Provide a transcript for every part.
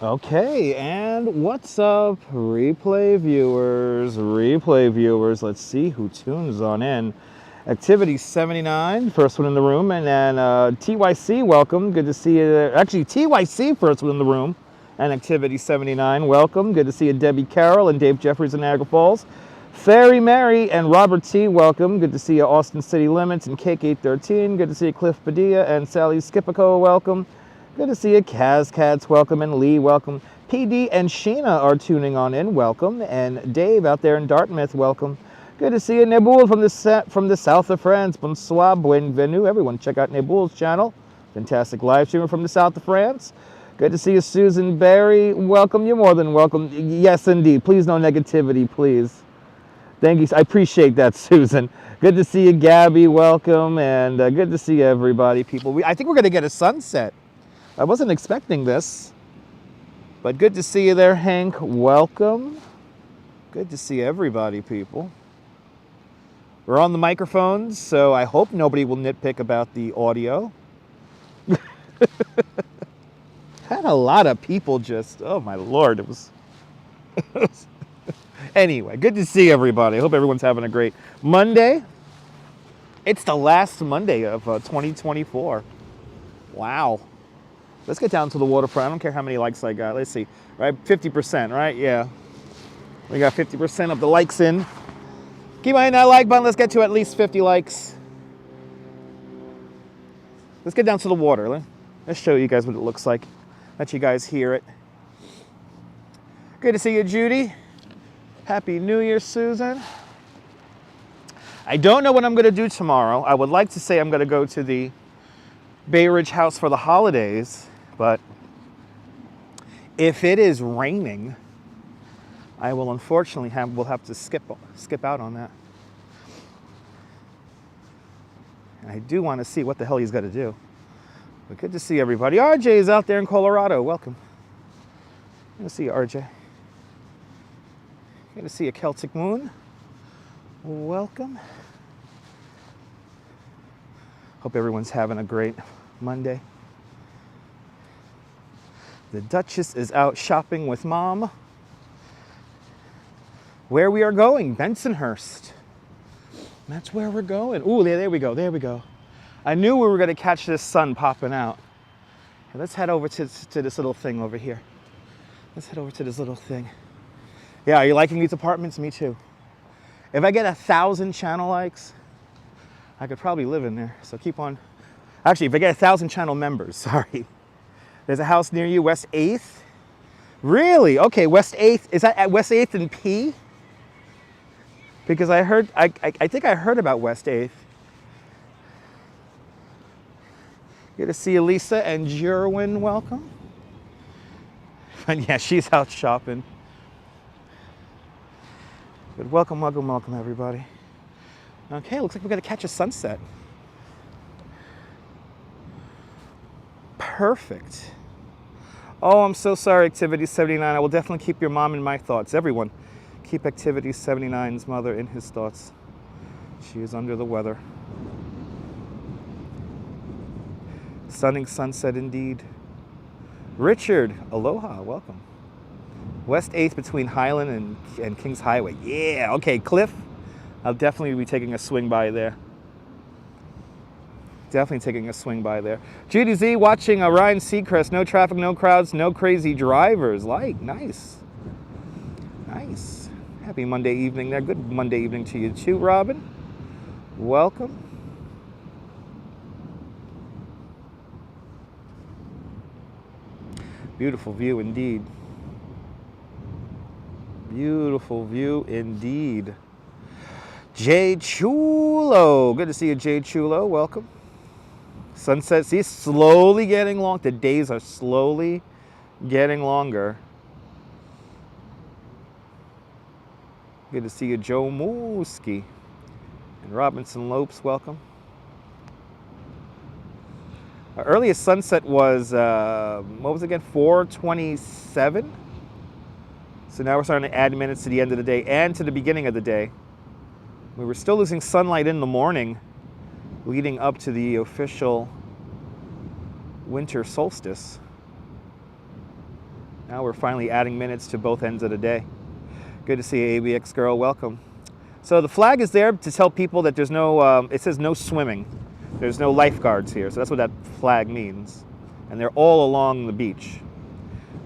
Okay, and what's up, replay viewers? Let's see who tunes on in. Activity 79, first one in the room, and then TYC, welcome. Good to see you there. Actually, TYC, first one in the room, and Activity 79, welcome. Good to see you, Debbie Carroll and Dave Jeffries in Niagara Falls. Fairy Mary and Robert T, welcome. Good to see you, Austin City Limits and Cake 813. Good to see you, Cliff Padilla and Sally Skipico, welcome. Good to see you, Kaz Cats, welcome, and Lee, welcome. PD and Sheena are tuning on in, welcome. And Dave out there in Dartmouth, welcome. Good to see you, Neboul from the south of France. Bonsoir, bienvenue. Everyone, check out Neboul's channel. Fantastic live streamer from the south of France. Good to see you, Susan Barry. Welcome. You're more than welcome. Yes, indeed. Please, no negativity, please. Thank you. I appreciate that, Susan. Good to see you, Gabby. Welcome. And good to see everybody, people. I think we're going to get a sunset. I wasn't expecting this, but good to see you there, Hank. Welcome. Good to see everybody, people. We're on the microphones, so I hope nobody will nitpick about the audio. Had a lot of people just, oh my Lord, it was... Anyway, good to see everybody. I hope everyone's having a great Monday. It's the last Monday of 2024. Wow. Let's get down to the waterfront. I don't care how many likes I got. Let's see, right? 50%, right? Yeah. We got 50% of the likes in. Keep on that like button. Let's get to at least 50 likes. Let's get down to the water. Let's show you guys what it looks like. Let you guys hear it. Good to see you, Judy. Happy New Year, Susan. I don't know what I'm going to do tomorrow. I would like to say I'm going to go to the Bay Ridge house for the holidays, but if it is raining, I will unfortunately have to skip out on that. And I do want to see what the hell he's got to do. But good to see everybody. RJ is out there in Colorado. Welcome. Good to see you, RJ. Good to see you, Celtic Moon. Welcome. Hope everyone's having a great Monday. The Duchess is out shopping with Mom. Where we are going, Bensonhurst. That's where we're going. Ooh, there we go, there we go. I knew we were gonna catch this sun popping out. Okay, let's head over to this little thing over here. Let's head over to this little thing. Yeah, are you liking these apartments? Me too. If I get 1,000 channel likes, I could probably live in there, so keep on. Actually, if I get 1,000 channel members, sorry. There's a house near you, West 8th. Really? Okay, West 8th, is that at West 8th and P? Because I think I heard about West 8th. Good to see you, Lisa and Jerwin, welcome. And yeah, she's out shopping. But welcome, welcome, welcome, everybody. Okay, looks like we're gonna catch a sunset. Perfect. Oh, I'm so sorry, Activity 79. I will definitely keep your mom in my thoughts. Everyone, keep Activity 79's mother in his thoughts. She is under the weather. Stunning sunset indeed. Richard, aloha, welcome. West 8th between Highland and Kings Highway. Yeah, okay, Cliff. I'll definitely be taking a swing by there. Definitely taking a swing by there. Judy Z watching Ryan Seacrest. No traffic, no crowds, no crazy drivers. Like, nice. Nice. Happy Monday evening there. Good Monday evening to you too, Robin. Welcome. Beautiful view indeed. Beautiful view indeed. Jay Chulo. Good to see you, Jay Chulo. Welcome. Sunset, see, slowly getting long. The days are slowly getting longer. Good to see you, Joe Mooski. And Robinson Lopes, welcome. Our earliest sunset was, what was it again, 4:27? So now we're starting to add minutes to the end of the day and to the beginning of the day. We were still losing sunlight in the morning leading up to the official winter solstice. Now we're finally adding minutes to both ends of the day. Good to see you, ABX girl. Welcome. So the flag is there to tell people that there's no, it says no swimming. There's no lifeguards here. So that's what that flag means. And they're all along the beach.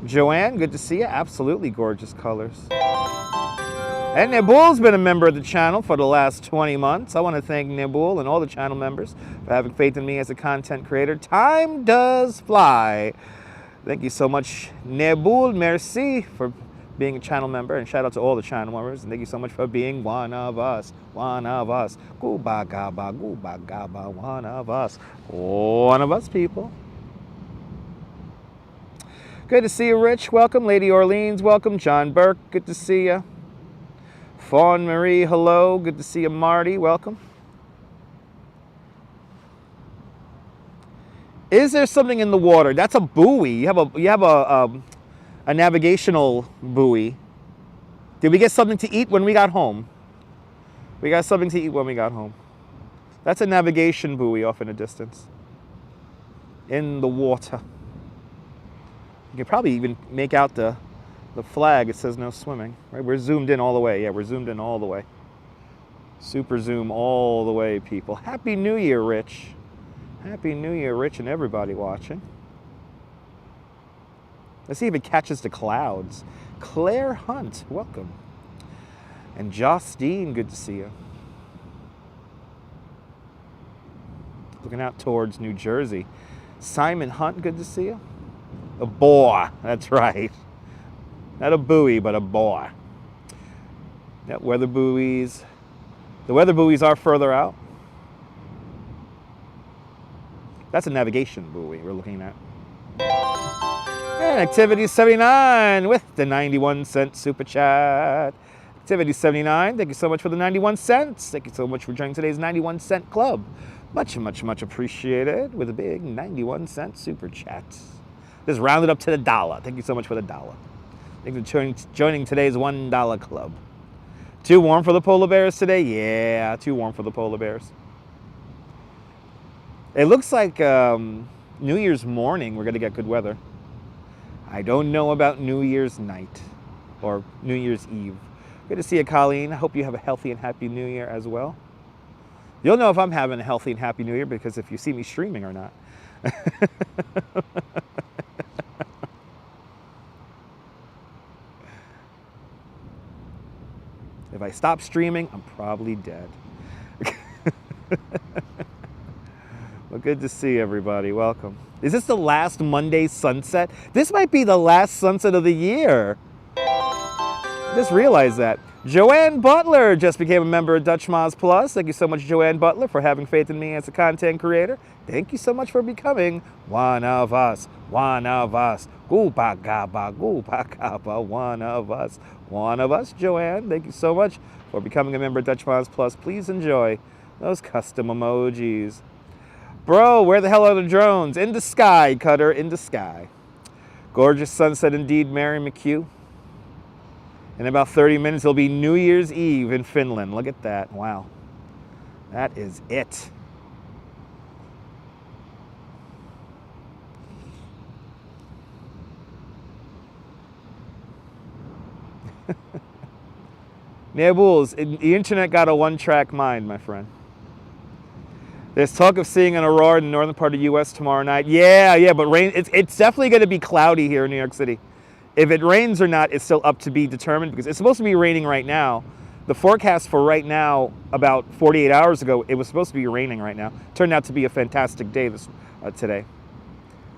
Joanne, good to see you. Absolutely gorgeous colors. And Nibul's been a member of the channel for the last 20 months. I want to thank Nibul and all the channel members for having faith in me as a content creator. Time does fly. Thank you so much, Nibul. Merci for being a channel member. And shout out to all the channel members. And thank you so much for being one of us. One of us. Gooba gaba, one of us. One of us, people. Good to see you, Rich. Welcome. Lady Orleans, welcome. John Burke, good to see you. Fawn Marie, hello. Good to see you, Marty. Welcome. Is there something in the water? That's a buoy. You have a navigational buoy. Did we get something to eat when we got home? We got something to eat when we got home. That's a navigation buoy off in the distance. In the water. You can probably even make out the flag. It says no swimming. Right? We're zoomed in all the way. Yeah, we're zoomed in all the way. Super zoom all the way, people. Happy New Year, Rich. Happy New Year, Rich, and everybody watching. Let's see if it catches the clouds. Claire Hunt, welcome. And Justine, good to see you. Looking out towards New Jersey. Simon Hunt, good to see you. A boy, that's right. Not a buoy, but a boy. Yeah, weather buoys. The weather buoys are further out. That's a navigation buoy we're looking at. And Activity 79 with the 91-cent super chat. Activity 79, thank you so much for the 91 cents. Thank you so much for joining today's 91-cent club. Much, much, much appreciated with a big 91-cent super chat. Just rounded up to the dollar. Thank you so much for the dollar. Thank you for joining today's $1 club. Too warm for the polar bears today? Yeah, too warm for the polar bears. It looks like New Year's morning we're going to get good weather. I don't know about New Year's night or New Year's Eve. Good to see you, Colleen. I hope you have a healthy and happy New Year as well. You'll know if I'm having a healthy and happy New Year because if you see me streaming or not. If I stop streaming, I'm probably dead. Well, good to see everybody. Welcome. Is this the last Monday sunset? This might be the last sunset of the year. Just realized that. Joanne Butler just became a member of Dutch Moz Plus. Thank you so much, Joanne Butler, for having faith in me as a content creator. Thank you so much for becoming one of us. One of us. Gooba gaba, one of us. One of us, Joanne. Thank you so much for becoming a member of Dutch Moz Plus. Please enjoy those custom emojis. Bro, where the hell are the drones? In the sky, Cutter, in the sky. Gorgeous sunset indeed, Mary McHugh. In about 30 minutes, it'll be New Year's Eve in Finland. Look at that. Wow. That is it. Nabuls, the internet got a one-track mind, my friend. There's talk of seeing an aurora in the northern part of the U.S. tomorrow night. Yeah, but rain. It's definitely going to be cloudy here in New York City. If it rains or not, it's still up to be determined because it's supposed to be raining right now. The forecast for right now, about 48 hours ago, it was supposed to be raining right now. Turned out to be a fantastic day today.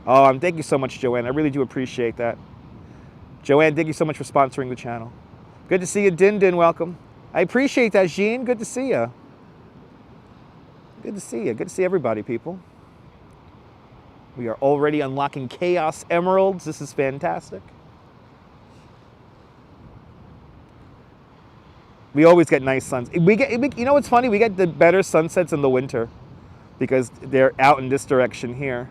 Oh, thank you so much, Joanne. I really do appreciate that. Joanne, thank you so much for sponsoring the channel. Good to see you, Din Din. Welcome. I appreciate that, Jean. Good to see you. Good to see you. Good to see everybody, people. We are already unlocking Chaos Emeralds. This is fantastic. We always get nice suns. You know what's funny? We get the better sunsets in the winter because they're out in this direction here.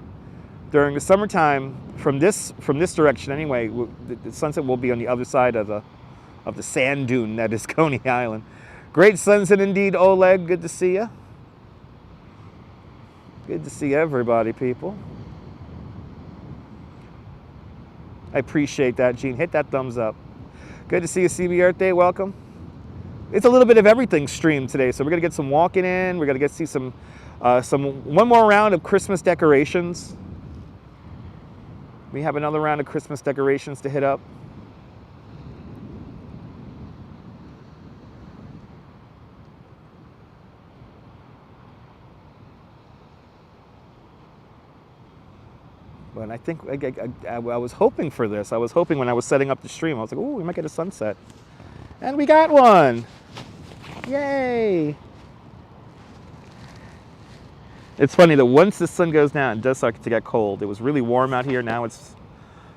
During the summertime, from this direction anyway, the sunset will be on the other side of the sand dune that is Coney Island. Great sunset indeed, Oleg. Good to see you. Good to see everybody, people. I appreciate that, Gene. Hit that thumbs up. Good to see you, CB Earth Day. Welcome. It's a little bit of everything streamed today, so we're gonna get some walking in. We're gonna get to see some one more round of Christmas decorations. We have another round of Christmas decorations to hit up. But I think I was hoping for this. I was hoping when I was setting up the stream, I was like, "Ooh, we might get a sunset," and we got one. Yay! It's funny that once the sun goes down, it does start to get cold. It was really warm out here. Now it's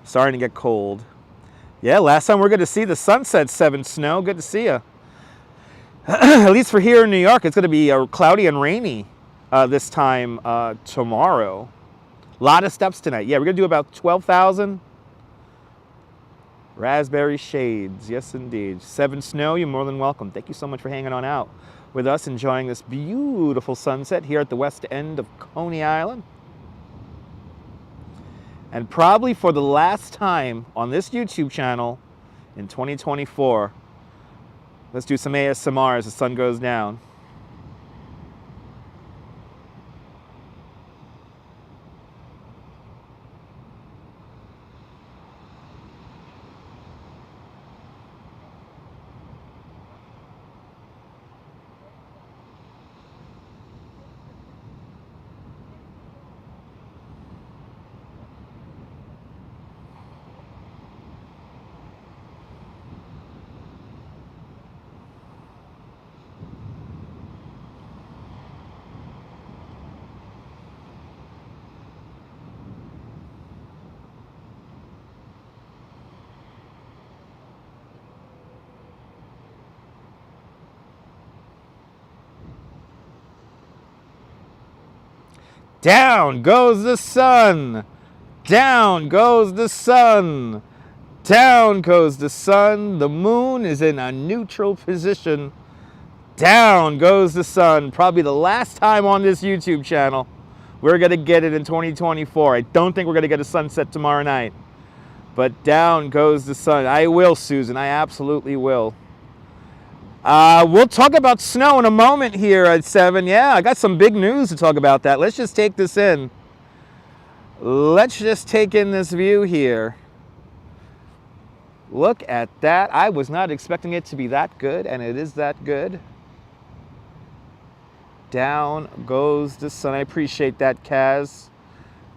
starting to get cold. Yeah, last time we're going to see the sunset, 7 Snow. Good to see you. At least for here in New York, it's going to be cloudy and rainy this time tomorrow. A lot of steps tonight. Yeah, we're going to do about 12,000. Raspberry shades. Yes, indeed. 7 Snow, you're more than welcome. Thank you so much for hanging on out with us, enjoying this beautiful sunset here at the west end of Coney Island. And probably for the last time on this YouTube channel in 2024, let's do some ASMR as the sun goes down. Down goes the sun. Down goes the sun. Down goes the sun. The moon is in a neutral position. Down goes the sun. Probably the last time on this YouTube channel. We're going to get it in 2024. I don't think we're going to get a sunset tomorrow night. But down goes the sun. I will, Susan. I absolutely will. We'll talk about snow in a moment here at 7. Yeah, I got some big news to talk about that. Let's just take this in. Let's just take in this view here. Look at that. I was not expecting it to be that good, and it is that good. Down goes the sun. I appreciate that, Kaz.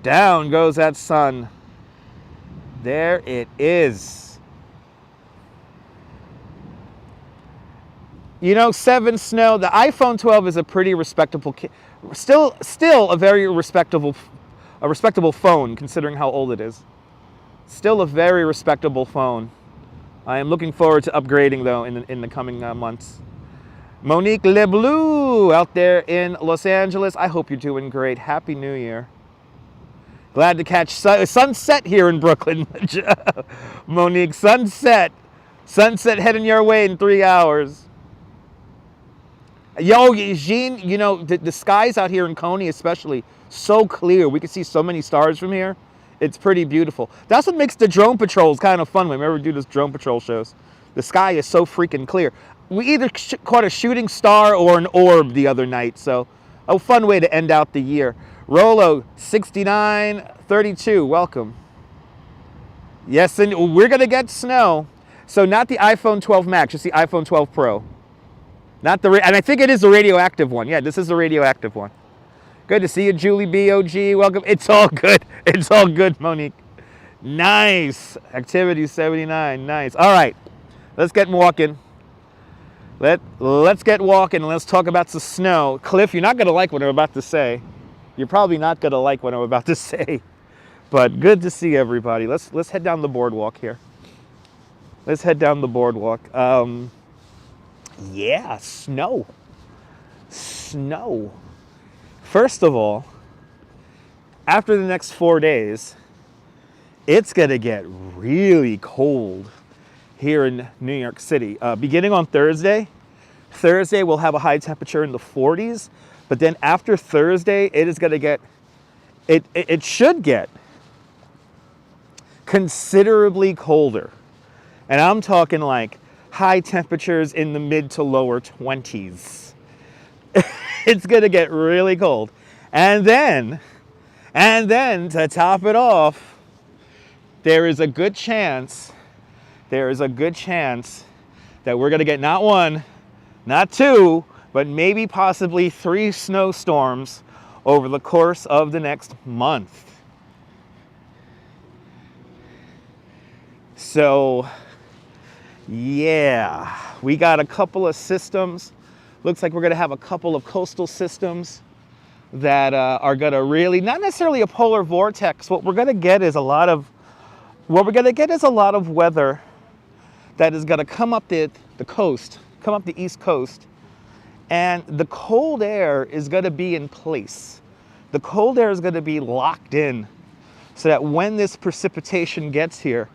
Down goes that sun. There it is. You know, 7 Snow, the iPhone 12 is a pretty respectable, still a very respectable phone considering how old it is. Still a very respectable phone. I am looking forward to upgrading though in the coming months. Monique LeBlue out there in Los Angeles. I hope you're doing great. Happy New Year. Glad to catch sunset here in Brooklyn. Monique, sunset. Sunset heading your way in 3 hours. Yo, Jean, you know, the skies out here in Coney especially, so clear. We can see so many stars from here. It's pretty beautiful. That's what makes the drone patrols kind of fun when we ever do this drone patrol shows. The sky is so freaking clear. We either caught a shooting star or an orb the other night, so a fun way to end out the year. Rolo, 6932, welcome. Yes, and we're going to get snow. So not the iPhone 12 Max, just the iPhone 12 Pro. Not the, and I think it is the radioactive one. Yeah, this is the radioactive one. Good to see you, Julie B.O.G. Welcome. It's all good. It's all good, Monique. Nice. Activity 79. Nice. All right. Let's get walking. Let's get walking. Let's talk about the snow. Cliff, you're not going to like what I'm about to say. You're probably not going to like what I'm about to say. But good to see everybody. Let's head down the boardwalk here. Let's head down the boardwalk. Yeah, snow. Snow. First of all, after the next 4 days, it's going to get really cold here in New York City. Beginning on Thursday we'll have a high temperature in the 40s, but then after Thursday, it is going to get, it should get considerably colder. And I'm talking like high temperatures in the mid to lower 20s. It's gonna get really cold. And then to top it off, there is a good chance that we're gonna get not one, not two, but maybe possibly 3 snowstorms over the course of the next month. So, yeah, we got a couple of systems. Looks like we're gonna have a couple of coastal systems that are gonna really, not necessarily a polar vortex. What we're gonna get is a lot of weather that is gonna come up the coast, come up the East Coast, and the cold air is gonna be in place. The cold air is gonna be locked in so that when this precipitation gets here,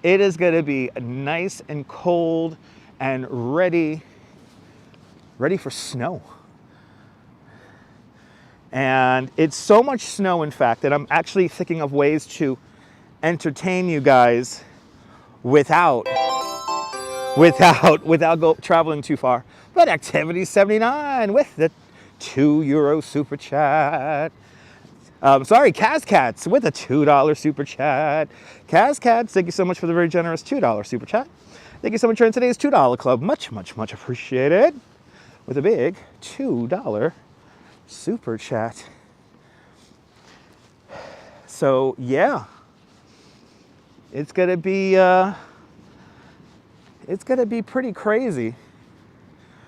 it is gonna be nice and cold and ready for snow. And it's so much snow, in fact, that I'm actually thinking of ways to entertain you guys without traveling too far. But Activity 79 with the €2 super chat. Sorry, Kazcats with a $2 super chat. Kazcats, thank you so much for the very generous $2 super chat. Thank you so much for joining today's $2 club. Much, much, much appreciated. With a big $2 super chat. So yeah, it's gonna be pretty crazy.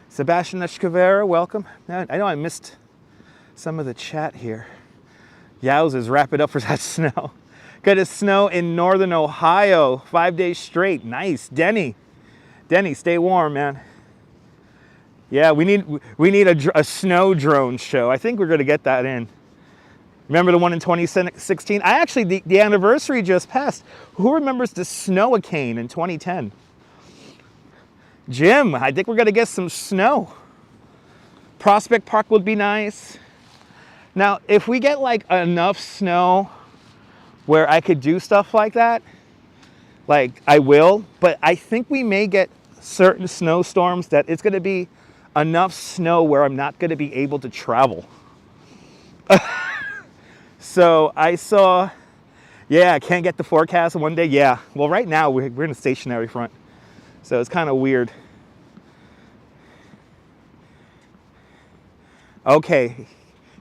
Sebastian Escavera, welcome. I know I missed some of the chat here. Yowzers, wrap it up for that snow. Gonna snow in northern Ohio, 5 days straight. Nice, Denny, stay warm, man. Yeah, we need a snow drone show. I think we're gonna get that in. Remember the one in 2016? The anniversary just passed. Who remembers the Snow-a-cane in 2010? Jim, I think we're gonna get some snow. Prospect Park would be nice. Now, if we get like enough snow where I could do stuff like that, like I will, but I think we may get certain snowstorms that it's gonna be enough snow where I'm not gonna be able to travel. So I saw, yeah, I can't get the forecast one day. Yeah, well right now we're in a stationary front. So it's kind of weird. Okay,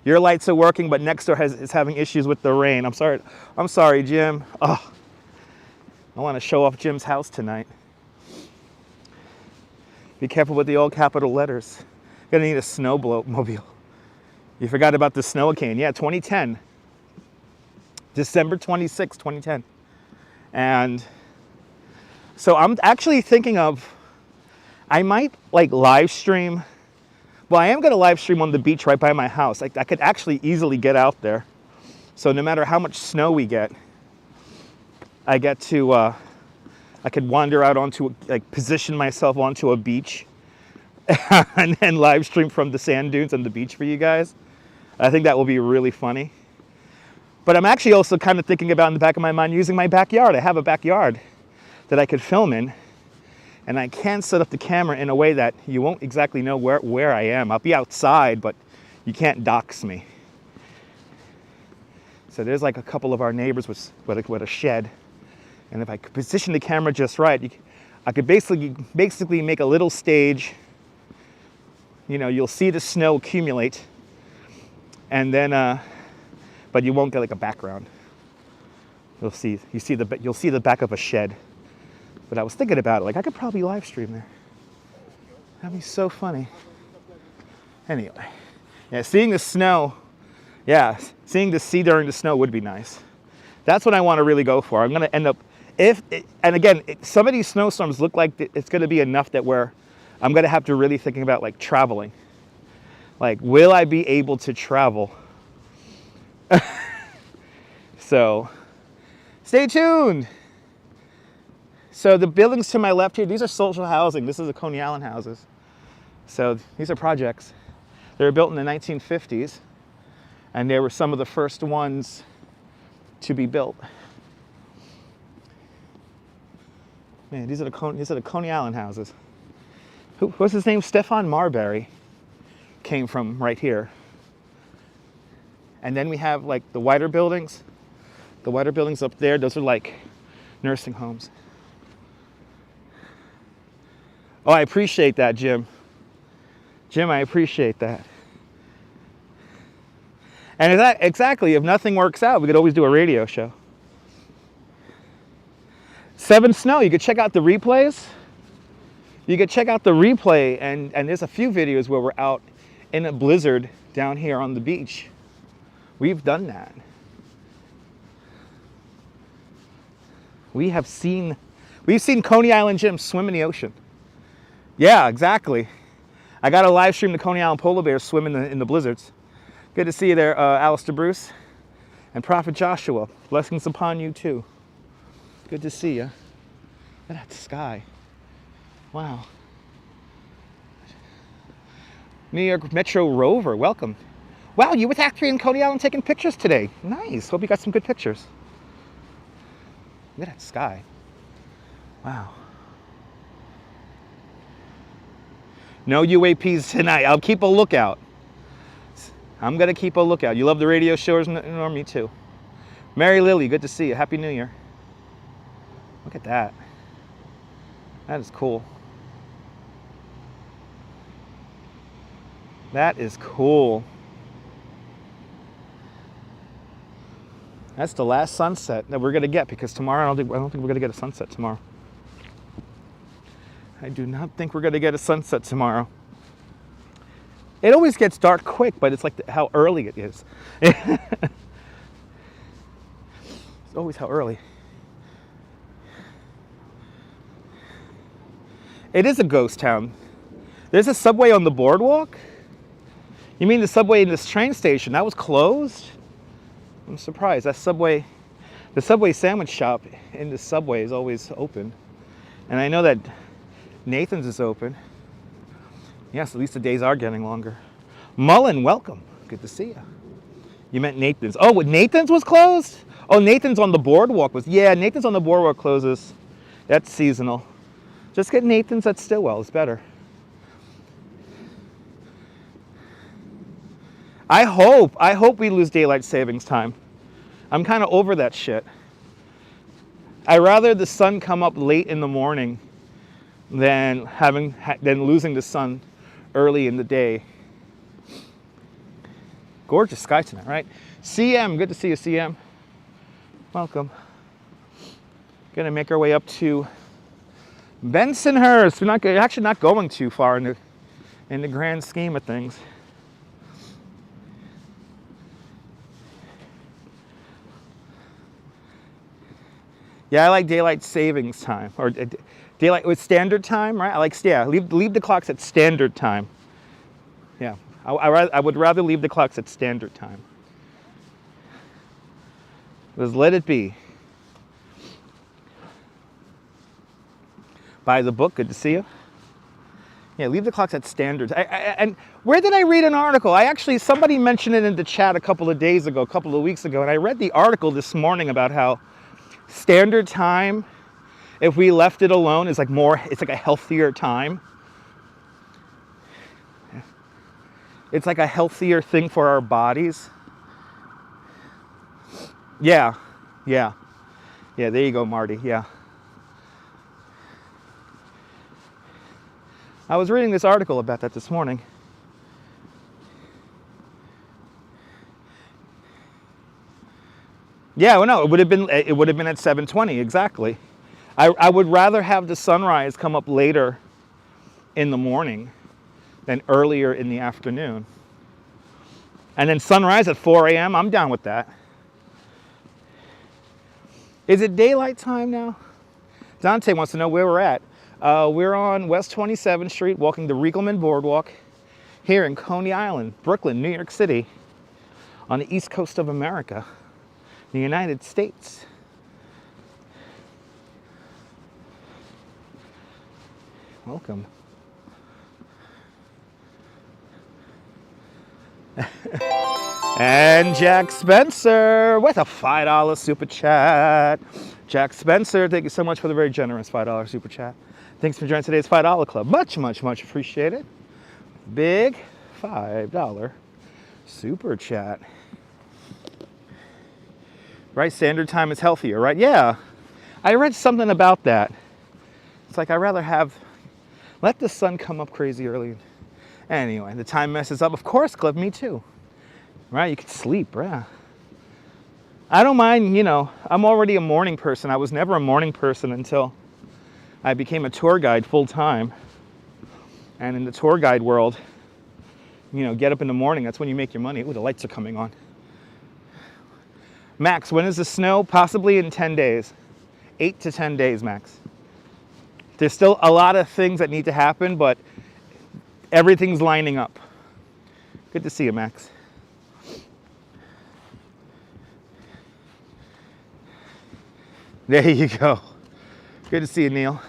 your lights are working, but next door is having issues with the rain. I'm sorry, Jim. Oh, I want to show off Jim's house tonight. Be careful with the old capital letters. Gonna need a snowmobile. You forgot about the Snow-a-cane. Yeah, 2010. December 26, 2010. And so I'm actually thinking of, I might like live stream. Well, I am gonna live stream on the beach right by my house. I could actually easily get out there. So no matter how much snow we get, I get to, I could wander out onto, like position myself onto a beach and then live stream from the sand dunes on the beach for you guys. I think that will be really funny. But I'm actually also kind of thinking about in the back of my mind using my backyard. I have a backyard that I could film in, and I can set up the camera in a way that you won't exactly know where I am. I'll be outside, but you can't dox me. So there's like a couple of our neighbors with a shed. And if I could position the camera just right, I could basically make a little stage. You know, you'll see the snow accumulate, and then, but you won't get like a background. You'll see the back of a shed. But I was thinking about it, like I could probably live stream there. That'd be so funny. Anyway, yeah, seeing the snow, yeah, seeing the sea during the snow would be nice. That's what I want to really go for. I'm gonna end up, and again, some of these snowstorms look like it's gonna be enough that where I'm gonna have to really thinking about like traveling. Like, will I be able to travel? So, stay tuned. So the buildings to my left here, these are social housing. This is the Coney Island houses. So these are projects. They were built in the 1950s, and they were some of the first ones to be built. Man, these are the Coney Island houses. What's his name? Stefan Marbury came from right here. And then we have like the whiter buildings. The whiter buildings up there, those are like nursing homes. Oh, I appreciate that, Jim. Jim, I appreciate that. And exactly, if nothing works out, we could always do a radio show. 7 Snow, you could check out the replays. You could check out the replay, and there's a few videos where we're out in a blizzard down here on the beach. We've done that. We've seen Coney Island Jim swim in the ocean. Yeah, exactly. I got to live stream the Coney Island polar bears swim in the blizzards. Good to see you there, Alistair Bruce and Prophet Joshua. Blessings upon you too. Good to see you. Look at that sky. Wow. New York Metro Rover, welcome. Wow, you with Act 3 in Coney Island taking pictures today. Nice. Hope you got some good pictures. Look at that sky. Wow. No UAPs tonight. I'll keep a lookout. I'm going to keep a lookout. You love the radio shows? No, me too. Mary Lily, good to see you. Happy New Year. Look at that. That is cool. That is cool. That's the last sunset that we're going to get, because tomorrow I don't think we're going to get a sunset tomorrow. I do not think we're going to get a sunset tomorrow. It always gets dark quick, but it's like how early it is. It's always how early. It is a ghost town. There's a subway on the boardwalk? You mean the subway in this train station? That was closed? I'm surprised. That subway, the Subway sandwich shop in the subway is always open. And I know that Nathan's is open. Yes, at least the days are getting longer. Mullen, welcome. Good to see you. You meant Nathan's. Oh, Nathan's was closed? Oh, Nathan's on the boardwalk was. Yeah, Nathan's on the boardwalk closes. That's seasonal. Just get Nathan's at Stillwell. It's better. I hope we lose daylight savings time. I'm kind of over that shit. I'd rather the sun come up late in the morning than losing the sun early in the day. Gorgeous sky tonight, right? CM, good to see you, CM. Welcome. Gonna make our way up to Bensonhurst. We're actually not going too far in the grand scheme of things. Yeah, I like daylight savings time, or daylight with standard time, right? I like, yeah, leave the clocks at standard time. Yeah, I would rather leave the clocks at standard time. Just let it be. By the book, good to see you. Yeah, leave the clocks at standard. And where did I read an article? Somebody mentioned it in the chat a couple of weeks ago, and I read the article this morning about how standard time, if we left it alone, is it's like a healthier time. It's like a healthier thing for our bodies. Yeah, there you go, Marty, yeah. I was reading this article about that this morning. Yeah, well, no, it would have been at 7:20 exactly. I would rather have the sunrise come up later in the morning than earlier in the afternoon. And then sunrise at 4 a.m., I'm down with that. Is it daylight time now? Dante wants to know where we're at. We're on West 27th Street, walking the Riegelman Boardwalk here in Coney Island, Brooklyn, New York City, on the east coast of America, the United States. Welcome. And Jack Spencer with a $5 super chat. Jack Spencer, thank you so much for the very generous $5 super chat. Thanks for joining today's $5 club. Much, much, much appreciated. Big $5 super chat. Right, standard time is healthier, right? Yeah, I read something about that. It's like I'd rather let the sun come up crazy early. Anyway, the time messes up. Of course, Cliff, me too. Right, you could sleep, yeah. I don't mind, you know, I'm already a morning person. I was never a morning person until I became a tour guide full time. And in the tour guide world, you know, get up in the morning, that's when you make your money. Ooh, the lights are coming on. Max, when is the snow? Possibly in 10 days. 8 to 10 days, Max. There's still a lot of things that need to happen, but everything's lining up. Good to see you, Max. There you go. Good to see you, Neil.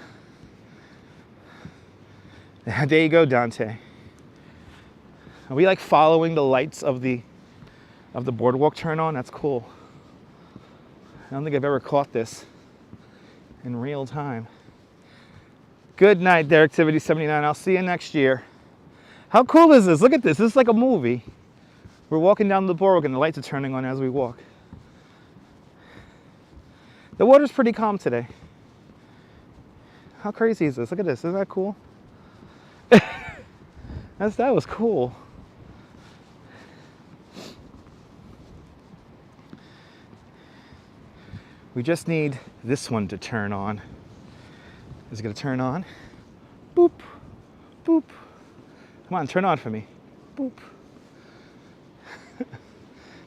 There you go, Dante. Are we like following the lights of the boardwalk turn on? That's cool. I don't think I've ever caught this in real time. Good night, Derek Activity 79. I'll see you next year. How cool is this? Look at this. This is like a movie. We're walking down the boardwalk and the lights are turning on as we walk. The water's pretty calm today. How crazy is this? Look at this. Isn't that cool? That was cool. We just need this one to turn on. Is it going to turn on? Boop. Boop. Come on, turn on for me. Boop.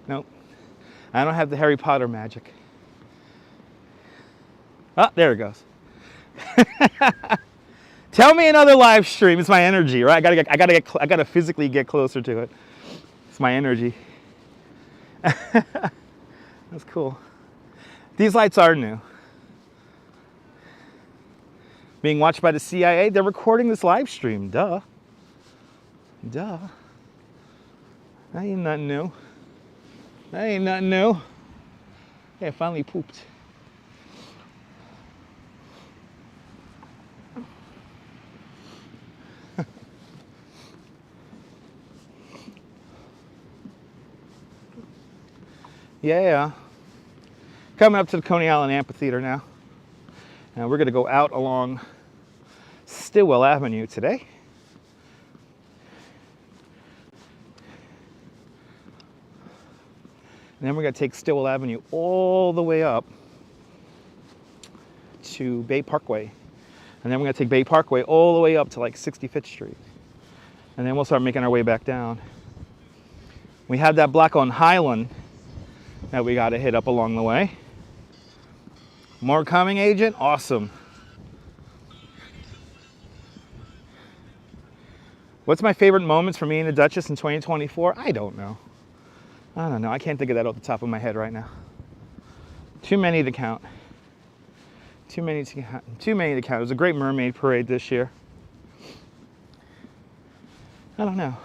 Nope. I don't have the Harry Potter magic. Ah, there it goes. Tell me another live stream. It's my energy, right? I gotta physically get closer to it. It's my energy. That's cool. These lights are new. Being watched by the CIA. They're recording this live stream. Duh. Duh. That ain't nothing new. That ain't nothing new. Hey, I finally pooped. Yeah. Coming up to the Coney Island Amphitheater now. And we're going to go out along Stillwell Avenue today. And then we're going to take Stillwell Avenue all the way up to Bay Parkway. And then we're going to take Bay Parkway all the way up to like 65th Street. And then we'll start making our way back down. We have that block on Highland that we got to hit up along the way. More coming, Agent? Awesome. What's my favorite moments for me and the Duchess in 2024? I don't know. I can't think of that off the top of my head right now. Too many to count. Too many to count. It was a great mermaid parade this year. I don't know.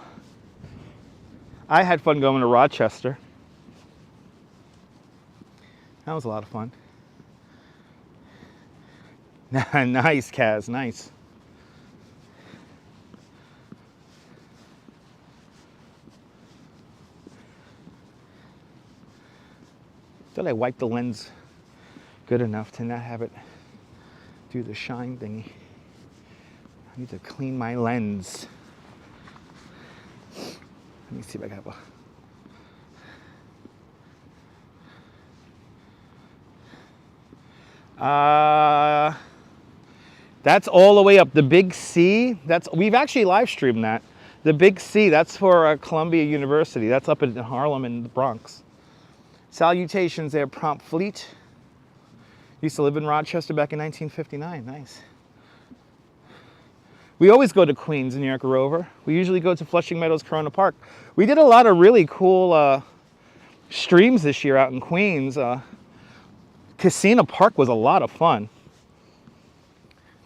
I had fun going to Rochester. That was a lot of fun. Nice, Kaz, nice. Thought I wiped the lens good enough to not have it do the shine thingy. I need to clean my lens. Let me see if I have a... That's all the way up. The Big C, we've actually live streamed that. The Big C, that's for Columbia University. That's up in Harlem in the Bronx. Salutations there, Prompt Fleet. Used to live in Rochester back in 1959. Nice. We always go to Queens, New York Rover. We usually go to Flushing Meadows, Corona Park. We did a lot of really cool streams this year out in Queens. Casino Park was a lot of fun.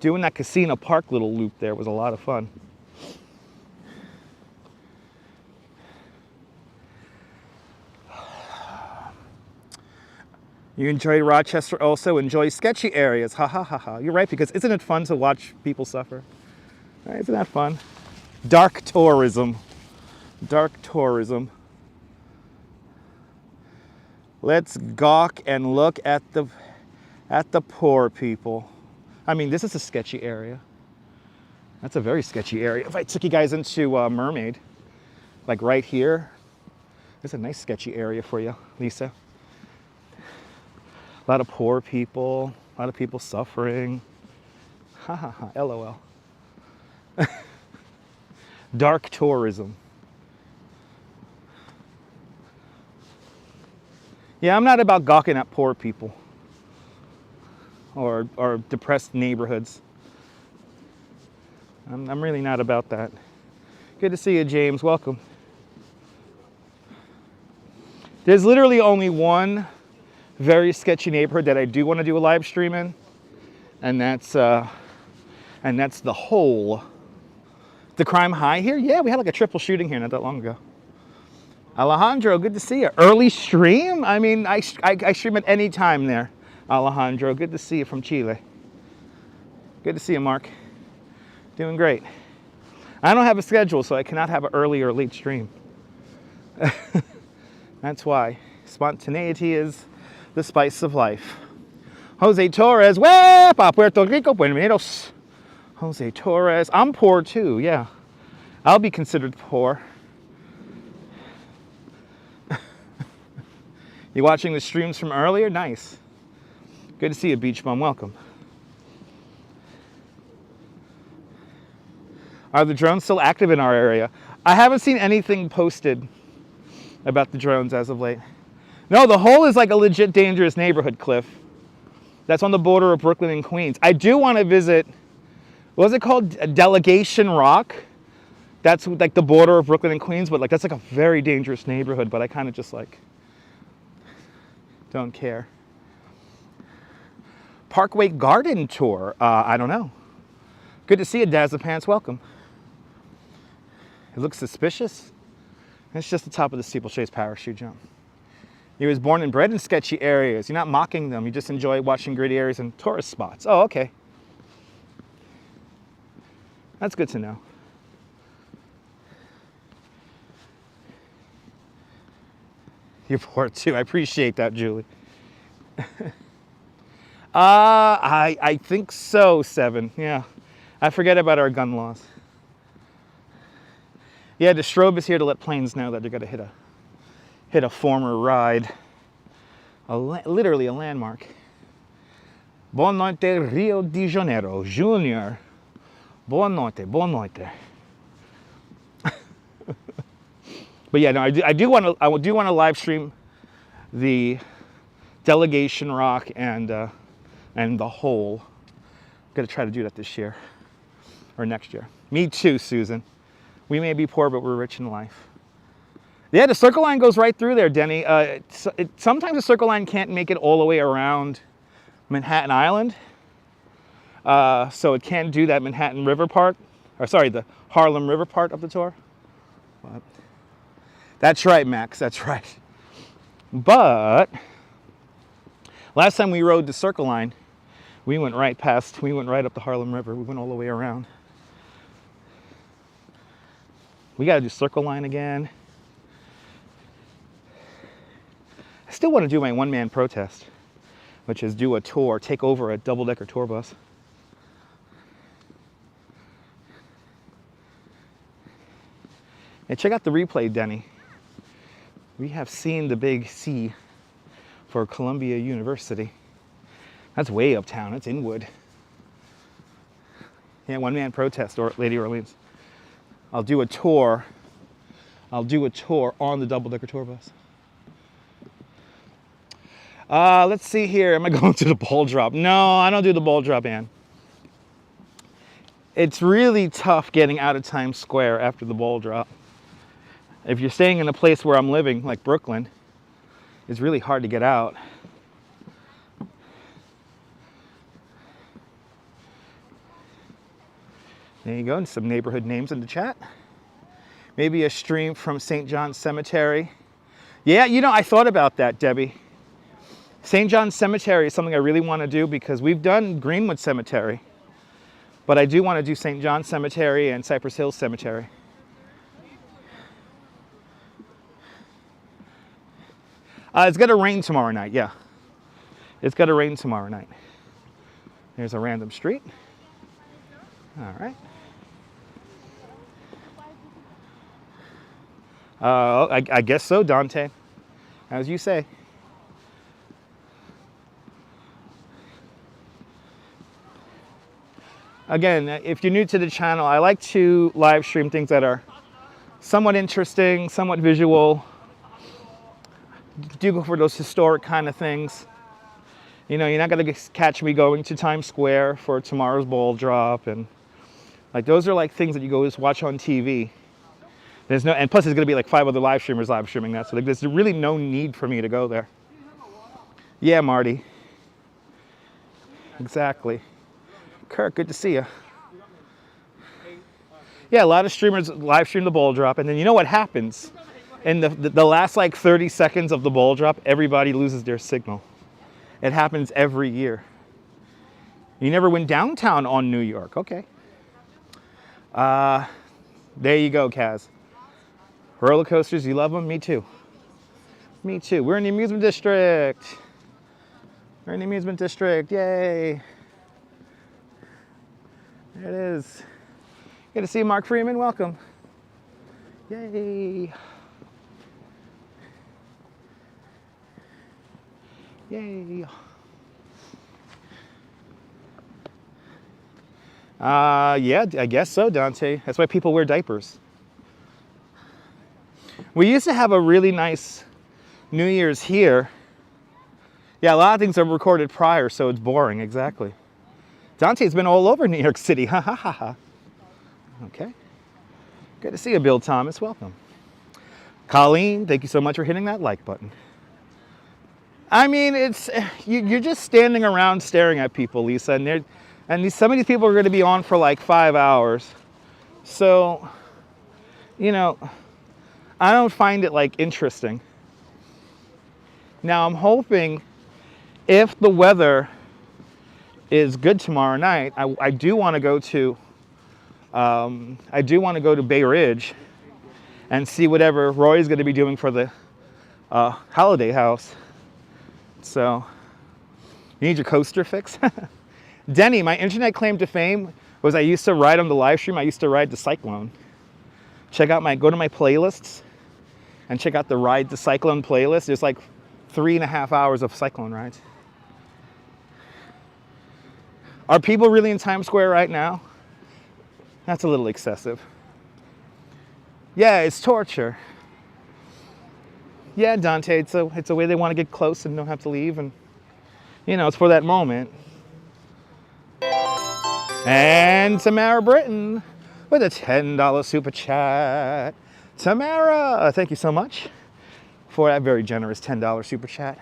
Doing that Casino Park little loop there was a lot of fun. You enjoy Rochester also, enjoy sketchy areas. Ha ha ha ha. You're right, because isn't it fun to watch people suffer? Right, isn't that fun? Dark tourism. Dark tourism. Let's gawk and look at the poor people. I mean, this is a sketchy area. That's a very sketchy area. If I took you guys into Mermaid, like right here, there's a nice sketchy area for you, Lisa. A lot of poor people, a lot of people suffering. Ha ha ha, LOL. Dark tourism. Yeah, I'm not about gawking at poor people or depressed neighborhoods. I'm really not about that. Good to see you, James. Welcome. There's literally only one very sketchy neighborhood that I do want to do a live stream in, and that's the Hole. The crime high here? Yeah, we had like a triple shooting here not that long ago. Alejandro, good to see you. Early stream? I mean, I stream at any time there. Alejandro, good to see you from Chile. Good to see you, Mark. Doing great. I don't have a schedule, so I cannot have an early or late stream. That's why. Spontaneity is the spice of life. Jose Torres, Wepa, Puerto Rico, Buenos. Jose Torres, I'm poor too, yeah. I'll be considered poor. You watching the streams from earlier? Nice. Good to see you, Beach Bum. Welcome. Are the drones still active in our area? I haven't seen anything posted about the drones as of late. No, the Hole is like a legit dangerous neighborhood, Cliff. That's on the border of Brooklyn and Queens. I do want to visit, what was it called? Delegation Rock. That's like the border of Brooklyn and Queens, but like that's like a very dangerous neighborhood, but I kind of just like don't care. Parkway Garden Tour. I don't know. Good to see you, Dazzlepants. Welcome. It looks suspicious. It's just the top of the steeplechase parachute jump. He was born and bred in sketchy areas. You're not mocking them. You just enjoy watching gritty areas and tourist spots. Oh, okay. That's good to know. You're poor too. I appreciate that, Julie. I think so, Seven. Yeah. I forget about our gun laws. Yeah, the strobe is here to let planes know that they're going to hit a former ride. Literally a landmark. Buon notte, Rio de Janeiro, Junior. Buon notte, buon notte. But yeah, no, I do want to live stream the Delegation Rock and the Hole. I'm gonna try to do that this year or next year. Me too, Susan. We may be poor, but we're rich in life. Yeah, the Circle Line goes right through there, Denny. Sometimes the Circle Line can't make it all the way around Manhattan Island, so it can't do that Manhattan River part, or sorry, the Harlem River part of the tour. But that's right, Max, that's right. But last time we rode the Circle Line, we went right up the Harlem River. We went all the way around. We got to do Circle Line again. I still want to do my one-man protest, which is do a tour, take over a double-decker tour bus. And check out the replay, Denny. We have seen the big C for Columbia University. That's way uptown. It's Inwood. Yeah, one-man protest, or Lady Orleans. I'll do a tour. I'll do a tour on the double-decker tour bus. Let's see here. Am I going to the ball drop? No, I don't do the ball drop, Ann. It's really tough getting out of Times Square after the ball drop. If you're staying in a place where I'm living, like Brooklyn, it's really hard to get out. There you go, and some neighborhood names in the chat. Maybe a stream from St. John's Cemetery. Yeah, you know, I thought about that, Debbie. St. John's Cemetery is something I really want to do because we've done Greenwood Cemetery, but I do want to do St. John's Cemetery and Cypress Hills Cemetery. It's going to rain tomorrow night, yeah. It's going to rain tomorrow night. There's a random street. All right. I guess so, Dante. As you say. Again, if you're new to the channel, I like to live stream things that are somewhat interesting, somewhat visual. Do go for those historic kind of things. You know, you're not going to catch me going to Times Square for tomorrow's ball drop, and like those are like things that you go just watch on TV. There's no, and plus there's going to be like 5 other live streamers live streaming that, so like, there's really no need for me to go there. Yeah, Marty. Exactly. Kirk, good to see you. Yeah, a lot of streamers live stream the ball drop, and then you know what happens? In the last like 30 seconds of the ball drop, everybody loses their signal. It happens every year. You never went downtown on New York. Okay. There you go, Kaz. Roller coasters, you love them? Me too. Me too. We're in the amusement district. We're in the amusement district. Yay. There it is. Good to see you, Mark Freeman. Welcome. Yay. Yay. Yeah, I guess so, Dante. That's why people wear diapers. We used to have a really nice New Year's here. Yeah, a lot of things are recorded prior, so it's boring, exactly. Dante's been all over New York City. Ha ha ha ha. Okay. Good to see you, Bill Thomas. Welcome. Colleen, thank you so much for hitting that like button. I mean, it's you're just standing around staring at people, Lisa, and some of these people are going to be on for like 5 hours. So, you know, I don't find it like interesting. Now, I'm hoping if the weather is good tomorrow night, I do want to go to Bay Ridge and see whatever Roy's going to be doing for the holiday house. So, you need your coaster fix? Denny, my internet claim to fame was I used to ride on the live stream. I used to ride the Cyclone. Go to my playlists and check out the Ride the Cyclone playlist. There's like 3.5 hours of Cyclone rides. Are people really in Times Square right now? That's a little excessive. Yeah, it's torture. Yeah, Dante, it's a way they want to get close and don't have to leave, and you know, it's for that moment. And Tamara Britton with a $10 super chat. Tamara, thank you so much for that very generous $10 super chat.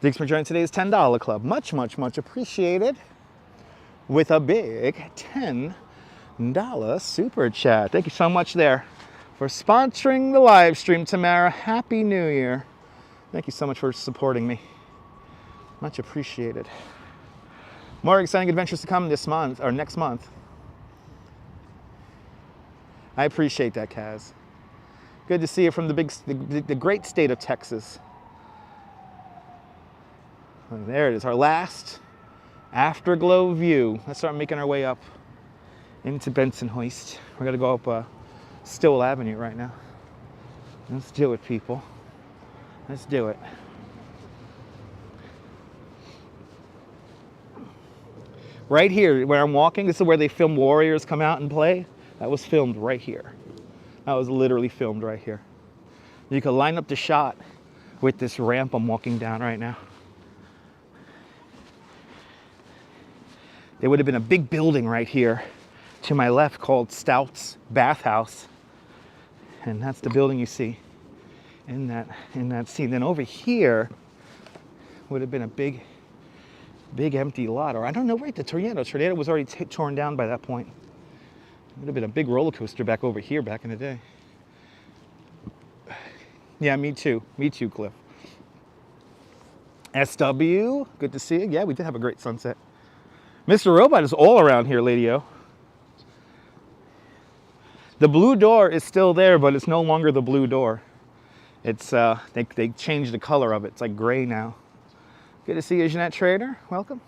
Thanks for joining today's $10 club. Much, much, much appreciated. With a big $10 super chat. Thank you so much there for sponsoring the live stream, Tamara. Happy New Year. Thank you so much for supporting me. Much appreciated. More exciting adventures to come this month, or next month. I appreciate that, Kaz. Good to see you from the great state of Texas. And there it is, our last afterglow view. Let's start making our way up into Bensonhurst. We're gonna go up Stillwell Avenue right now. Let's do it, people. Let's do it. Right here, where I'm walking, this is where they film Warriors come out and play. That was filmed right here. That was literally filmed right here. You could line up the shot with this ramp I'm walking down right now. There would have been a big building right here to my left called Stout's Bathhouse. And that's the building you see in that scene. Then over here would have been a big empty lot. Or I don't know, right, the tornado was already torn down by that point. It would have been a big roller coaster back over here back in the day. Yeah, me too, Cliff. SW, good to see you. Yeah, we did have a great sunset. Mr. Robot is all around here, Lady-O. The blue door is still there, but it's no longer the blue door. It's they changed the color of it. It's like gray now. Good to see you, Jeanette Trader. Welcome.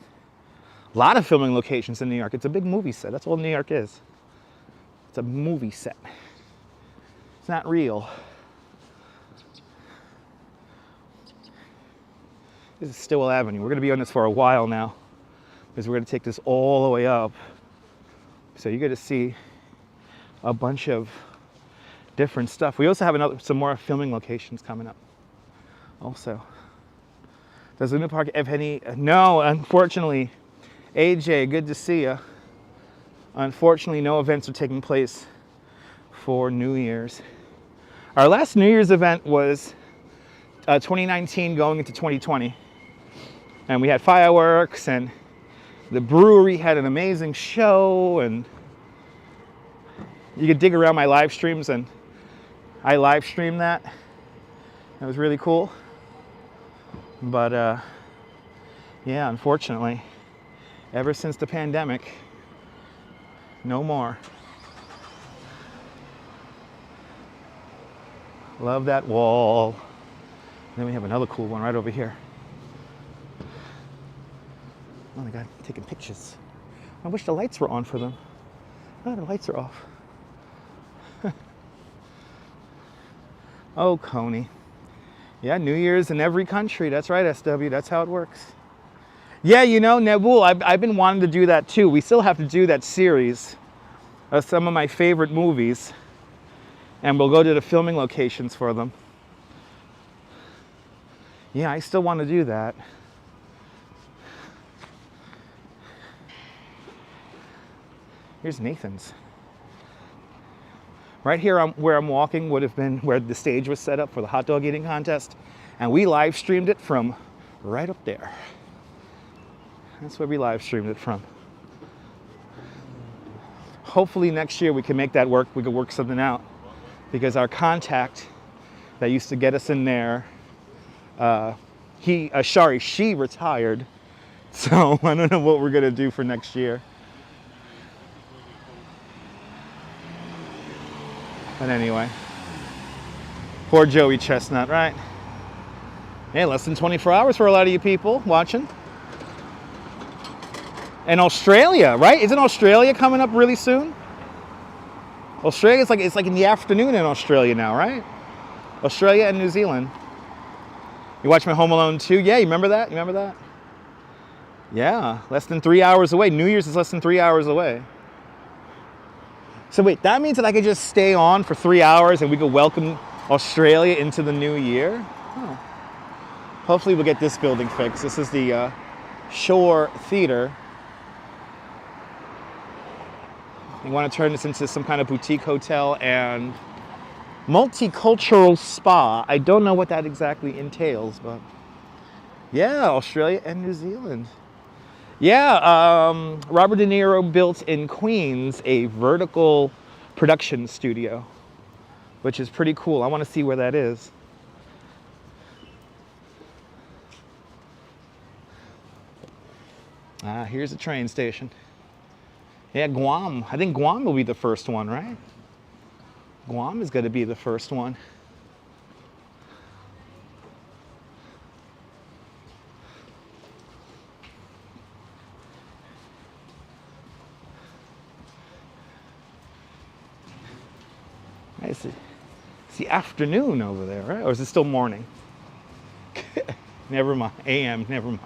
A lot of filming locations in New York. It's a big movie set. That's all New York is. It's a movie set. It's not real. This is Stillwell Avenue. We're going to be on this for a while now because we're going to take this all the way up. So you get to see a bunch of different stuff. We also have some more filming locations coming up. Also, does Luna Park have any? No, unfortunately. AJ, good to see you. Unfortunately, no events are taking place for New Year's. Our last New Year's event was 2019 going into 2020. And we had fireworks, and the brewery had an amazing show, and you could dig around my live streams, and I live streamed that. That was really cool. But yeah, unfortunately, ever since the pandemic, no more. Love that wall. Then we have another cool one right over here. Oh my God, taking pictures. I wish the lights were on for them. Oh, the lights are off. Oh, Coney. Yeah, New Year's in every country. That's right, SW. That's how it works. Yeah, you know, Nebul, I've been wanting to do that too. We still have to do that series of some of my favorite movies. And we'll go to the filming locations for them. Yeah, I still want to do that. Here's Nathan's. Right here where I'm walking would have been where the stage was set up for the hot dog eating contest. And we live streamed it from right up there. That's where we live streamed it from. Hopefully next year we can make that work. We can work something out. Because our contact that used to get us in there, she retired. So I don't know what we're gonna do for next year. But anyway, poor Joey Chestnut, right? Hey, less than 24 hours for a lot of you people watching. And Australia, right? Isn't Australia coming up really soon? Australia, it's like in the afternoon in Australia now, right? Australia and New Zealand. You watch my Home Alone 2? Yeah, you remember that? You remember that? Yeah, less than 3 hours away. New Year's is less than 3 hours away. So wait, that means that I could just stay on for 3 hours and we could welcome Australia into the new year? Oh. Hopefully we'll get this building fixed. This is the Shore Theater. We want to turn this into some kind of boutique hotel and multicultural spa. I don't know what that exactly entails, but yeah, Australia and New Zealand. Yeah, Robert De Niro built in Queens a vertical production studio, which is pretty cool. I want to see where that is. Ah, here's the train station. Yeah, Guam. I think Guam will be the first one, right? Guam is going to be the first one. It's the afternoon over there, right? Or is it still morning? Never mind. AM, never mind.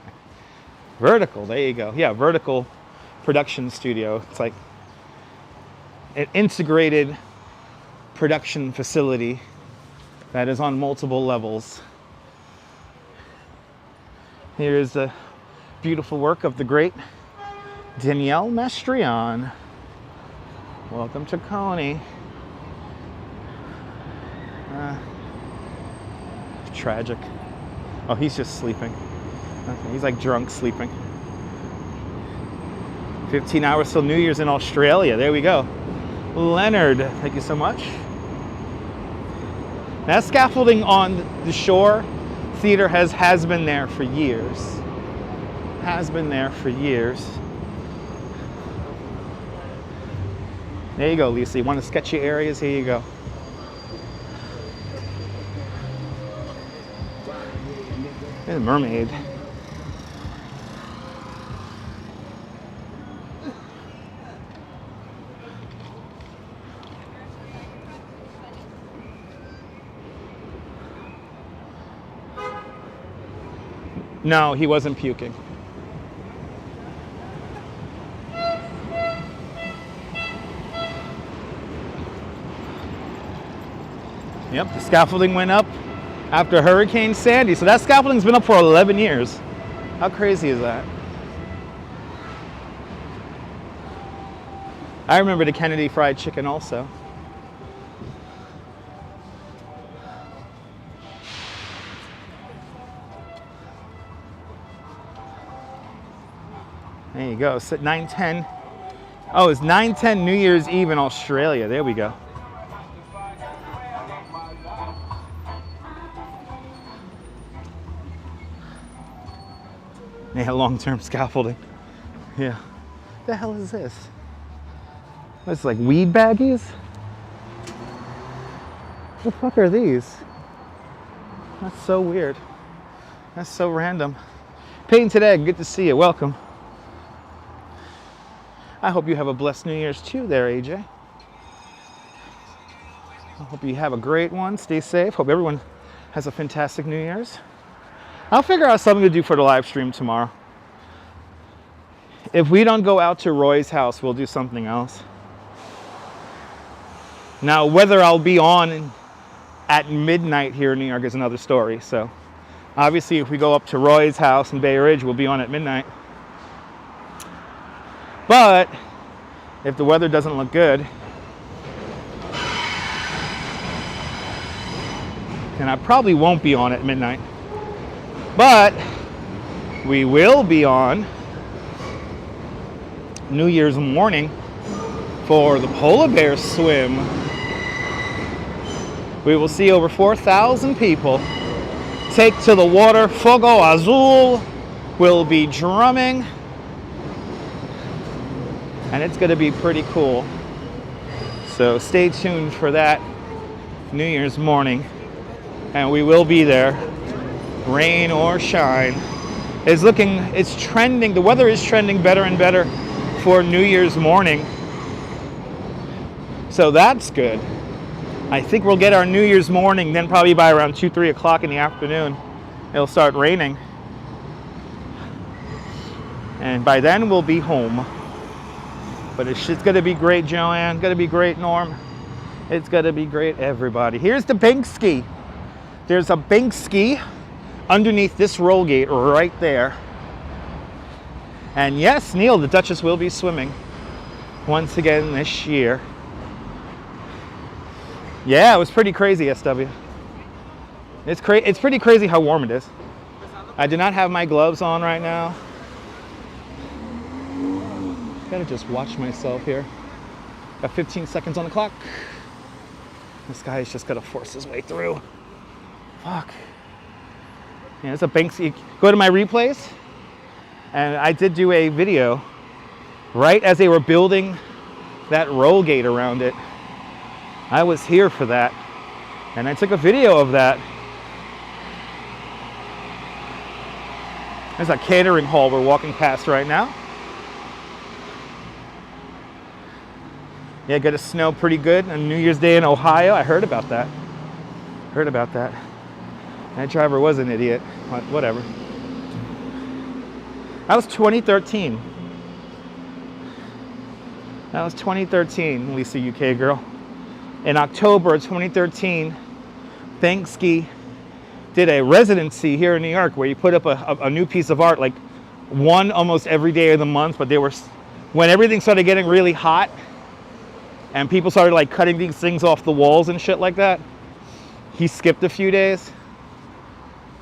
Vertical, there you go. Yeah, vertical production studio. It's like an integrated production facility that is on multiple levels. Here's the beautiful work of the great Danielle Mastrian. Welcome to Coney. Tragic. Oh, he's just sleeping. Okay, he's like drunk sleeping. 15 hours till New Year's in Australia. There we go. Leonard, thank you so much. That scaffolding on the shore theater has been there for years. Has been there for years. There you go, Lisa. You want to sketchy areas? Here you go. There's a mermaid. No, he wasn't puking. Yep, the scaffolding went up after Hurricane Sandy. So that scaffolding's been up for 11 years. How crazy is that? I remember the Kennedy Fried Chicken also. There you go. So 9/10. Oh, it's 9/10 New Year's Eve in Australia. There we go. They had long-term scaffolding. Yeah. What the hell is this? What's like weed baggies? What the fuck are these? That's so weird. That's so random. Peyton today, good to see you. Welcome. I hope you have a blessed New Year's too there, AJ. I hope you have a great one. Stay safe. Hope everyone has a fantastic New Year's. I'll figure out something to do for the live stream tomorrow. If we don't go out to Roy's house, we'll do something else. Now, whether I'll be on at midnight here in New York is another story. So, obviously, if we go up to Roy's house in Bay Ridge, we'll be on at midnight. But, if the weather doesn't look good, then I probably won't be on at midnight. But we will be on New Year's morning for the polar bear swim. We will see over 4,000 people take to the water. Fogo Azul will be drumming, and it's going to be pretty cool. So stay tuned for that New Year's morning, and we will be there. Rain or shine. It's trending, the weather is trending better and better for New Year's morning. So that's good. I think we'll get our New Year's morning, then probably by around 2, 3 o'clock in the afternoon, it'll start raining. And by then we'll be home. But it's gonna be great, Joanne. Gonna be great, Norm. It's gonna be great, everybody. Here's the Binksky. There's a Binksky underneath this roll gate right there. And yes, Neil, the Duchess will be swimming once again this year. Yeah, it was pretty crazy, SW. It's pretty crazy how warm it is. I do not have my gloves on right now. Gotta just watch myself here. Got 15 seconds on the clock. This guy's just gotta force his way through. Fuck. Yeah, it's a Banksy. Go to my replays, and I did do a video right as they were building that roll gate around it. I was here for that, and I took a video of that. There's a catering hall we're walking past right now. Yeah, got to snow pretty good on New Year's Day in Ohio. I heard about that. That driver was an idiot, but whatever. That was 2013. That was 2013, Lisa UK girl. In October of 2013, Banksy did a residency here in New York where you put up a new piece of art, like one almost every day of the month, but they were, when everything started getting really hot and people started like cutting these things off the walls and shit like that, he skipped a few days.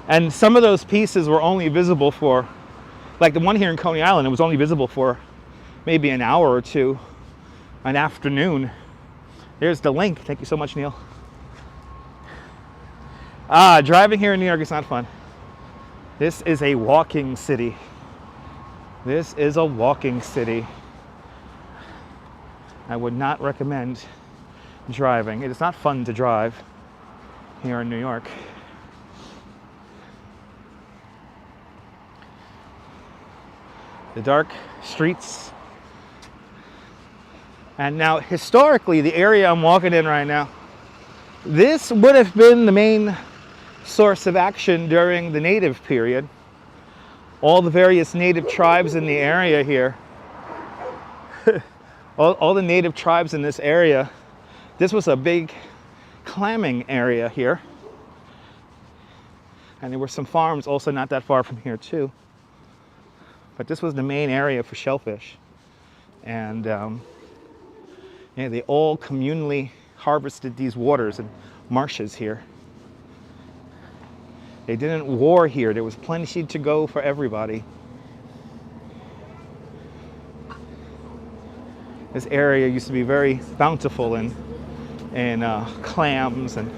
And some of those pieces were only visible for, like the one here in Coney Island, it was only visible for maybe an hour or two, an afternoon. There's the link. Thank you so much, Neil. Driving here in New York is not fun. This is a walking city. This is a walking city. I would not recommend driving. It is not fun to drive here in New York. The dark streets. And now, historically, the area I'm walking in right now, this would have been the main source of action during the native period. All the various native tribes in the area here, all the native tribes in this area, this was a big clamming area here. And there were some farms also not that far from here too. But this was the main area for shellfish. And yeah, they all communally harvested these waters and marshes here. They didn't war here. There was plenty to go for everybody. This area used to be very bountiful in clams and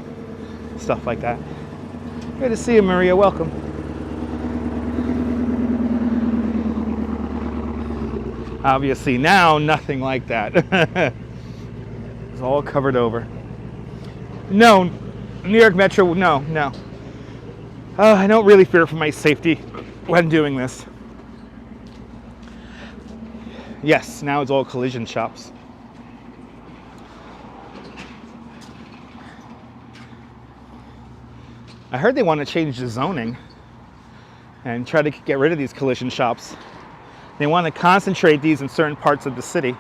stuff like that. Good to see you, Maria. Welcome. Obviously now, nothing like that. It's all covered over. No, New York Metro, no. I don't really fear for my safety when doing this. Yes, now it's all collision shops. I heard they want to change the zoning and try to get rid of these collision shops. They want to concentrate these in certain parts of the city.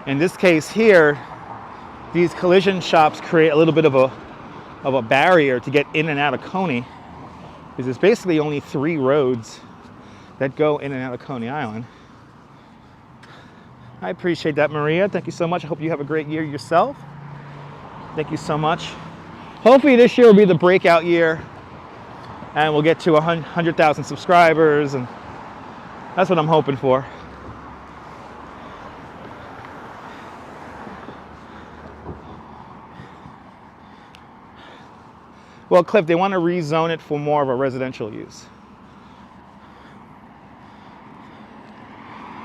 In this case here, these collision shops create a little bit of a barrier to get in and out of Coney, because there's basically only 3 roads that go in and out of Coney Island. I appreciate that, Maria. Thank you so much. I hope you have a great year yourself. Thank you so much. Hopefully this year will be the breakout year and we'll get to 100,000 subscribers, and that's what I'm hoping for. Well, Cliff, they want to rezone it for more of a residential use.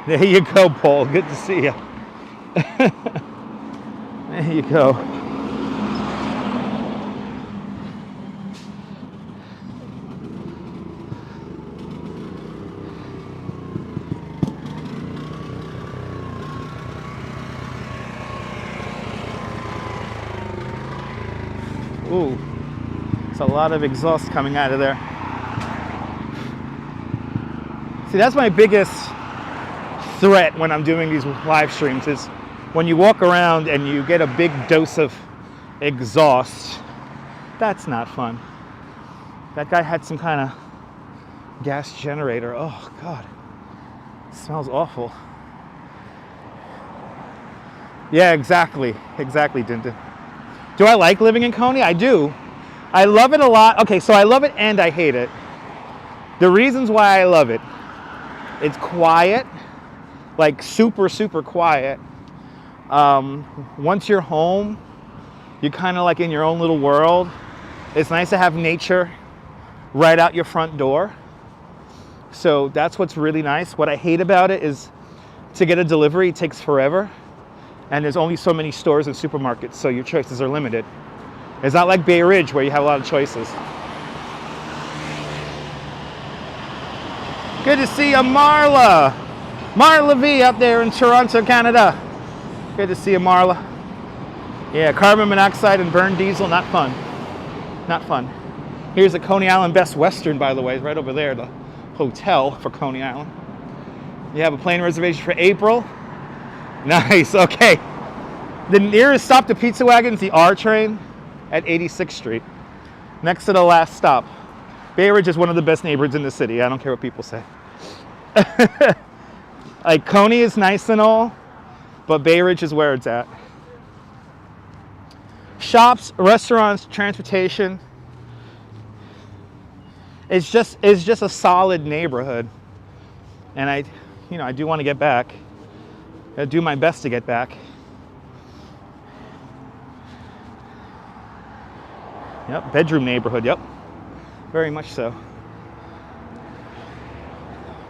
There you go, Paul. Good to see you. There you go. Ooh. A lot of exhaust coming out of there. See, that's my biggest threat when I'm doing these live streams, is when you walk around and you get a big dose of exhaust. That's not fun. That guy had some kind of gas generator. Oh God, it smells awful. Yeah, exactly, Dinton. Do I like living in Coney? I do. I love it a lot. Okay, so I love it and I hate it. The reasons why I love it: it's quiet, like super quiet. Once you're home, you're kind of like in your own little world. It's nice to have nature right out your front door. So that's what's really nice. What I hate about it is to get a delivery, it takes forever. And there's only so many stores and supermarkets, so your choices are limited. It's not like Bay Ridge where you have a lot of choices. Good to see you, Marla. Marla V up there in Toronto, Canada. Good to see you, Marla. Yeah, carbon monoxide and burned diesel, not fun. Not fun. Here's the Coney Island Best Western, by the way, right over there, the hotel for Coney Island. You have a plane reservation for April? Nice, okay. The nearest stop to Pizza Wagon is the R train at 86th Street, next to the last stop. Bay Ridge is one of the best neighborhoods in the city. I don't care what people say. Like, Coney is nice and all, but Bay Ridge is where it's at. Shops, restaurants, transportation. It's just a solid neighborhood. And I do want to get back. I do my best to get back. Yep, bedroom neighborhood, yep. Very much so.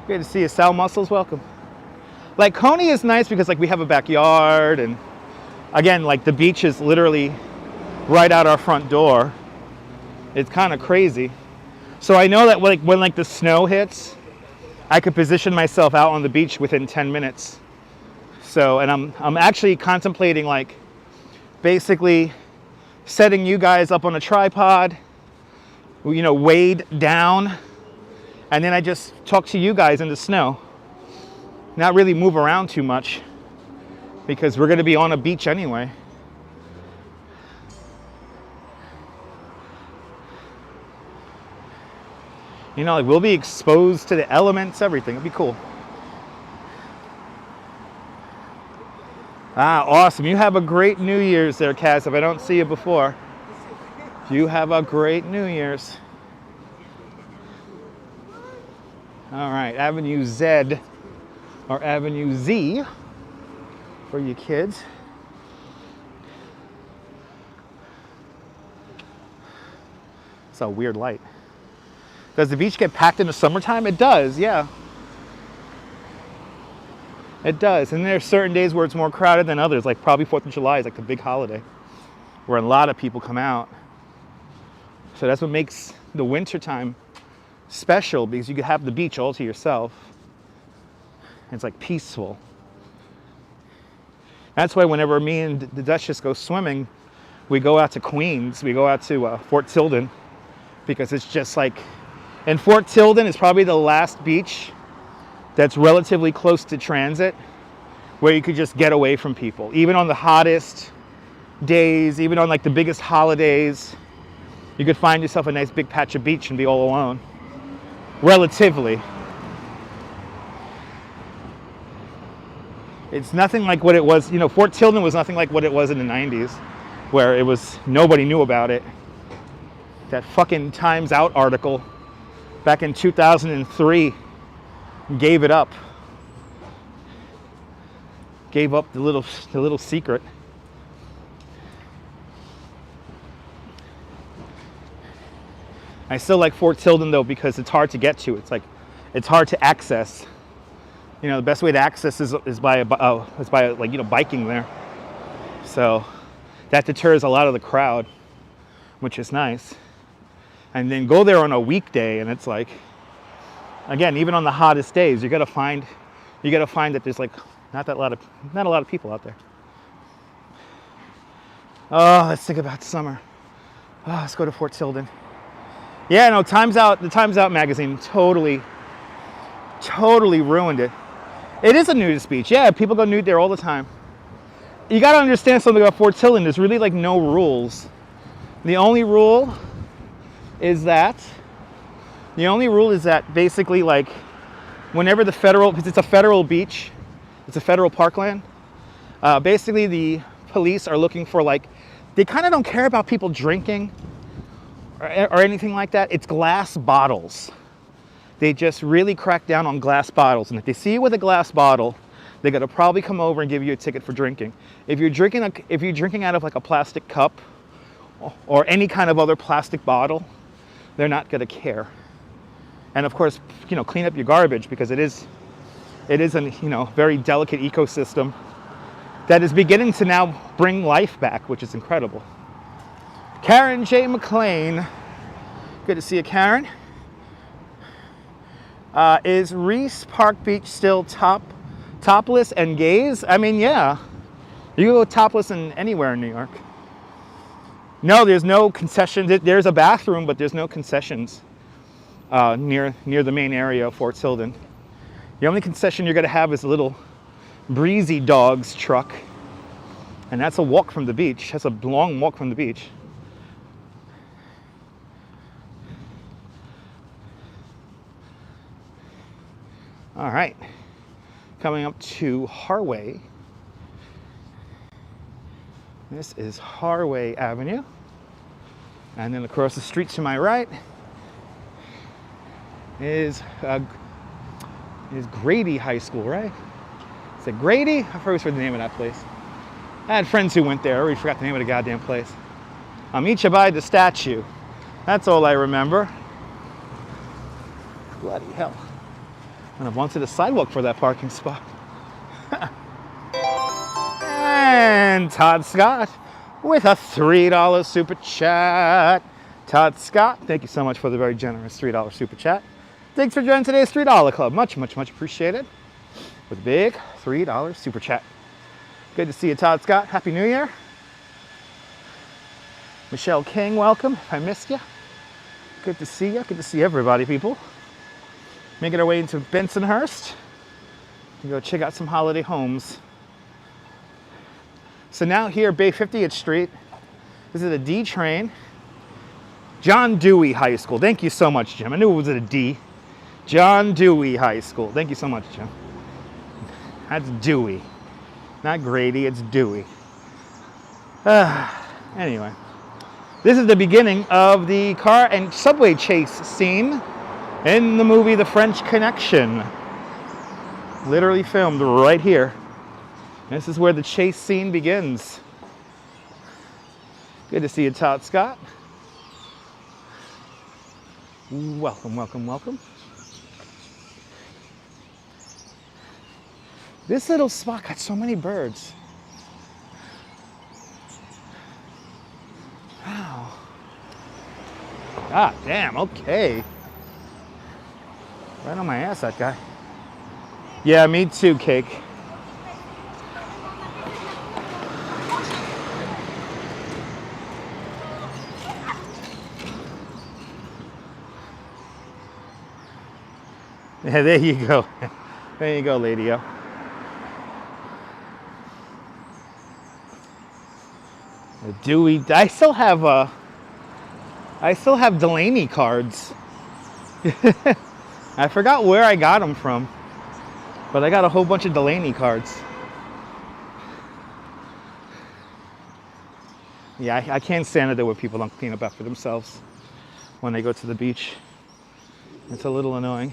Good to see you, Sal Muscles. Welcome. Like, Coney is nice because, like, we have a backyard, and again, like, the beach is literally right out our front door. It's kind of crazy. So I know that, like, when the snow hits, I could position myself out on the beach within 10 minutes. So, and I'm actually contemplating, like, basically setting you guys up on a tripod, you know, weighed down, and then I just talk to you guys in the snow. Not really move around too much because we're going to be on a beach anyway. You know, like, we'll be exposed to the elements, everything. It'll be cool. Ah, awesome. You have a great New Year's there, Cass. If I don't see you before, you have a great New Year's. All right, Avenue Z or Avenue Z for you kids. It's a weird light. Does the beach get packed in the summertime? It does, yeah. It does. And there's certain days where it's more crowded than others, like probably 4th of July is like the big holiday where a lot of people come out. So that's what makes the winter time special, because you can have the beach all to yourself. It's like peaceful. That's why whenever me and the Duchess go swimming, we go out to Queens, we go out to Fort Tilden, because it's just like, and Fort Tilden is probably the last beach that's relatively close to transit where you could just get away from people. Even on the hottest days, even on like the biggest holidays, you could find yourself a nice big patch of beach and be all alone. Relatively. It's nothing like what it was, you know, Fort Tilden was nothing like what it was in the 90s, where it was, nobody knew about it. That fucking Times Out article back in 2003 gave it up. Gave up the little secret. I still like Fort Tilden though, because it's hard to get to. It's like, it's hard to access. You know, the best way to access is by like, you know, biking there. So that deters a lot of the crowd, which is nice. And then go there on a weekday, and it's like, again, even on the hottest days, you gotta find that there's like not a lot of people out there. Oh, let's think about summer. Oh, let's go to Fort Tilden. Yeah, no, Times Out, the Times Out magazine totally ruined it. It is a nudist beach. Yeah, people go nude there all the time. You gotta understand something about Fort Tilden. There's really like no rules. The only rule is that basically, like, whenever the federal, because it's a federal beach, it's a federal parkland, basically the police are looking for, like, they kind of don't care about people drinking or anything like that. It's glass bottles. They just really crack down on glass bottles. And if they see you with a glass bottle, they're gonna probably come over and give you a ticket for drinking. If you're drinking out of like a plastic cup or any kind of other plastic bottle, they're not gonna care. And of course, you know, clean up your garbage, because it is an, you know, very delicate ecosystem that is beginning to now bring life back, which is incredible. Karen J. McLean, good to see you, Karen. Is Reese Park Beach still topless and gays? I mean, yeah, you can go topless in anywhere in New York. No, there's no concession. There's a bathroom, but there's no concessions near the main area of Fort Tilden. The only concession you're going to have is a little Breezy Dogs truck, and that's a walk from the beach. That's a long walk from the beach. All right, coming up to Harway. This is Harway Avenue. And then across the street to my right is Grady High School, right? Is it Grady? I've always heard the name of that place. I had friends who went there. I already forgot the name of the goddamn place. Amitabha the statue. That's all I remember. Bloody hell. And I've wanted a sidewalk for that parking spot. And Todd Scott with a $3 super chat. Todd Scott, thank you so much for the very generous $3 super chat. Thanks for joining today's $3 club. Much, much, much appreciated. With a big $3 super chat. Good to see you, Todd Scott. Happy New Year. Michelle King, welcome. If I missed you. Good to see you. Good to see everybody, people. Making our way into Bensonhurst. Go check out some holiday homes. So now here, Bay 50th Street. This is a D train. John Dewey High School. Thank you so much, Jim. I knew it was a D. John Dewey High School. Thank you so much, Jim. That's Dewey. Not Grady, it's Dewey. Anyway. This is the beginning of the car and subway chase scene in the movie The French Connection. Literally filmed right here. This is where the chase scene begins. Good to see you, Todd Scott. Welcome, welcome, welcome. This little spot got so many birds. Wow. God damn, okay. Right on my ass, that guy. Yeah, me too, Cake. Yeah, there you go. There you go, lady-o. Dewey, I still have Delaney cards. I forgot where I got them from, but I got a whole bunch of Delaney cards. Yeah, I can't stand it there when people don't clean up after themselves when they go to the beach. It's a little annoying.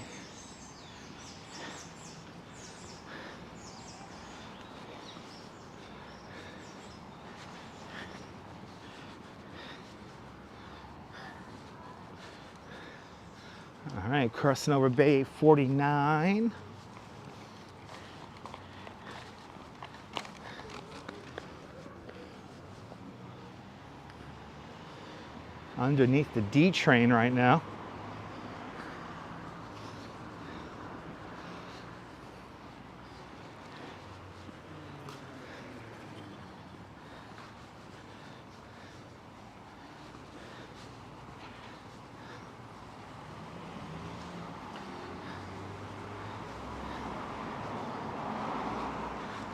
All right, crossing over Bay 49. Underneath the D train right now.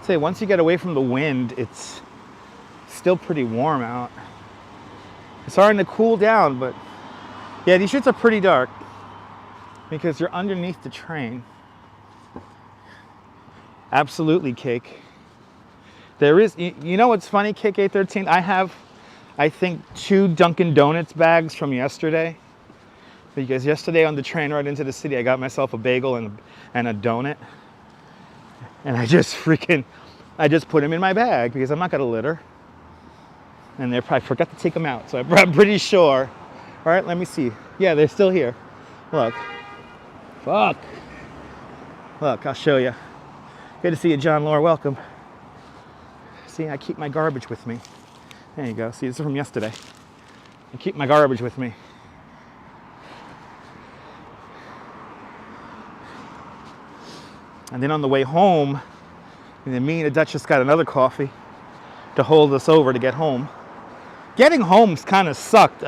Say once you get away from the wind, it's still pretty warm out. It's starting to cool down, but yeah, these shirts are pretty dark because you're underneath the train. Absolutely, Cake. There is, you know what's funny, Cake 813? I have, I think, 2 Dunkin' Donuts bags from yesterday. Because yesterday on the train right into the city, I got myself a bagel and a donut. And I just put them in my bag because I'm not gonna litter. And I forgot to take them out, so I'm pretty sure. All right, let me see. Yeah, they're still here. Look. Fuck. Look, I'll show you. Good to see you, John Laura, welcome. See, I keep my garbage with me. There you go, see, this is from yesterday. I keep my garbage with me. And then on the way home, and then me and the Duchess got another coffee to hold us over to get home. Getting home kind of sucked.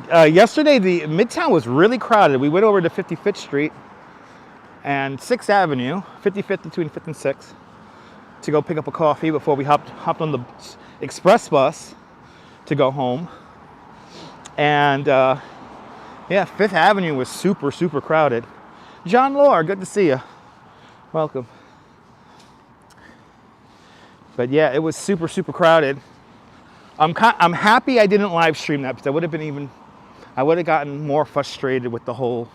Yesterday, the Midtown was really crowded. We went over to 55th Street and 6th Avenue, 55th between 5th and 6th, to go pick up a coffee before we hopped on the express bus to go home. And yeah, 5th Avenue was super, super crowded. John Lore, good to see you. Welcome. But yeah, it was super, super crowded. I'm happy I didn't live stream that because I would have gotten more frustrated with the whole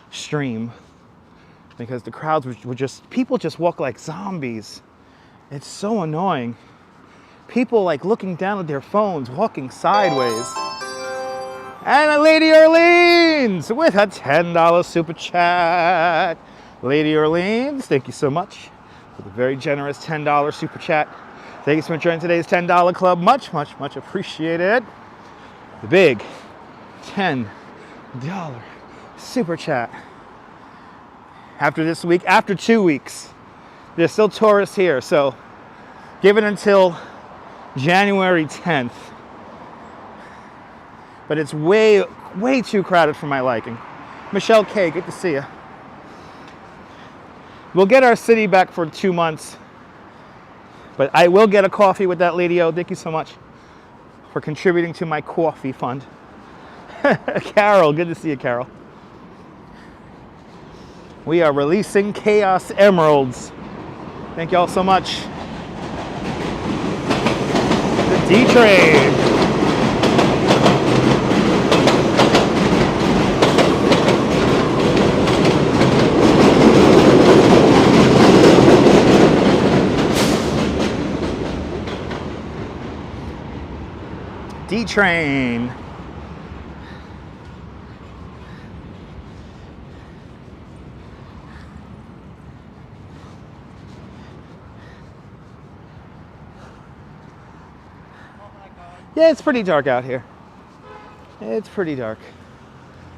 stream because the crowds were just, people just walk like zombies. It's so annoying. People like looking down at their phones, walking sideways. And Lady Arlene! Orleans with a $10 super chat. Lady Orleans, thank you so much for the very generous $10 super chat. Thank you so much for joining today's $10 club. Much, much, much appreciated. The big $10 super chat. After this week, after 2 weeks, there's still tourists here, so give it until January 10th. But it's way too crowded for my liking. Michelle K, good to see you. We'll get our city back for 2 months, but I will get a coffee with that lady. Oh, thank you so much for contributing to my coffee fund. Carol, good to see you, Carol. We are releasing Chaos Emeralds. Thank you all so much. The D-Train. D-Train. Yeah, it's pretty dark out here. It's pretty dark.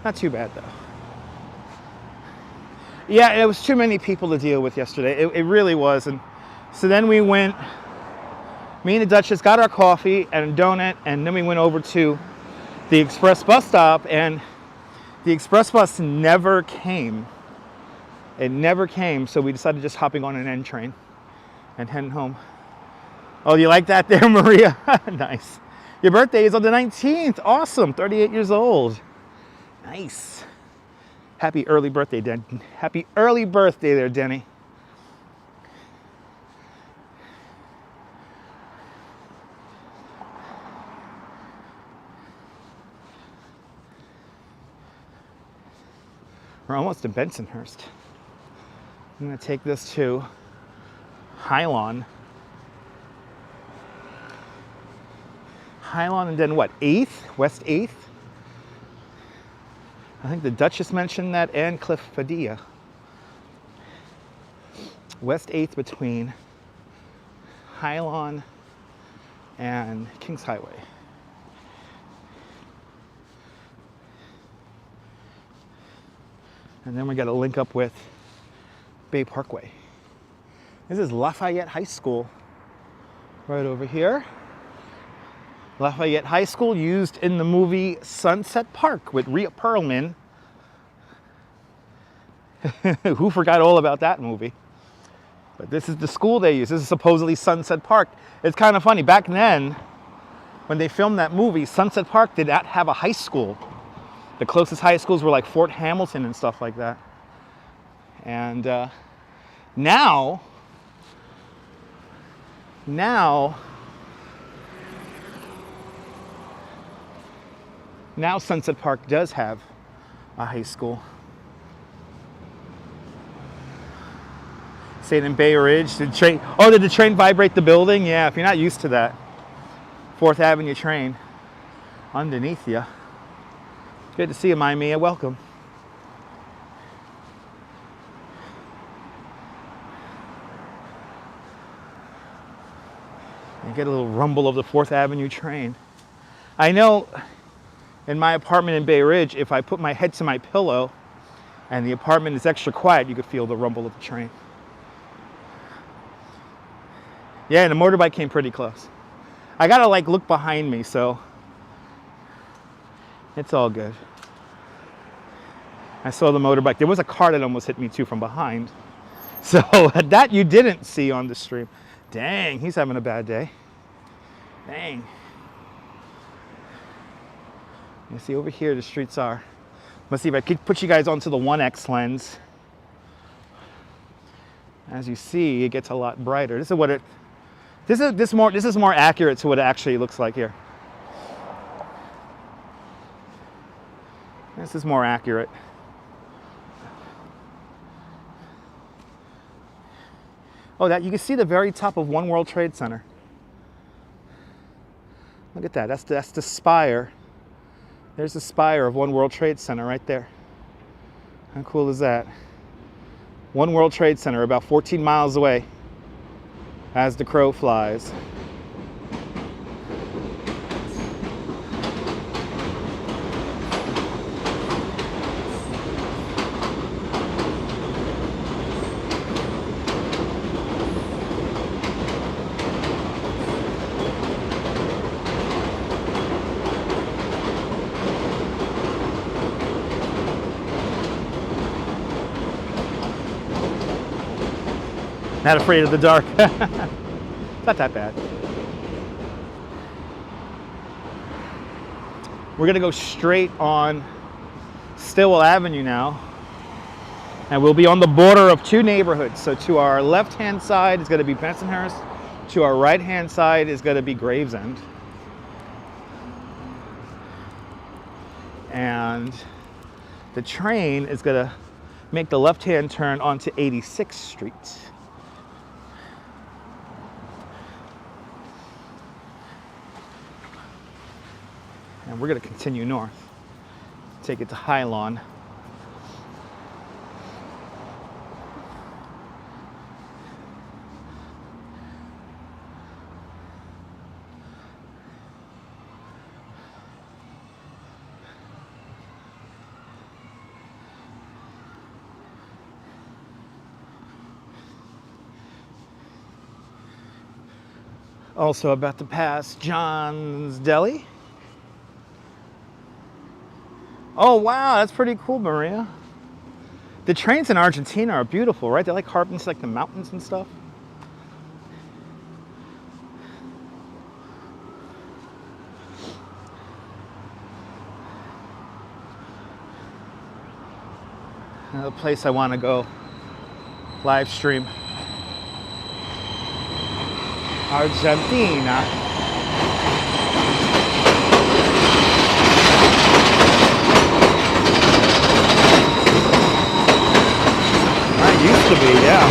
Not too bad though. Yeah, it was too many people to deal with yesterday. It really was. And so then we went, me and the Duchess got our coffee and a donut, and then we went over to the express bus stop, and the express bus never came. It never came, so we decided just hopping on an N train and heading home. Oh, you like that there, Maria? Nice. Your birthday is on the 19th. Awesome. 38 years old. Nice. Happy early birthday, Den. Happy early birthday there, Denny. We're almost to Bensonhurst. I'm going to take this to Hylon. Hylon, and then what, 8th? West 8th? I think the Duchess mentioned that, and Cliff Padilla. West 8th between Hylon and Kings Highway. And then we got to link up with Bay Parkway. This is Lafayette High School right over here. Lafayette High School, used in the movie Sunset Park with Rhea Perlman. Who forgot all about that movie? But this is the school they use. This is supposedly Sunset Park. It's kind of funny. Back then, when they filmed that movie, Sunset Park did not have a high school. The closest high schools were like Fort Hamilton and stuff like that. And now Sunset Park does have a high school. Stayed in Bay Ridge. Did the train vibrate the building? Yeah, if you're not used to that. 4th Avenue train underneath you. Good to see you, my Mia. Welcome. You get a little rumble of the 4th Avenue train. I know in my apartment in Bay Ridge, if I put my head to my pillow and the apartment is extra quiet, you could feel the rumble of the train. Yeah, and the motorbike came pretty close. I gotta like look behind me, so it's all good. I saw the motorbike. There was a car that almost hit me too from behind. So that you didn't see on the stream. Dang, he's having a bad day. Dang. You see over here the streets are. Let's see if I could put you guys onto the 1x lens. As you see, it gets a lot brighter. This is what it. This is more accurate to what it actually looks like here. This is more accurate. Oh, that you can see the very top of One World Trade Center. Look at that. That's the spire There's the spire of One World Trade Center right there. How cool is that? One World Trade Center, about 14 miles away as the crow flies. Not afraid of the dark. Not that bad. We're gonna go straight on Stillwell Avenue now. And we'll be on the border of two neighborhoods. So to our left-hand side is gonna be Bensonhurst. To our right-hand side is gonna be Gravesend. And the train is gonna make the left-hand turn onto 86th Street. And we're going to continue north, take it to High Lawn. Also about to pass John's Deli. Oh, wow, that's pretty cool, Maria. The trains in Argentina are beautiful, right? They like harp into like the mountains and stuff. Another place I want to go live stream. Argentina. Used to be, yeah.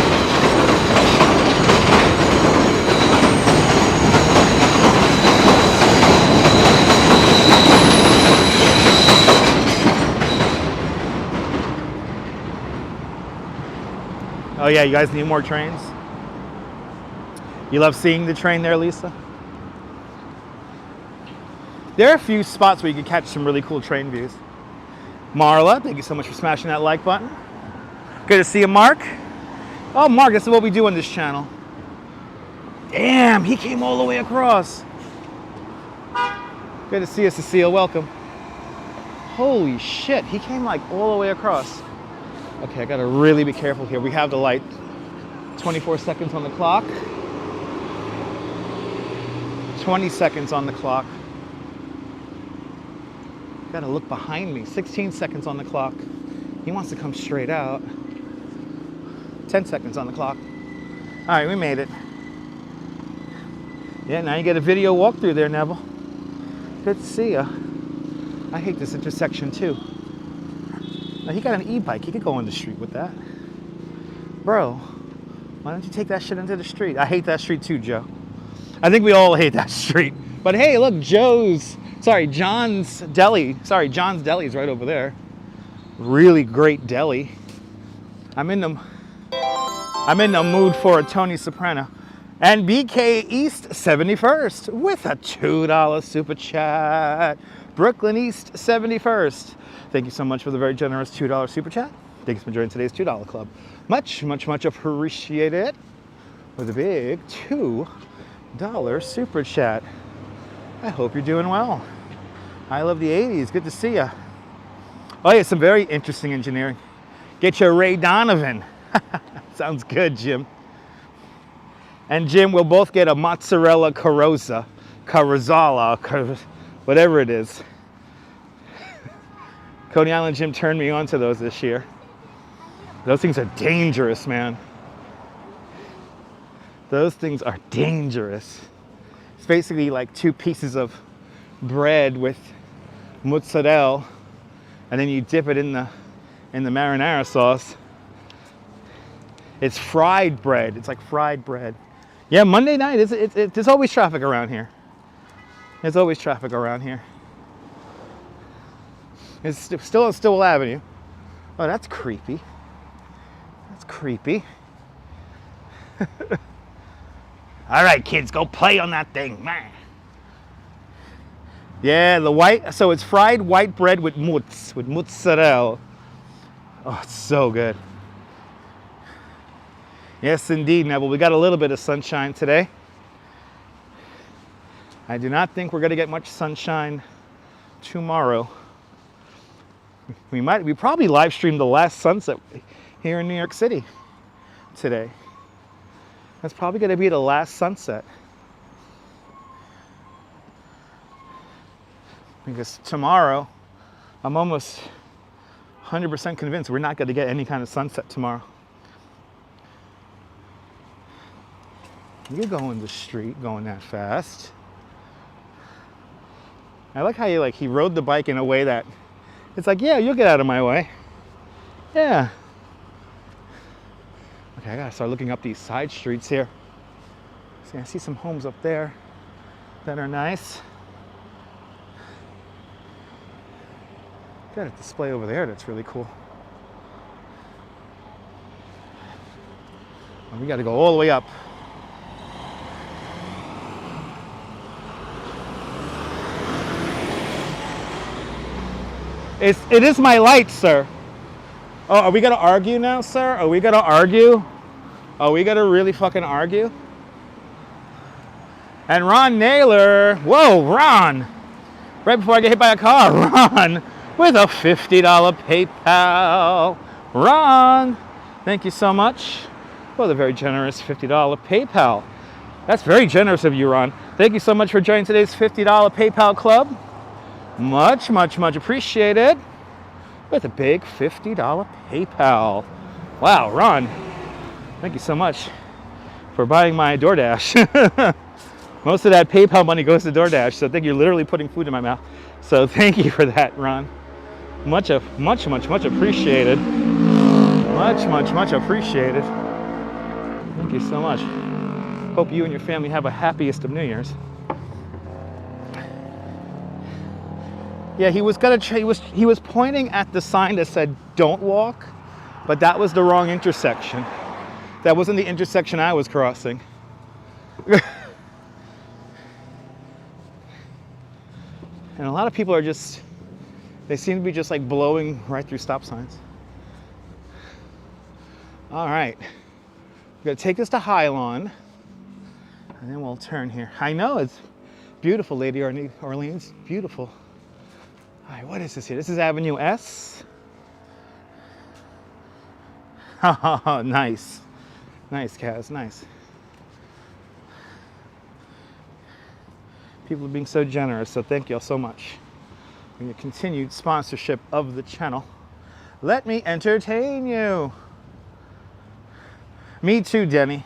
Oh yeah, you guys need more trains? You love seeing the train there, Lisa? There are a few spots where you can catch some really cool train views. Marla, thank you so much for smashing that like button. Good to see you, Mark. Oh, Mark, this is what we do on this channel. Damn, he came all the way across. Good to see you, Cecile. Welcome. Holy shit, he came like all the way across. Okay, I gotta really be careful here. We have the light. 24 seconds on the clock. 20 seconds on the clock. Gotta look behind me. 16 seconds on the clock. He wants to come straight out. 10 seconds on the clock. All right, we made it. Yeah, now you get a video walkthrough there, Neville. Good to see ya. I hate this intersection too. Now he got an e-bike. He could go on the street with that. Bro, why don't you take that shit into the street? I hate that street too, Joe. I think we all hate that street. But hey, look, John's Deli. Sorry, John's Deli is right over there. Really great deli. I'm in the mood for a Tony Soprano. And BK East 71st with a $2 super chat. Brooklyn East 71st. Thank you so much for the very generous $2 super chat. Thanks for joining today's $2 club. Much, much, much appreciated. With a big $2 super chat. I hope you're doing well. I love the 80s. Good to see ya. Oh yeah, some very interesting engineering. Get your Ray Donovan. Sounds good, Jim. And Jim, we'll both get a mozzarella Carrozza, whatever it is. Coney Island Jim turned me on to those this year. Those things are dangerous, man. Those things are dangerous. It's basically like two pieces of bread with mozzarella, and then you dip it in the marinara sauce. It's fried bread. It's like fried bread. Yeah, Monday night, there's always traffic around here. There's always traffic around here. It's still on Stillwell Avenue. Oh, that's creepy. That's creepy. All right, kids, go play on that thing, man. Yeah, the white, so it's fried white bread with mozzarella. Oh, it's so good. Yes, indeed, Neville. We got a little bit of sunshine today. I do not think we're going to get much sunshine tomorrow. We probably live streamed the last sunset here in New York City today. That's probably going to be the last sunset. Because tomorrow, I'm almost 100% convinced we're not going to get any kind of sunset tomorrow. You're going the street, going that fast. I like how he rode the bike in a way that it's like, yeah, you'll get out of my way. Yeah. Okay, I gotta start looking up these side streets here. See, I see some homes up there that are nice. Got a display over there that's really cool. And we gotta go all the way up. It is my light, sir. Oh, are we gonna argue now, sir? Are we gonna argue? Are we gonna really fucking argue? And Ron Naylor, whoa, Ron! Right before I get hit by a car, Ron, with a $50 PayPal. Ron, thank you so much for the very generous $50 PayPal. That's very generous of you, Ron. Thank you so much for joining today's $50 PayPal club. Much, much, much appreciated. With a big $50 PayPal. Wow, Ron, thank you so much for buying my DoorDash. Most of that PayPal money goes to DoorDash, so I think you're literally putting food in my mouth. So thank you for that, Ron. Much appreciated. Much appreciated. Thank you so much. Hope you and your family have a happiest of New Year's. Yeah, he was pointing at the sign that said "Don't walk," but that was the wrong intersection. That wasn't the intersection I was crossing. And a lot of people are they seem to be just like blowing right through stop signs. All right, we're gonna take this to Highland, and then we'll turn here. I know, it's beautiful, Lady Orleans, beautiful. All right, what is this here? This is Avenue S. Oh, nice. Nice, Kaz, nice. People are being so generous, so thank you all so much for your continued sponsorship of the channel. Let me entertain you. Me too, Denny.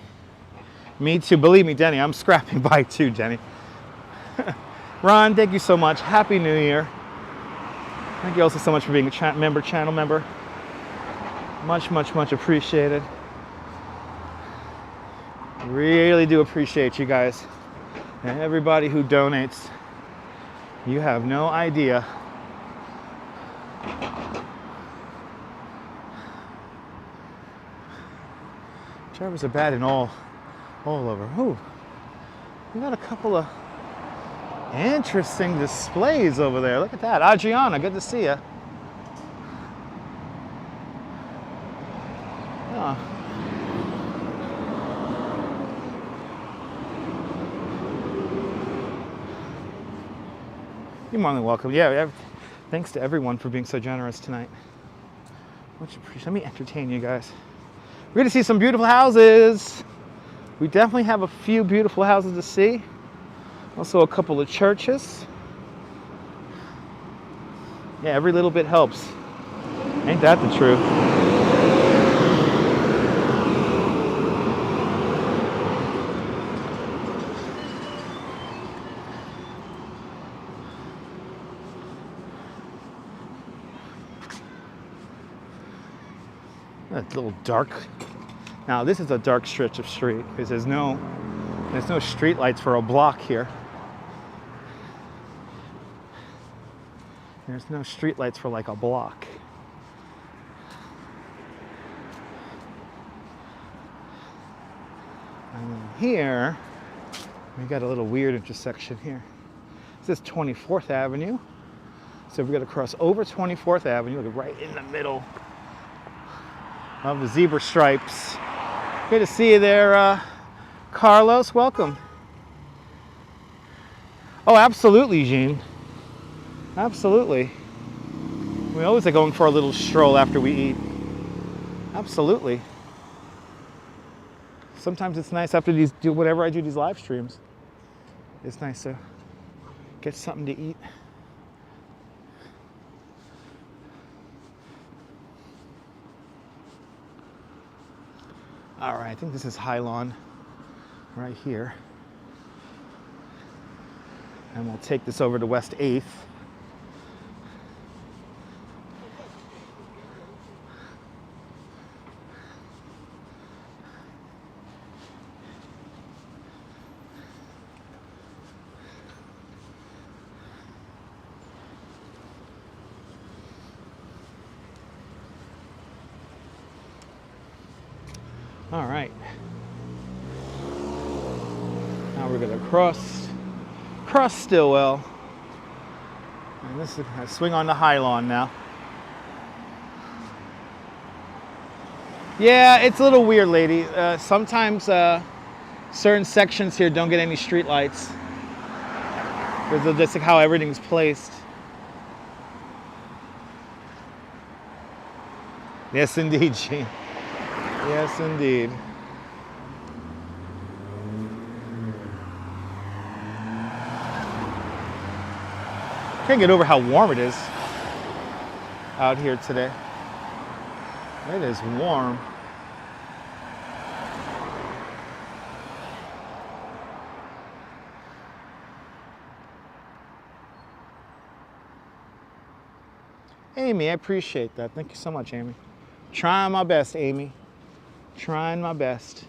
Me too. Believe me, Denny, I'm scrapping by too, Denny. Ron, thank you so much. Happy New Year. Thank you also so much for being a channel member. Much appreciated. Really do appreciate you guys. And everybody who donates. You have no idea. Drivers are bad and all over. Ooh, we got a couple of interesting displays over there. Look at that. Adriana, good to see you. Oh. You're more than welcome. Yeah, thanks to everyone for being so generous tonight. Much appreciated. Let me entertain you guys. We're going to see some beautiful houses. We definitely have a few beautiful houses to see. Also a couple of churches. Yeah, every little bit helps. Ain't that the truth? That little dark. Now this is a dark stretch of street because there's no street lights for a block here. There's no street lights for like a block. And then here, we got a little weird intersection here. This is 24th Avenue. So we're gonna cross over 24th Avenue, look right in the middle of the zebra stripes. Good to see you there, Carlos, welcome. Oh, absolutely, Jean. Absolutely. We always are going for a little stroll after we eat. Absolutely. Sometimes it's nice after these, whenever I do these live streams, it's nice to get something to eat. All right, I think this is High Lawn right here. And we'll take this over to West 8th. All right. Now we're gonna cross Stillwell. And this is, I swing on the High Lawn now. Yeah, it's a little weird, lady. Sometimes certain sections here don't get any street lights because of just like how everything's placed. Yes, indeed, Gene. Yes, indeed. Can't get over how warm it is out here today. It is warm. Amy, I appreciate that. Thank you so much, Amy. Trying my best, Amy. Trying my best.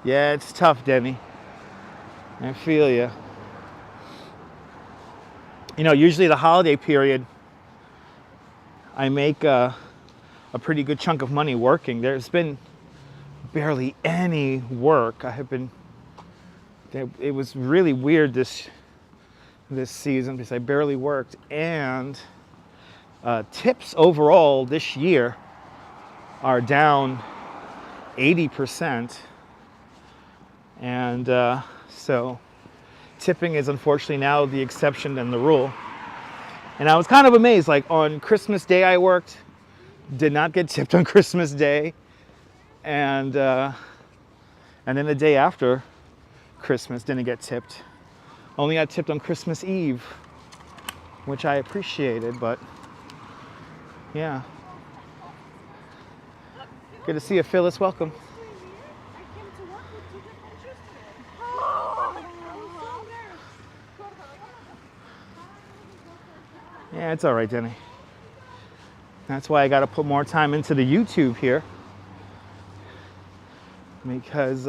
Yeah, it's tough, Denny. I feel you. You know, usually the holiday period, I make a pretty good chunk of money working. There's been barely any work. It was really weird this season because I barely worked, and tips overall this year are down 80%, and so tipping is unfortunately now the exception than the rule. And I was kind of amazed, like on Christmas Day I worked, did not get tipped on Christmas Day, and then the day after Christmas didn't get tipped. Only got tipped on Christmas Eve, which I appreciated, but yeah. Good to see you, Phyllis. Welcome. Yeah, it's all right, Denny. That's why I got to put more time into the YouTube here, because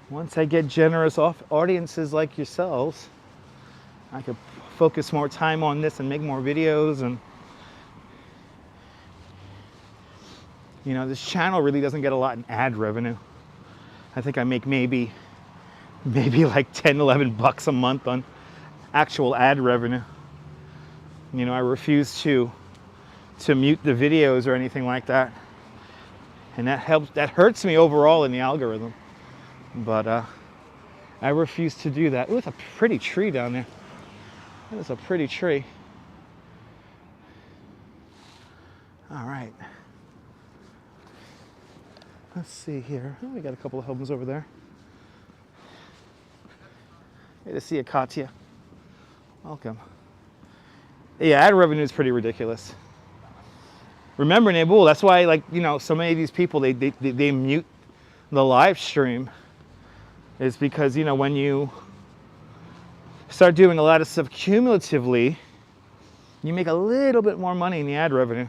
once I get generous audiences like yourselves, I could focus more time on this and make more videos. And you know, this channel really doesn't get a lot in ad revenue. I think I make maybe like 10, 11 bucks a month on actual ad revenue. You know, I refuse to mute the videos or anything like that, and that hurts me overall in the algorithm. But I refuse to do that. Ooh, it's a pretty tree down there. That is a pretty tree. All right. Let's see here. Oh, we got a couple of homes over there. Good to see you, Katya. Welcome. Yeah, ad revenue is pretty ridiculous. Remember, Nabul, that's why, like, you know, so many of these people, they mute the live stream. Is because, you know, when you start doing a lot of stuff cumulatively, you make a little bit more money in the ad revenue.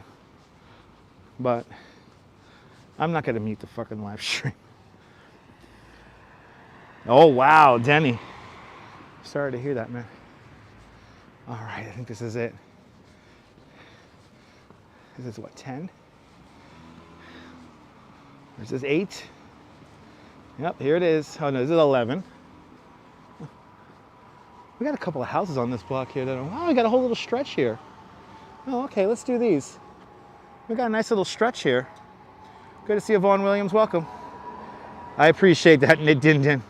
But I'm not going to mute the fucking live stream. Oh, wow, Denny. Sorry to hear that, man. All right, I think this is it. This is what, 10? This is 8. Yep, here it is. Oh no, this is 11. We got a couple of houses on this block here. Oh, we got a whole little stretch here. Oh, okay, let's do these. We got a nice little stretch here. Good to see you, Vaughn Williams. Welcome. I appreciate that, Din Din.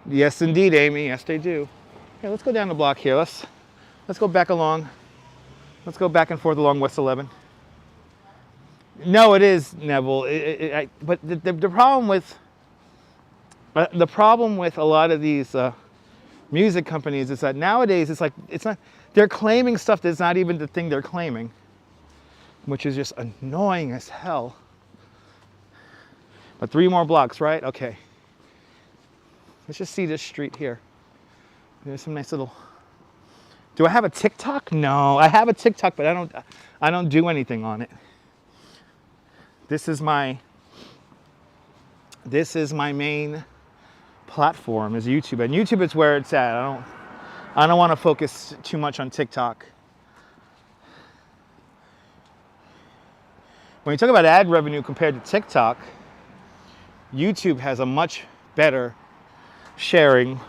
Yes, indeed, Amy. Yes, they do. Okay, let's go down the block here. Let's go back along. Let's go back and forth along West 11. No, it is, Neville. But the problem with a lot of these music companies is that nowadays it's not. They're claiming stuff that's not even the thing they're claiming, which is just annoying as hell. But 3 more blocks, right? Okay. Let's just see this street here. There's some nice little. Do I have a TikTok? No, I have a TikTok, but I don't do anything on it. This is my main platform is YouTube, and YouTube is where it's at. I don't want to focus too much on TikTok. When you talk about ad revenue compared to TikTok, YouTube has a much better sharing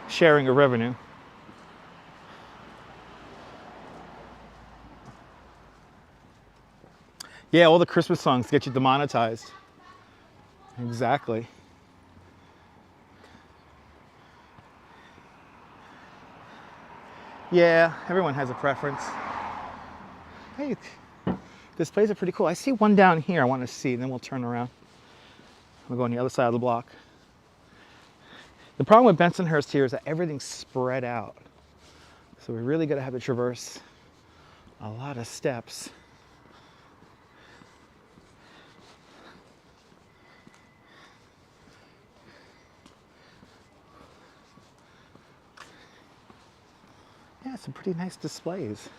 of revenue. Yeah, all the Christmas songs get you demonetized. Exactly. Yeah, everyone has a preference. Hey, this place is pretty cool. I see one down here I want to see, and then we'll turn around. We'll go on the other side of the block. The problem with Bensonhurst here is that everything's spread out. So we really got to have to traverse a lot of steps. Yeah, some pretty nice displays.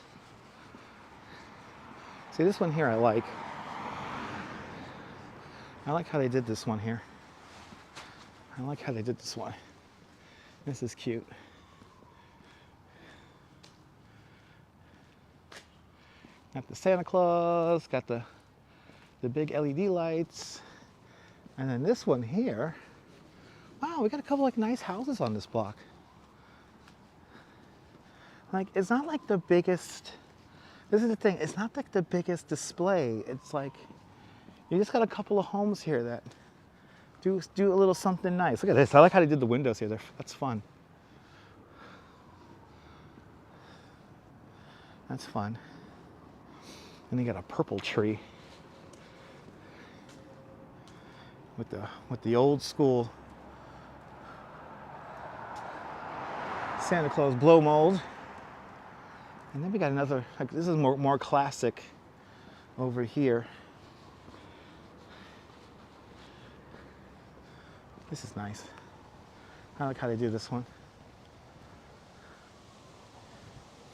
See, this one here I like. I like how they did this one here. I like how they did this one. This is cute. Got the Santa Claus, got the big LED lights. And then this one here, wow, we got a couple like nice houses on this block. Like, it's not like the biggest, this is the thing, it's not like the biggest display. It's like, you just got a couple of homes here that do a little something nice. Look at this, I like how they did the windows here. That's fun. That's fun. And you got a purple tree with the old school Santa Claus blow mold. And then we got another, like, this is more classic over here. This is nice. I like how they do this one.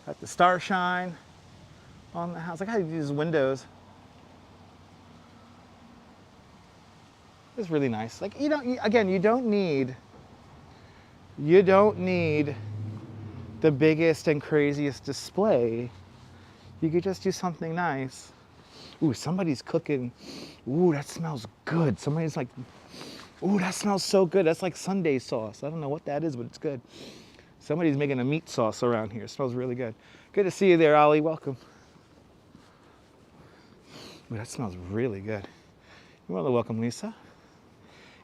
Got the star shine on the house. I like how they do these windows. It's really nice. Like, you don't need the biggest and craziest display. You could just do something nice. Ooh, somebody's cooking. Ooh, that smells good. Somebody's like, ooh, that smells so good. That's like Sunday sauce. I don't know what that is, but it's good. Somebody's making a meat sauce around here. It smells really good. Good to see you there, Ollie. Welcome. Ooh, that smells really good. You're more than welcome, Lisa.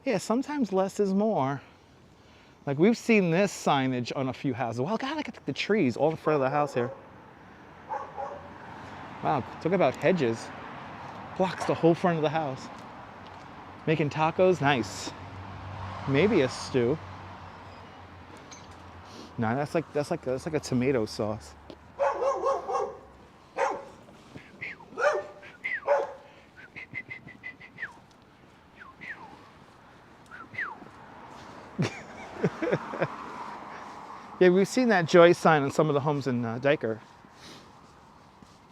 Yeah, sometimes less is more. Like, we've seen this signage on a few houses. Well, God, I got the trees all in front of the house here. Wow, talk about hedges. Blocks the whole front of the house. Making tacos, nice. Maybe a stew. No, that's like a tomato sauce. Yeah, we've seen that joy sign on some of the homes in Dyer.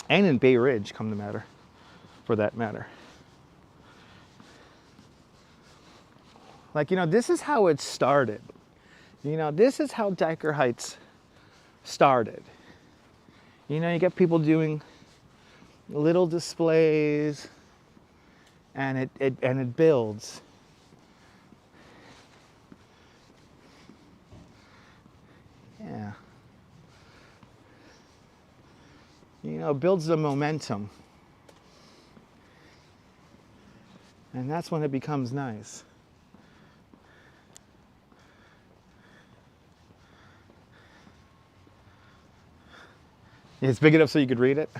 And in Bay Ridge, come to matter, for that matter. Like, you know, this is how it started. You know, this is how Dyer Heights started. You know, you get people doing little displays, and it builds. Yeah. You know, it builds the momentum. And that's when it becomes nice. It's big enough so you could read it.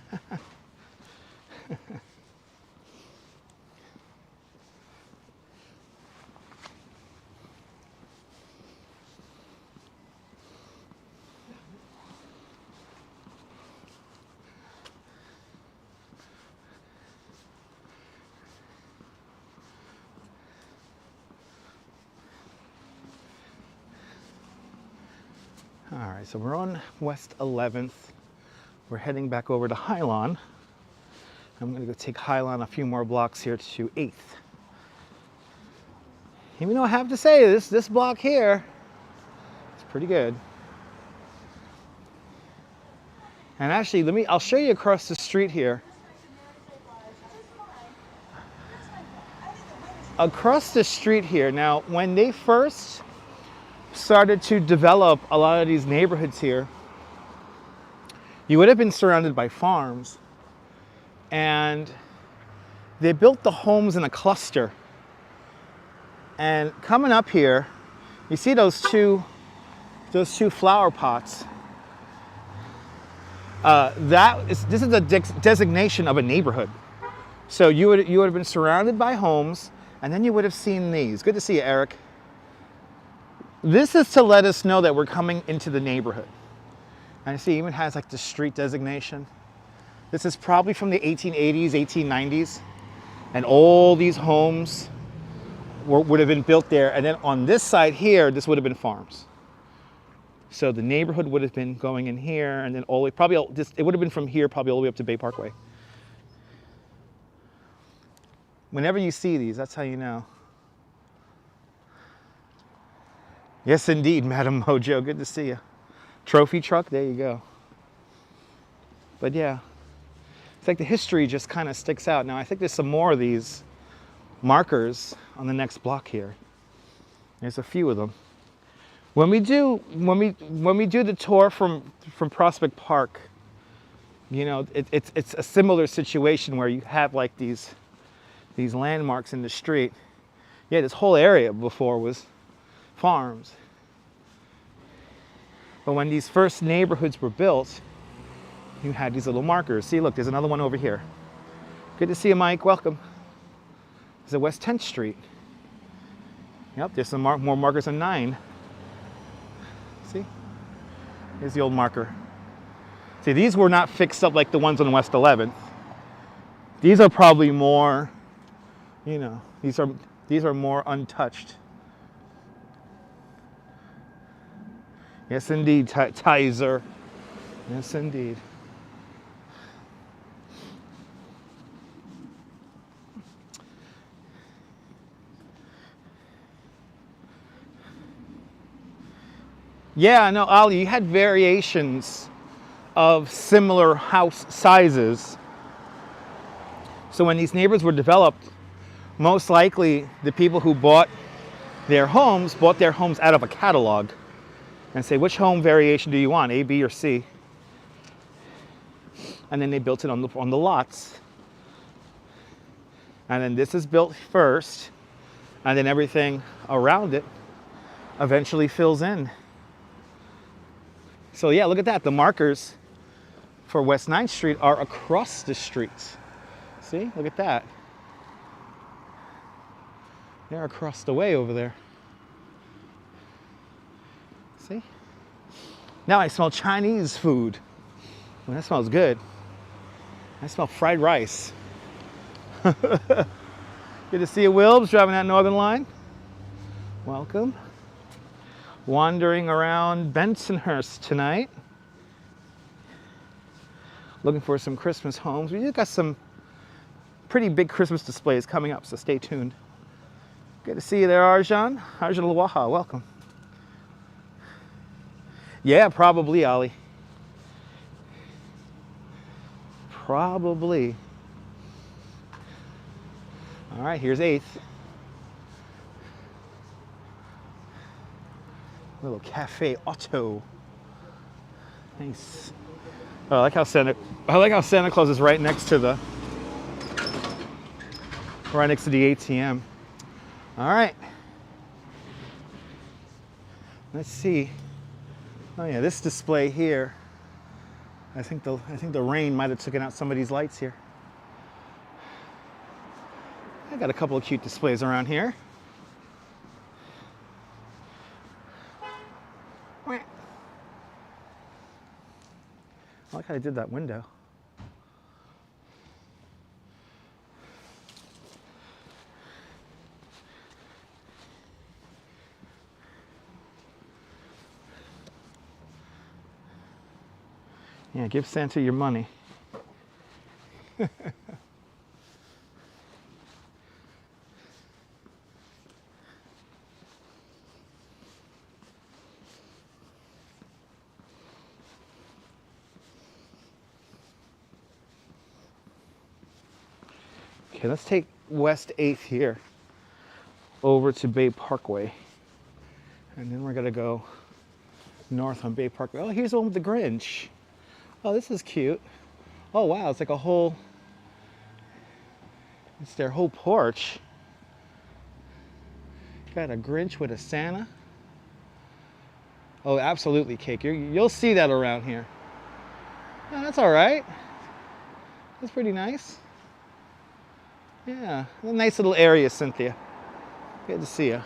All right, so we're on West 11th. We're heading back over to Highline. I'm gonna go take Highline a few more blocks here to 8th. Even though I have to say, this block here, it's pretty good. And actually, I'll show you across the street here. Across the street here, now when they first started to develop a lot of these neighborhoods here, you would have been surrounded by farms, and they built the homes in a cluster. And coming up here, you see those two flower pots. This is a designation of a neighborhood. So you would have been surrounded by homes, and then you would have seen these. Good to see you, Eric. This is to let us know that we're coming into the neighborhood. And you see, it even has like the street designation. This is probably from the 1880s, 1890s. And all these homes would have been built there. And then on this side here, this would have been farms. So the neighborhood would have been going in here, and then all the way, probably it would have been from here, probably all the way up to Bay Parkway. Whenever you see these, that's how you know. Yes, indeed, Madam Mojo. Good to see you. Trophy truck, there you go. But yeah, it's like the history just kind of sticks out. Now, I think there's some more of these markers on the next block here. There's a few of them. When we do the tour from Prospect Park, you know, it's a similar situation where you have like these landmarks in the street. Yeah, this whole area before was farms. But when these first neighborhoods were built, you had these little markers. See, look, there's another one over here. Good to see you, Mike. Welcome. This is West 10th Street. Yep, there's some more markers on 9. See? Here's the old marker. See, these were not fixed up like the ones on West 11th. These are probably more, you know, these are more untouched. Yes, indeed, Tizer. Yes, indeed. Yeah, no, Ali, you had variations of similar house sizes. So when these neighborhoods were developed, most likely the people who bought their homes out of a catalog and say, which home variation do you want, A, B, or C? And then they built it on the lots. And then this is built first, and then everything around it eventually fills in. So yeah, look at that. The markers for West 9th Street are across the streets. See, look at that. They're across the way over there. See? Now I smell Chinese food. Well, that smells good. I smell fried rice. Good to see you, Wilbs, driving that Northern Line. Welcome. Wandering around Bensonhurst tonight. Looking for some Christmas homes. We just got some pretty big Christmas displays coming up, so stay tuned. Good to see you there, Arjan. Arjan Luaha, welcome. Yeah, probably, Ali. Probably. All right, here's 8th. Little cafe auto. Nice. Oh, I like how Santa Claus is right next to the ATM. All right. Let's see. Oh yeah, this display here. I think the rain might have taken out some of these lights here. I got a couple of cute displays around here. I like how I did that window. Yeah, give Santa your money. Okay, let's take West 8th here over to Bay Parkway. And then we're gonna go north on Bay Parkway. Oh, here's the one with the Grinch. Oh, this is cute. Oh, wow, it's like it's their whole porch. Got a Grinch with a Santa. Oh, absolutely, Cake. You'll see that around here. Yeah, that's all right. That's pretty nice. Yeah, a nice little area, Cynthia. Good to see you.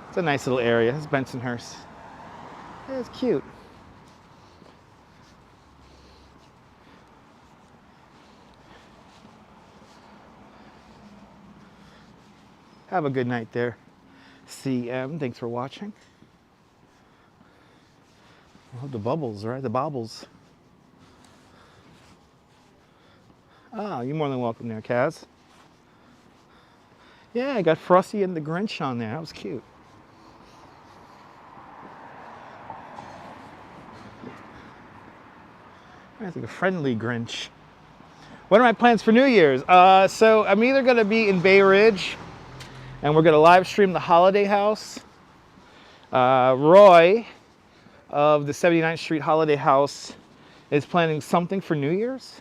It's a nice little area. It's Bensonhurst. Yeah, it's cute. Have a good night there, CM. Thanks for watching. Oh, the bubbles, right? The bobbles. Ah, you're more than welcome there, Kaz. Yeah, I got Frosty and the Grinch on there. That was cute. I think a friendly Grinch. What are my plans for New Year's? So I'm either going to be in Bay Ridge, and we're going to live stream the Holiday House. Roy of the 79th Street Holiday House is planning something for New Year's.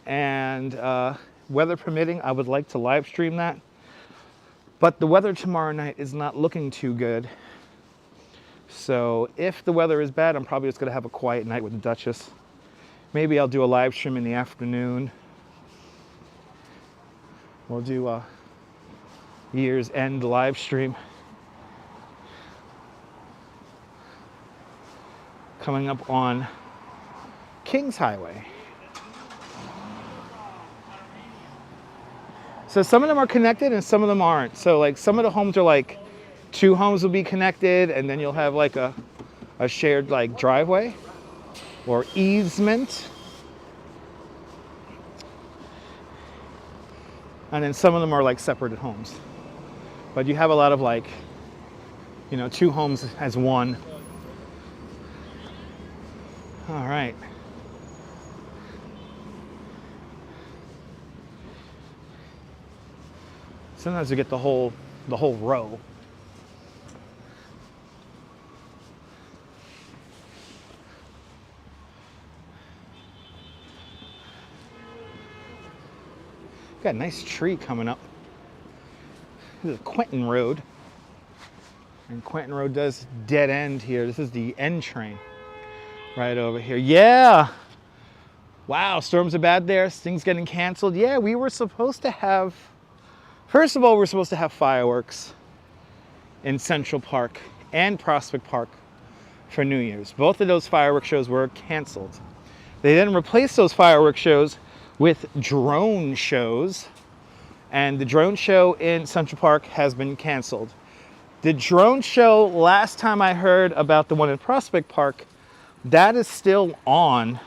And weather permitting, I would like to live stream that. But the weather tomorrow night is not looking too good. So if the weather is bad, I'm probably just going to have a quiet night with the Duchess. Maybe I'll do a live stream in the afternoon. We'll do a year's end live stream. Coming up on Kings Highway. So some of them are connected and some of them aren't. So like some of the homes are like 2 homes will be connected, and then you'll have like a shared like driveway or easement. And then some of them are like separated homes. But you have a lot of like, 2 homes as one. All right. Sometimes you get the whole row. Got a nice tree coming up. This is Quentin Road. And Quentin Road does dead end here. This is the N train right over here. Yeah. Wow, storms are bad there. Things getting canceled. Yeah, we were supposed to have, first of all, we're supposed to have fireworks in Central Park and Prospect Park for New Year's. Both of those fireworks shows were canceled. They then replaced those fireworks shows with drone shows, and the drone show in Central Park has been canceled. The drone show, last time I heard about the one in Prospect Park, that is still on,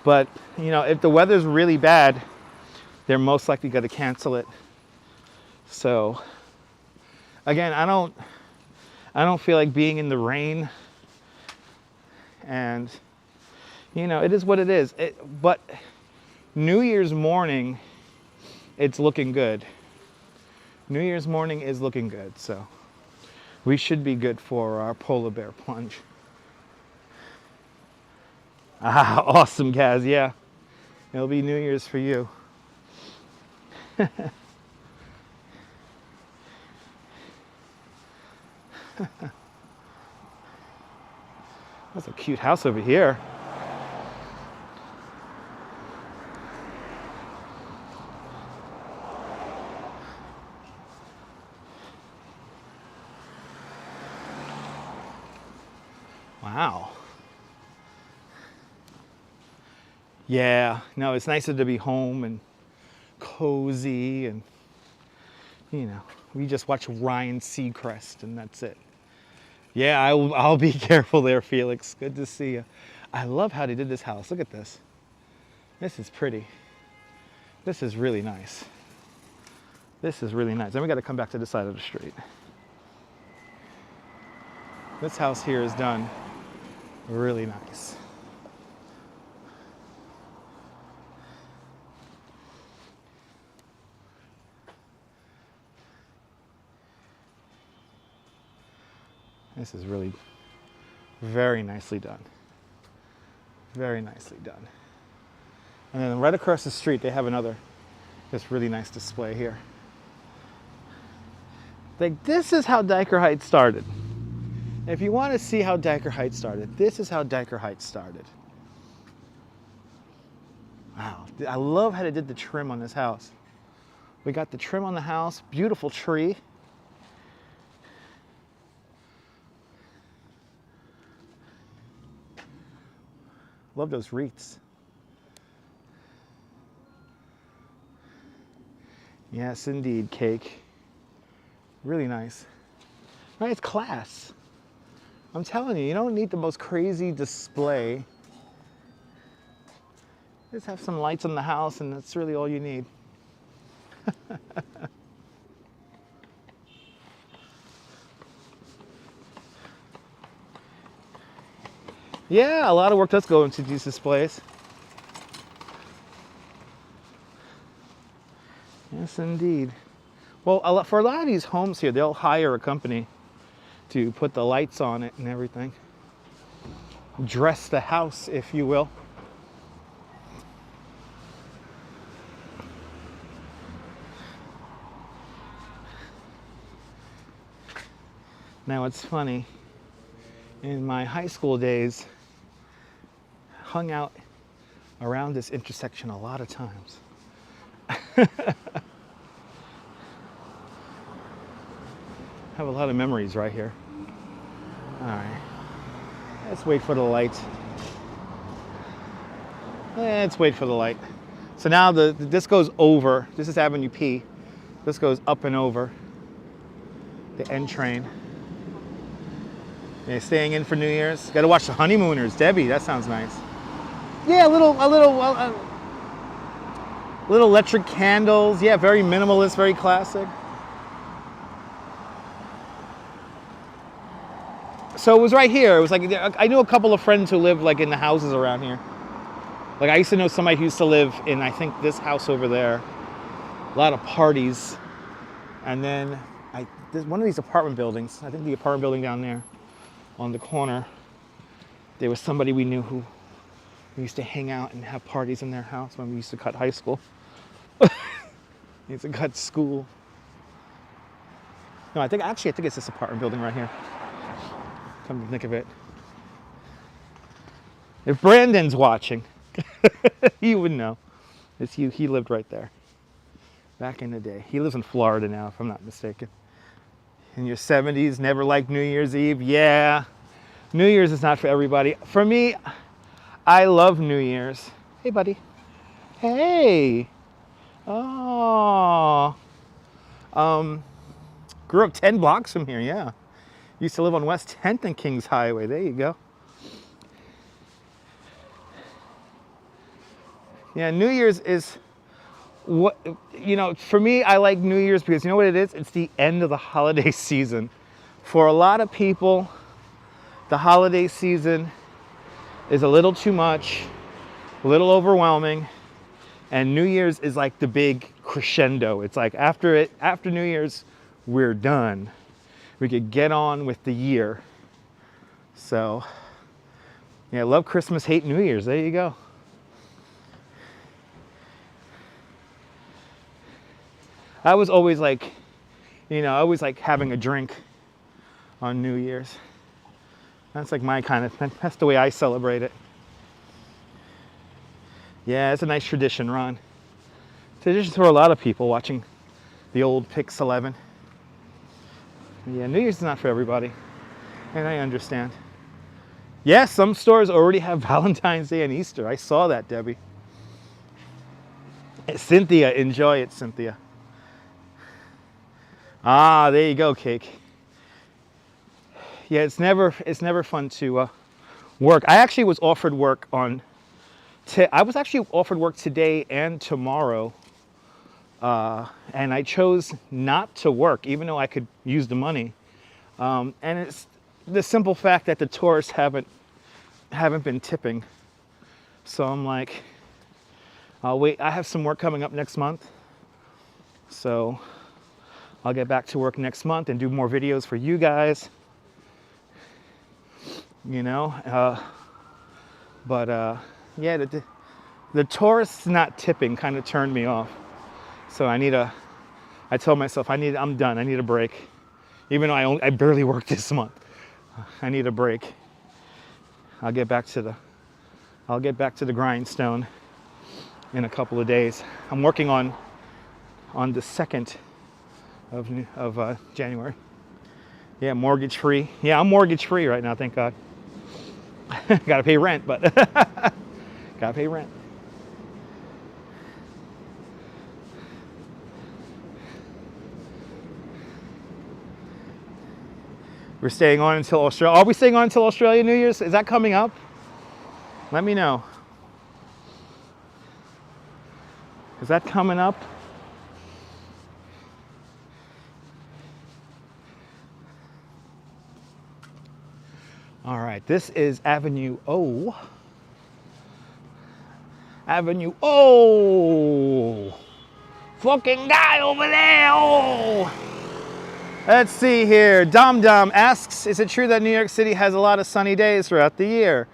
but if the weather's really bad, they're most likely going to cancel it. So again, I don't feel like being in the rain, and you know, it is what it is. But New Year's morning, it's looking good. New Year's morning is looking good, so we should be good for our polar bear plunge. Ah, awesome, Kaz, yeah. It'll be New Year's for you. That's a cute house over here. Wow. Yeah, no, it's nicer to be home and cozy, and you know, we just watch Ryan Seacrest and that's it. Yeah, I'll be careful there, Felix. Good to see you. I love how they did this house. Look at this. This is pretty. This is really nice. This is really nice. Then we got to come back to the side of the street. This house here is done really nice. This is really very nicely done. Very nicely done. And then right across the street, they have another just really nice display here. Like, this is how Dyer Heights started. If you want to see how Dyer Heights started, this is how Dyer Heights started. Wow, I love how they did the trim on this house. We got the trim on the house, beautiful tree. Love those wreaths. Yes, indeed, cake. Really nice. Right, it's class. I'm telling you, you don't need the most crazy display. Just have some lights on the house, and that's really all you need. Yeah, a lot of work does go into these displays. Yes, indeed. Well, for a lot of these homes here, they'll hire a company to put the lights on it and everything. Dress the house, if you will. Now, it's funny. In my high school days, hung out around this intersection a lot of times. Have a lot of memories right here. All right, let's wait for the light. Let's wait for the light. So now this goes over. This is Avenue P. This goes up and over the N train. Yeah, staying in for New Year's. Got to watch the honeymooners. Debbie, that sounds nice. Yeah, a little electric candles. Yeah, very minimalist, very classic. So it was right here. It was like, I knew a couple of friends who lived like in the houses around here. Like, I used to know somebody who used to live in, I think, this house over there. A lot of parties. And then there's one of these apartment buildings. I think the apartment building down there on the corner. There was somebody we knew who we used to hang out and have parties in their house when we used to cut high school. We used to cut school. No, I think it's this apartment building right here. Come to think of it. If Brandon's watching, he would know. It's you. He lived right there back in the day. He lives in Florida now, if I'm not mistaken. In your 70s, never liked New Year's Eve. Yeah, New Year's is not for everybody. For me, I love New Year's. Hey, buddy. Hey. Oh. Grew up 10 blocks from here, yeah. Used to live on West 10th and Kings Highway. There you go. Yeah, New Year's is what, you know, for me, I like New Year's because you know what it is? It's the end of the holiday season. For a lot of people, the holiday season is a little too much, a little overwhelming, and New Year's is like the big crescendo. It's like after New Year's, we're done. We could get on with the year. So, yeah, love Christmas, hate New Year's. There you go. I was always like, you know, I always like having a drink on New Year's. That's like my kind of, that's the way I celebrate it. Yeah, it's a nice tradition, Ron. Tradition for a lot of people watching the old Pix 11. Yeah, New Year's is not for everybody, and I understand. Yes, some stores already have Valentine's Day and Easter. I saw that, Debbie. Cynthia, enjoy it, Cynthia. Ah, there you go, Cake. Yeah, it's never fun to work. I actually was offered work on. I was actually offered work today and tomorrow, and I chose not to work, even though I could use the money. And it's the simple fact that the tourists haven't been tipping. So I'm like, I'll wait. I have some work coming up next month, so I'll get back to work next month and do more videos for you guys. You know, yeah, the tourists not tipping kind of turned me off. So I told myself I'm done. I need a break. Even though I barely worked this month, I need a break. I'll get back to the grindstone in a couple of days. I'm working on the 2nd of January. Yeah, mortgage free. Yeah, I'm mortgage free right now, thank God. Gotta pay rent, but gotta pay rent. We're staying on until Australia. Are we staying on until Australia New Year's? Is that coming up? Let me know. Is that coming up? All right, this is Avenue O. Avenue O. Fucking guy over there. Oh. Let's see here. Dom Dom asks, is it true that New York City has a lot of sunny days throughout the year?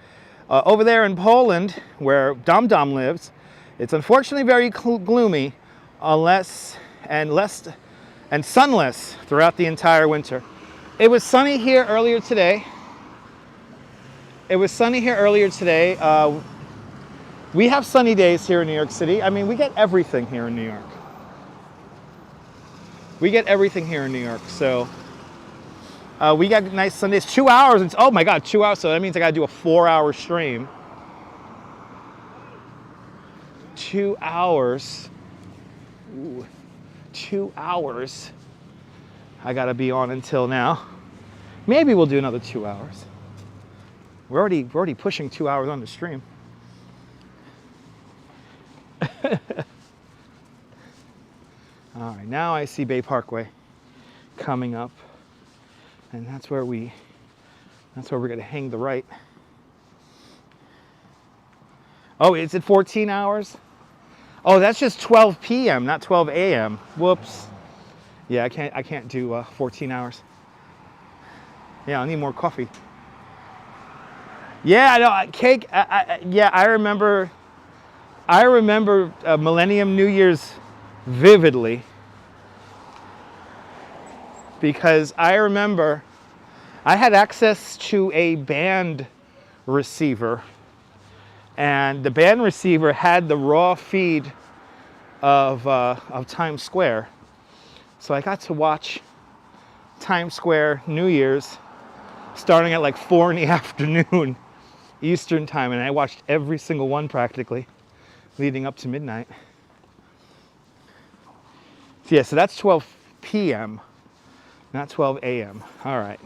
Over there in Poland, where Dom Dom lives, it's unfortunately very gloomy, and sunless throughout the entire winter. It was sunny here earlier today. We have sunny days here in New York City. I mean, we get everything here in New York. So we got nice Sundays. 2 hours. Oh my God, 2 hours. So that means I got to do a 4-hour stream. 2 hours. Ooh, 2 hours. I got to be on until now. Maybe we'll do another 2 hours. We're already pushing 2 hours on the stream. All right, now I see Bay Parkway coming up, and that's where we're gonna hang the right. Oh, is it 14 hours? Oh, that's just 12 p.m., not 12 a.m. Whoops. Yeah, I can't do 14 hours. Yeah, I need more coffee. Yeah, no, cake. Yeah, I remember Millennium New Year's vividly, because I remember I had access to a band receiver, and the band receiver had the raw feed of Times Square, so I got to watch Times Square New Year's starting at like 4 in the afternoon Eastern time, and I watched every single one practically leading up to midnight. So yeah, so that's 12 p.m., not 12 a.m. All right.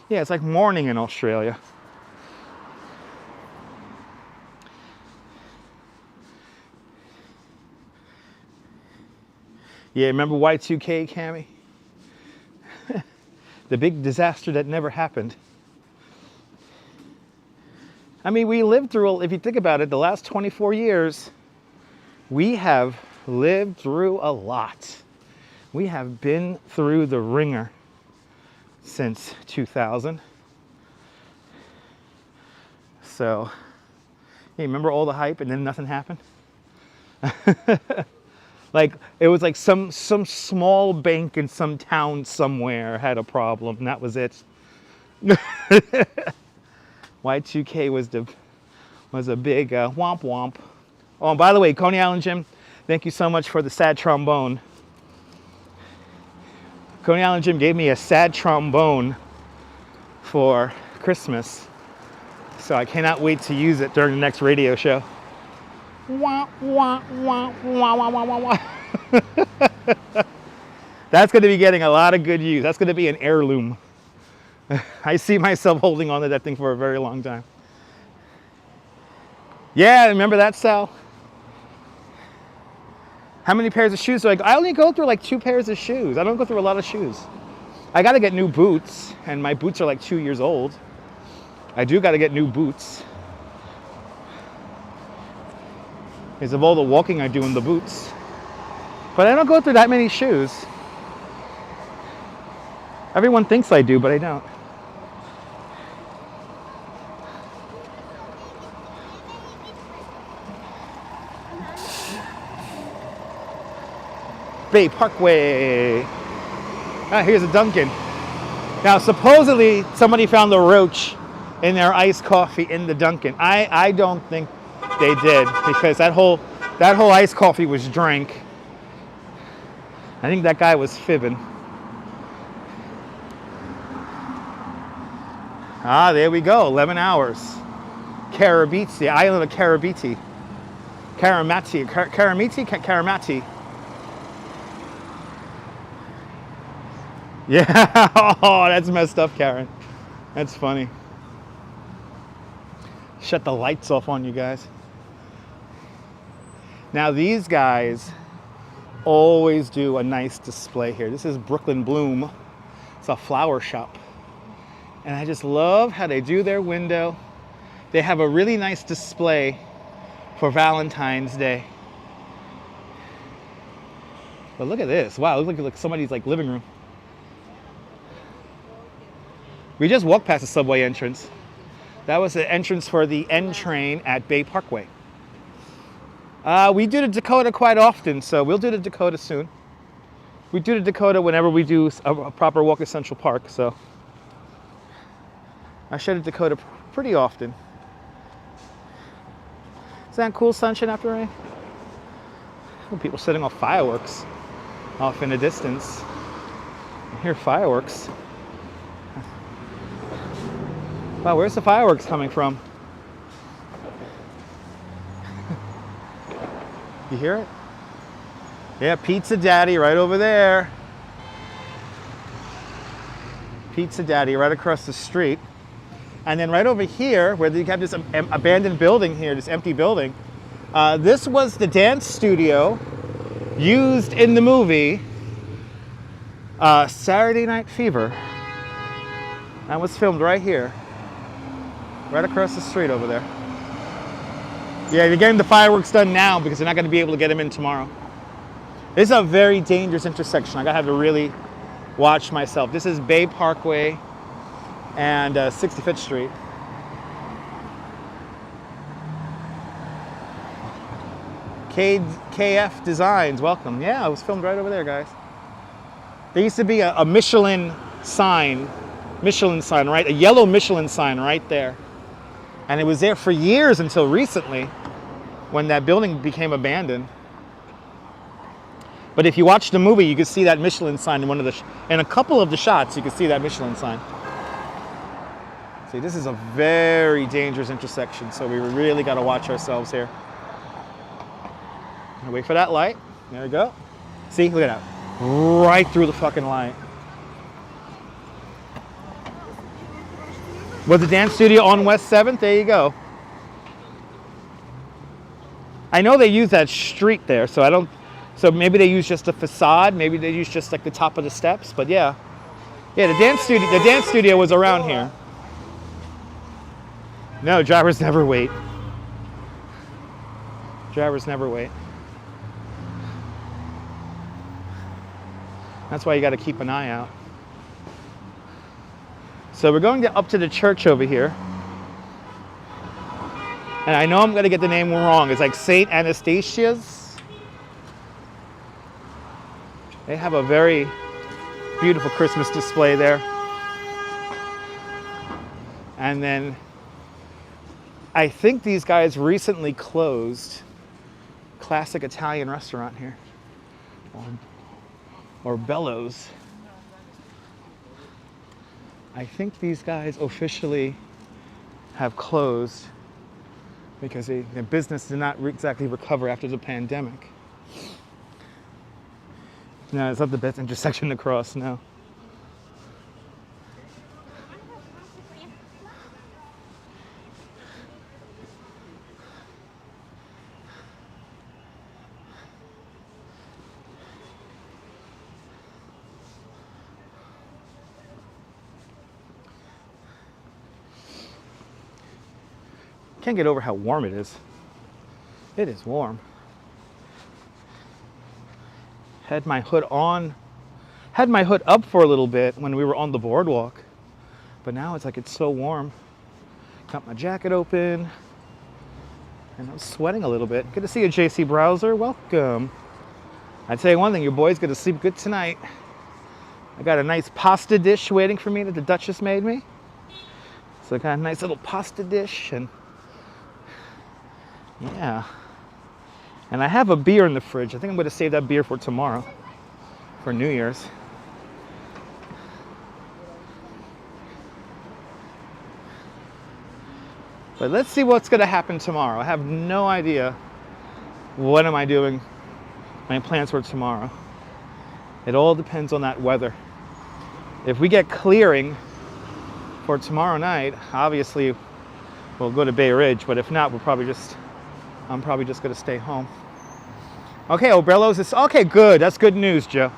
Yeah, it's like morning in Australia. Yeah, remember Y2K, Cammy? The big disaster that never happened. I mean, we lived through, if you think about it, the last 24 years, we have lived through a lot. We have been through the ringer since 2000. So, hey, remember all the hype and then nothing happened? Like, it was like some small bank in some town somewhere had a problem, and that was it. Y2K was a big womp womp. Oh, and by the way, Coney Island Jim, thank you so much for the sad trombone. Coney Island Jim gave me a sad trombone for Christmas, so I cannot wait to use it during the next radio show. Wah, wah, wah, wah, wah, wah, wah, wah. That's going to be getting a lot of good use. That's going to be an heirloom. I see myself holding on to that thing for a very long time. Yeah, remember that, Sal? How many pairs of shoes do I only go through like 2 pairs of shoes. I don't go through a lot of shoes. I got to get new boots, and my boots are like 2 years old. I do got to get new boots. Because of all the walking I do in the boots. But I don't go through that many shoes. Everyone thinks I do, but I don't. Bay Parkway. Ah, here's a Dunkin'. Now, supposedly, somebody found the roach in their iced coffee in the Dunkin'. I don't think they did, because that whole iced coffee was drank. I think that guy was fibbing. Ah, there we go. 11 hours. Karabiti, the island of Karabiti. Karamati. Yeah. Oh, that's messed up, Karen. That's funny. Shut the lights off on you guys. Now these guys always do a nice display here. This is Brooklyn Bloom. It's a flower shop. And I just love how they do their window. They have a really nice display for Valentine's Day. But look at this. Wow, it looks like somebody's like living room. We just walked past the subway entrance. That was the entrance for the N train at Bay Parkway. We do the Dakota quite often, so we'll do the Dakota soon. We do the Dakota whenever we do a proper walk at Central Park, so I show the Dakota pretty often. Isn't that cool, sunshine after rain? People setting off fireworks off in the distance. I hear fireworks. Wow, where's the fireworks coming from? You hear it? Yeah, Pizza Daddy right over there. Pizza Daddy right across the street. And then right over here, where you have this abandoned building here, this empty building, this was the dance studio used in the movie Saturday Night Fever. That was filmed right here. Right across the street over there. Yeah, they're getting the fireworks done now because they're not going to be able to get them in tomorrow. This is a very dangerous intersection. I gotta have to really watch myself. This is Bay Parkway and 65th Street. KF Designs, welcome. Yeah, it was filmed right over there, guys. There used to be a Michelin sign, right? A yellow Michelin sign right there. And it was there for years until recently when that building became abandoned. But if you watch the movie, you can see that Michelin sign in in a couple of the shots, you can see that Michelin sign. See, this is a very dangerous intersection, so we really got to watch ourselves here. Wait for that light. There we go. See, look at that. Right through the fucking light. Was the dance studio on West 7th? There you go. I know they use that street there, so So maybe they use just a facade. Maybe they use just like the top of the steps. But yeah, the dance studio was around here. No, drivers never wait. Drivers never wait. That's why you got to keep an eye out. So we're going up to the church over here. And I know I'm going to get the name wrong. It's like St. Anastasia's. They have a very beautiful Christmas display there. And then I think these guys recently closed. Classic Italian restaurant here. Or Bellows. I think these guys officially have closed because their business did not exactly recover after the pandemic. No, it's not the best intersection to cross, no. Can't get over how warm it is. It is warm. Had my hood on, had my hood up for a little bit when we were on the boardwalk, but now it's like it's so warm. Got my jacket open, and I'm sweating a little bit. Good to see you, JC Browser. Welcome. I'd say one thing, your boy's gonna sleep good tonight. I got a nice pasta dish waiting for me that the Duchess made me. So I got a nice little pasta dish, and yeah. And I have a beer in the fridge. I think I'm going to save that beer for tomorrow, for New Year's. But let's see what's going to happen tomorrow. I have no idea what am I doing, my plans for tomorrow. It all depends on that weather. If we get clearing for tomorrow night, obviously we'll go to Bay Ridge, but if not, I'm probably just going to stay home. Okay, Orbello's is, okay, good. That's good news, Joe.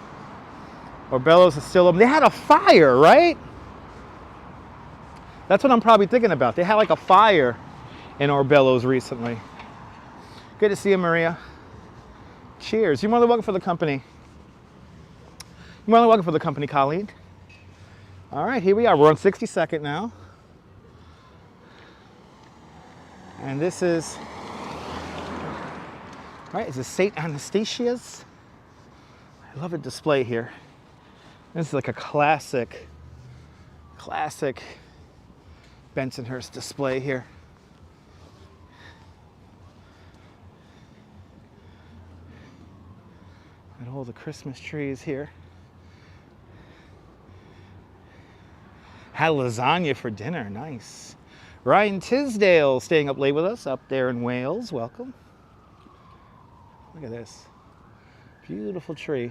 Orbello's is still open. They had a fire, right? That's what I'm probably thinking about. They had like a fire in Orbello's recently. Good to see you, Maria. Cheers. You're more than welcome for the company. You're more than welcome for the company, Colleen. All right, here we are. We're on 62nd now. And this is... Right, it's a St. Anastasia's. I love the display here. This is like a classic Bensonhurst display here. And all the Christmas trees here. Had lasagna for dinner, nice. Ryan Tisdale staying up late with us up there in Wales, welcome. Look at this. Beautiful tree.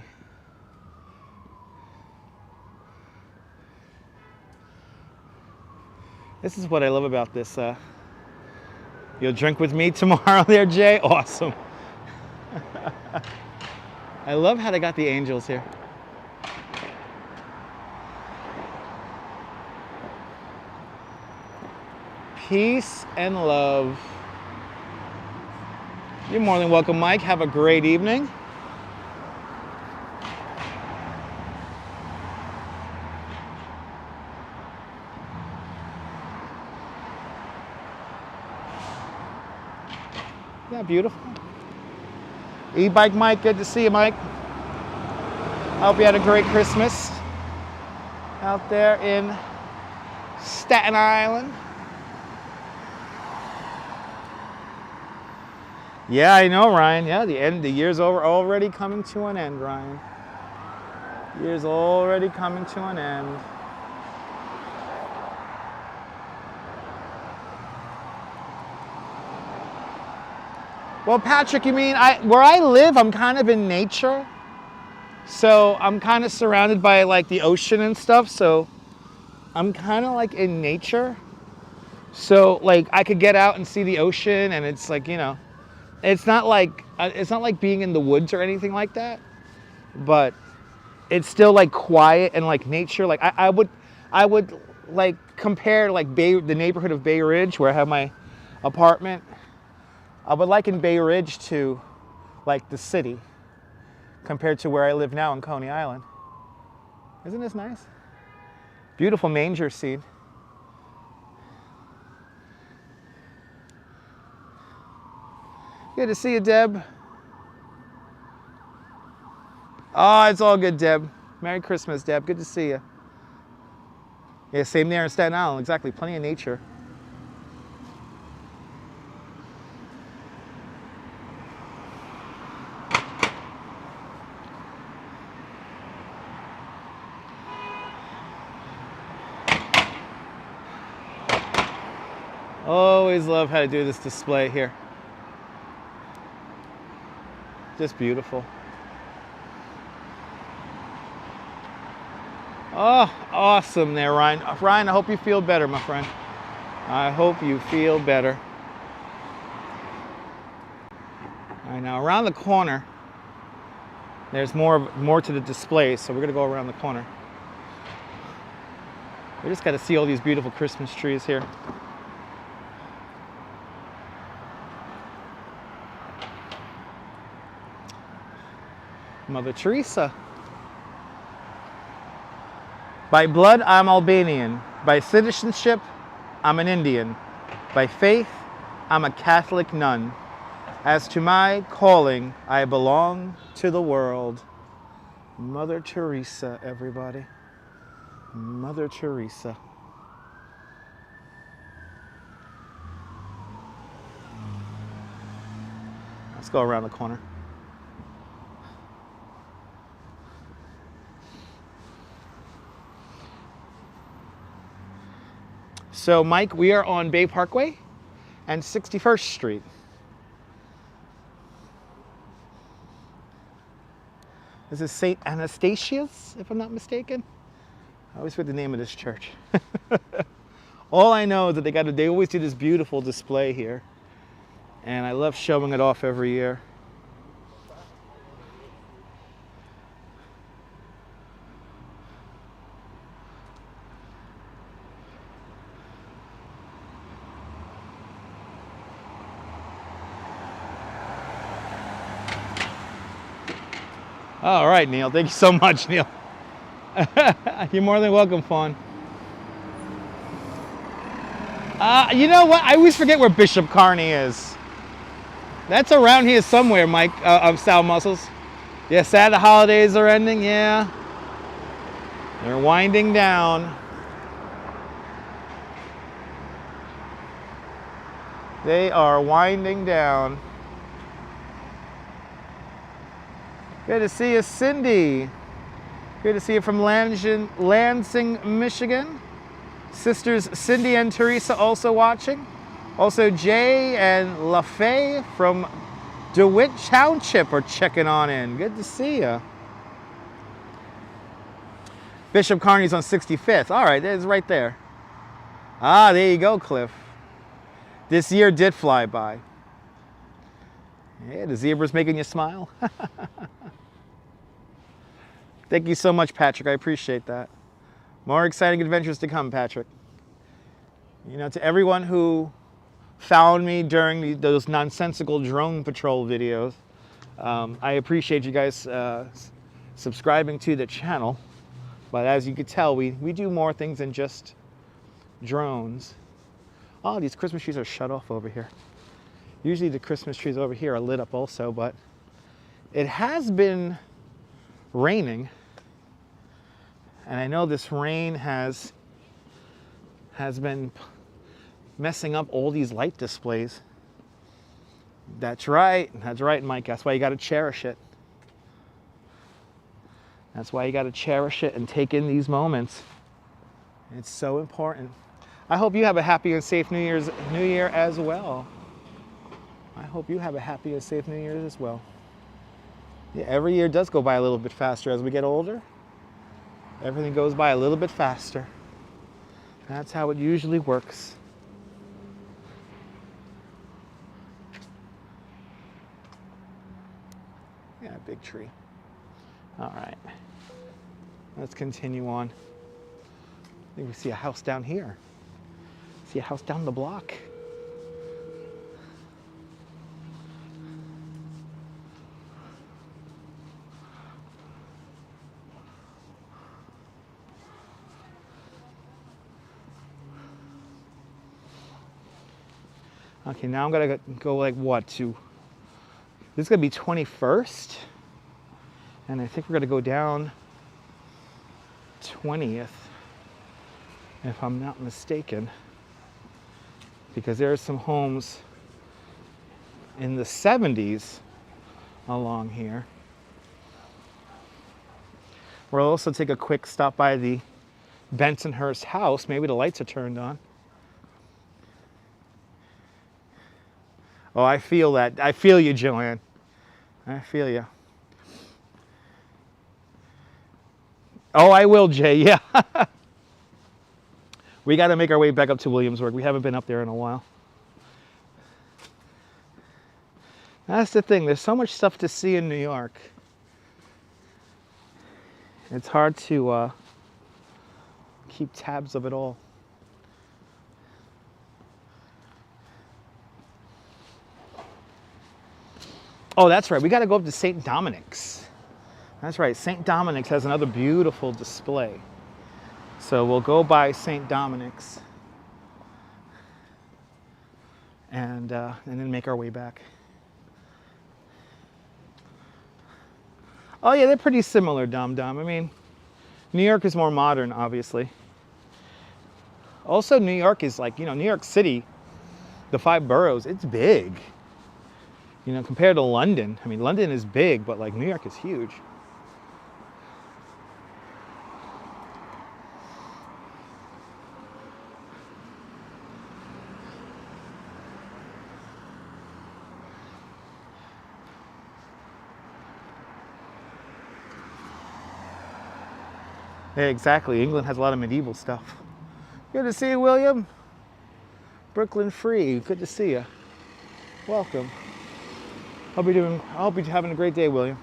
This is what I love about this. You'll drink with me tomorrow there, Jay? Awesome. I love how they got the angels here. Peace and love. You're more than welcome, Mike. Have a great evening. Yeah, beautiful. E-Bike Mike, good to see you, Mike. I hope you had a great Christmas out there in Staten Island. Yeah, I know, Ryan. Yeah, the year's already coming to an end, Ryan. Year's already coming to an end. Well, Patrick, you mean where I live, I'm kind of in nature. So I'm kind of surrounded by like the ocean and stuff. So I'm kind of like in nature. So like I could get out and see the ocean, and it's like, you know, it's not like being in the woods or anything like that, but it's still like quiet and like nature. Like I would like compare like the neighborhood of Bay Ridge where I have my apartment. I would liken Bay Ridge to like the city compared to where I live now in Coney Island. Isn't this nice? Beautiful manger scene. Good to see you, Deb. Oh, it's all good, Deb. Merry Christmas, Deb. Good to see you. Yeah, same there in Staten Island. Exactly. Plenty of nature. Always love how to do this display here. Just beautiful. Oh, awesome there, Ryan. Ryan, I hope you feel better, my friend. I hope you feel better. All right, now around the corner, there's more to the display, so we're gonna go around the corner. We just got to see all these beautiful Christmas trees here. Mother Teresa. By blood, I'm Albanian. By citizenship, I'm an Indian. By faith, I'm a Catholic nun. As to my calling, I belong to the world. Mother Teresa, everybody. Mother Teresa. Let's go around the corner. So, Mike, we are on Bay Parkway and 61st Street. This is St. Anastasia's, if I'm not mistaken. I always forget the name of this church. All I know is that they always do this beautiful display here. And I love showing it off every year. All right, Neil. Thank you so much, Neil. You're more than welcome, Fawn. You know what? I always forget where Bishop Kearney is. That's around here somewhere, Mike, of Sal Muscles. Yeah, sad the holidays are ending, yeah. They're winding down. They are winding down. Good to see you, Cindy. Good to see you from Lansing, Michigan. Sisters Cindy and Teresa also watching. Also Jay and LaFay from DeWitt Township are checking on in. Good to see you. Bishop Kearney's on 65th. All right, it's right there. Ah, there you go, Cliff. This year did fly by. Yeah, the zebra's making you smile. Thank you so much, Patrick. I appreciate that. More exciting adventures to come, Patrick. You know, to everyone who found me during those nonsensical drone patrol videos, I appreciate you guys subscribing to the channel. But as you could tell, we do more things than just drones. Oh, these Christmas trees are shut off over here. Usually the Christmas trees over here are lit up also, but it has been raining. And I know this rain has been messing up all these light displays. That's right, Mike. That's why you got to cherish it. That's why you got to cherish it and take in these moments. It's so important. I hope you have a happy and safe New Year as well. I hope you have a happy and safe New Year as well. Yeah, every year does go by a little bit faster as we get older. Everything goes by a little bit faster. That's how it usually works. big tree. All right. Let's continue on. I think we see a house down here. See a house down the block. Okay, now I'm gonna go like what to, this is gonna be 21st. And I think we're gonna go down 20th, if I'm not mistaken, because there are some homes in the 70s along here. We'll also take a quick stop by the Bensonhurst house. Maybe the lights are turned on. Oh, I feel that. I feel you, Joanne. I feel you. Oh, I will, Jay. Yeah. We got to make our way back up to Williamsburg. We haven't been up there in a while. That's the thing. There's so much stuff to see in New York. It's hard to keep tabs of it all. Oh, that's right. We got to go up to St. Dominic's. That's right. St. Dominic's has another beautiful display. So we'll go by St. Dominic's and then make our way back. Oh yeah, they're pretty similar, Dum Dum. I mean, New York is more modern, obviously. Also, New York is like, you know, New York City, the 5 boroughs, it's big. You know, compared to London. I mean, London is big, but like New York is huge. Yeah, exactly. England has a lot of medieval stuff. Good to see you, William. Brooklyn Free. Good to see you. Welcome. I hope you're having a great day, William.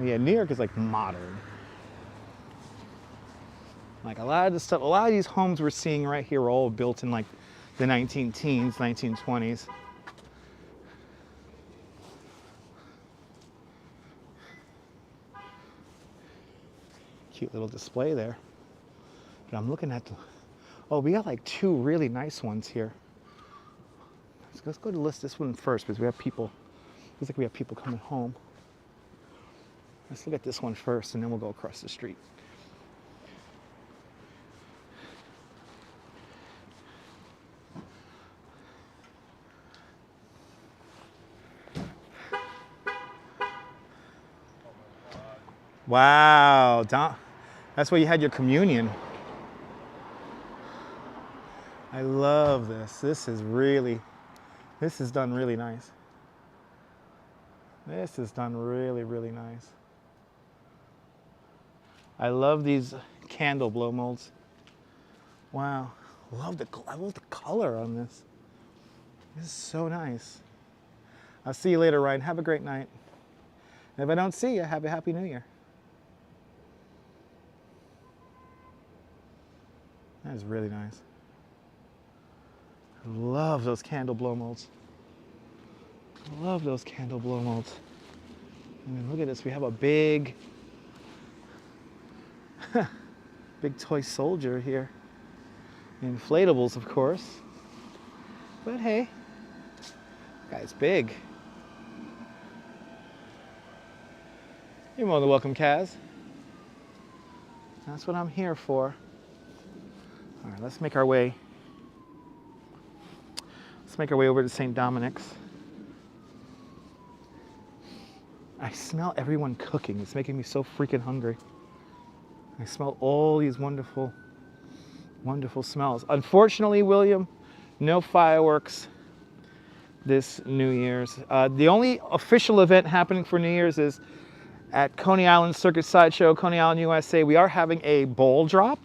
Yeah, New York is like modern. Like a lot of the stuff, a lot of these homes we're seeing right here are all built in like the 19-teens, 1920s. Cute little display there. But I'm looking at the, oh, we got like 2 really nice ones here. Let's go to list this one first because we have people. Looks like we have people coming home. Let's look at this one first and then we'll go across the street. Wow, that's where you had your communion. I love this. This is done really nice. This is done really, really nice. I love these candle blow molds. Wow, I love the color on this. This is so nice. I'll see you later, Ryan. Have a great night. And if I don't see you, have a Happy New Year. That is really nice. I love those candle blow molds. I love those candle blow molds. I mean, look at this. We have a big, big toy soldier here. Inflatables, of course. But hey, guy's big. You're more than welcome, Kaz. That's what I'm here for. All right, let's make our way. Let's make our way over to St. Dominic's. I smell everyone cooking. It's making me so freaking hungry. I smell all these wonderful, wonderful smells. Unfortunately, William, no fireworks this New Year's. The only official event happening for New Year's is at Coney Island Circus Sideshow, Coney Island, USA. We are having a ball drop.